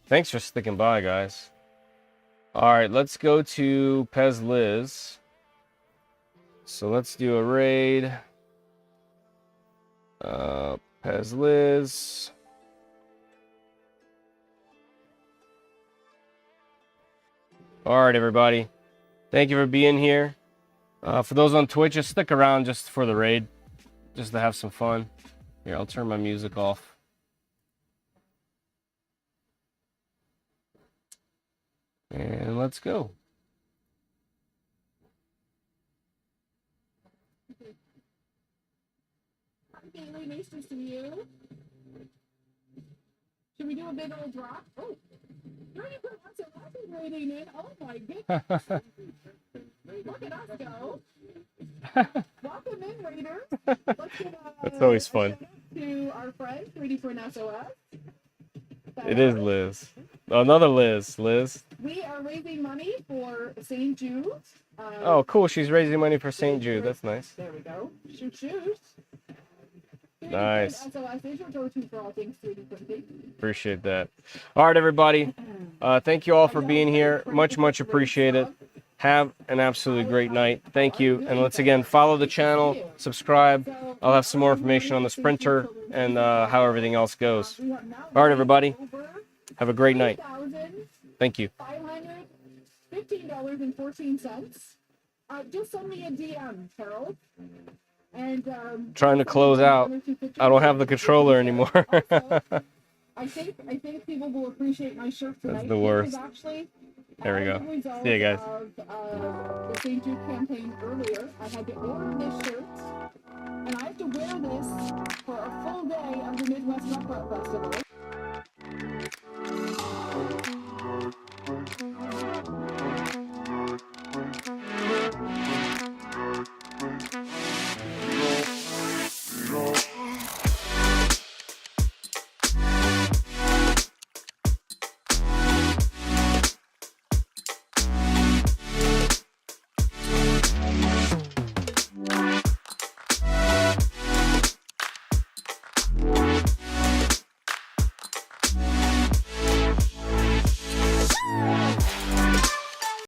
Thanks for sticking by, guys. All right, let's go to Pez Liz. So let's do a raid. Pez Liz. All right, everybody. Thank you for being here. For those on Twitch, just stick around just for the raid, just to have some fun. Here, I'll turn my music off. And let's go. Really nice to see you. Should we do a big old drop? Oh, you're going to put lots of laughing rating in. Oh my goodness. Look at us go. Welcome in, Raiders. Let's get That's always fun. To our friend, 3dprintsos. It is Liz. Another Liz. Liz. We are raising money for St. Jude. Oh, cool. She's raising money for St. Jude. That's nice. There we go. Shoot, shoot. Nice. SOS is your go-to for all things 3D printing. Appreciate that. All right, everybody. Thank you all for being here. Much appreciated. Have an absolutely great night. Thank you. And let's again follow the channel, subscribe. I'll have some more information on this printer and how everything else goes. All right, everybody. Have a great night. Thank you. $515.14. Just send me a DM, Harold. And trying to close out. I don't have the controller anymore. I think people will appreciate my shirt tonight. That's the worst. Actually, there we go. See you guys. The St. Jude campaign earlier, I had to order this shirt, and I have to wear this for a full day of the Midwest Rock Art Festival.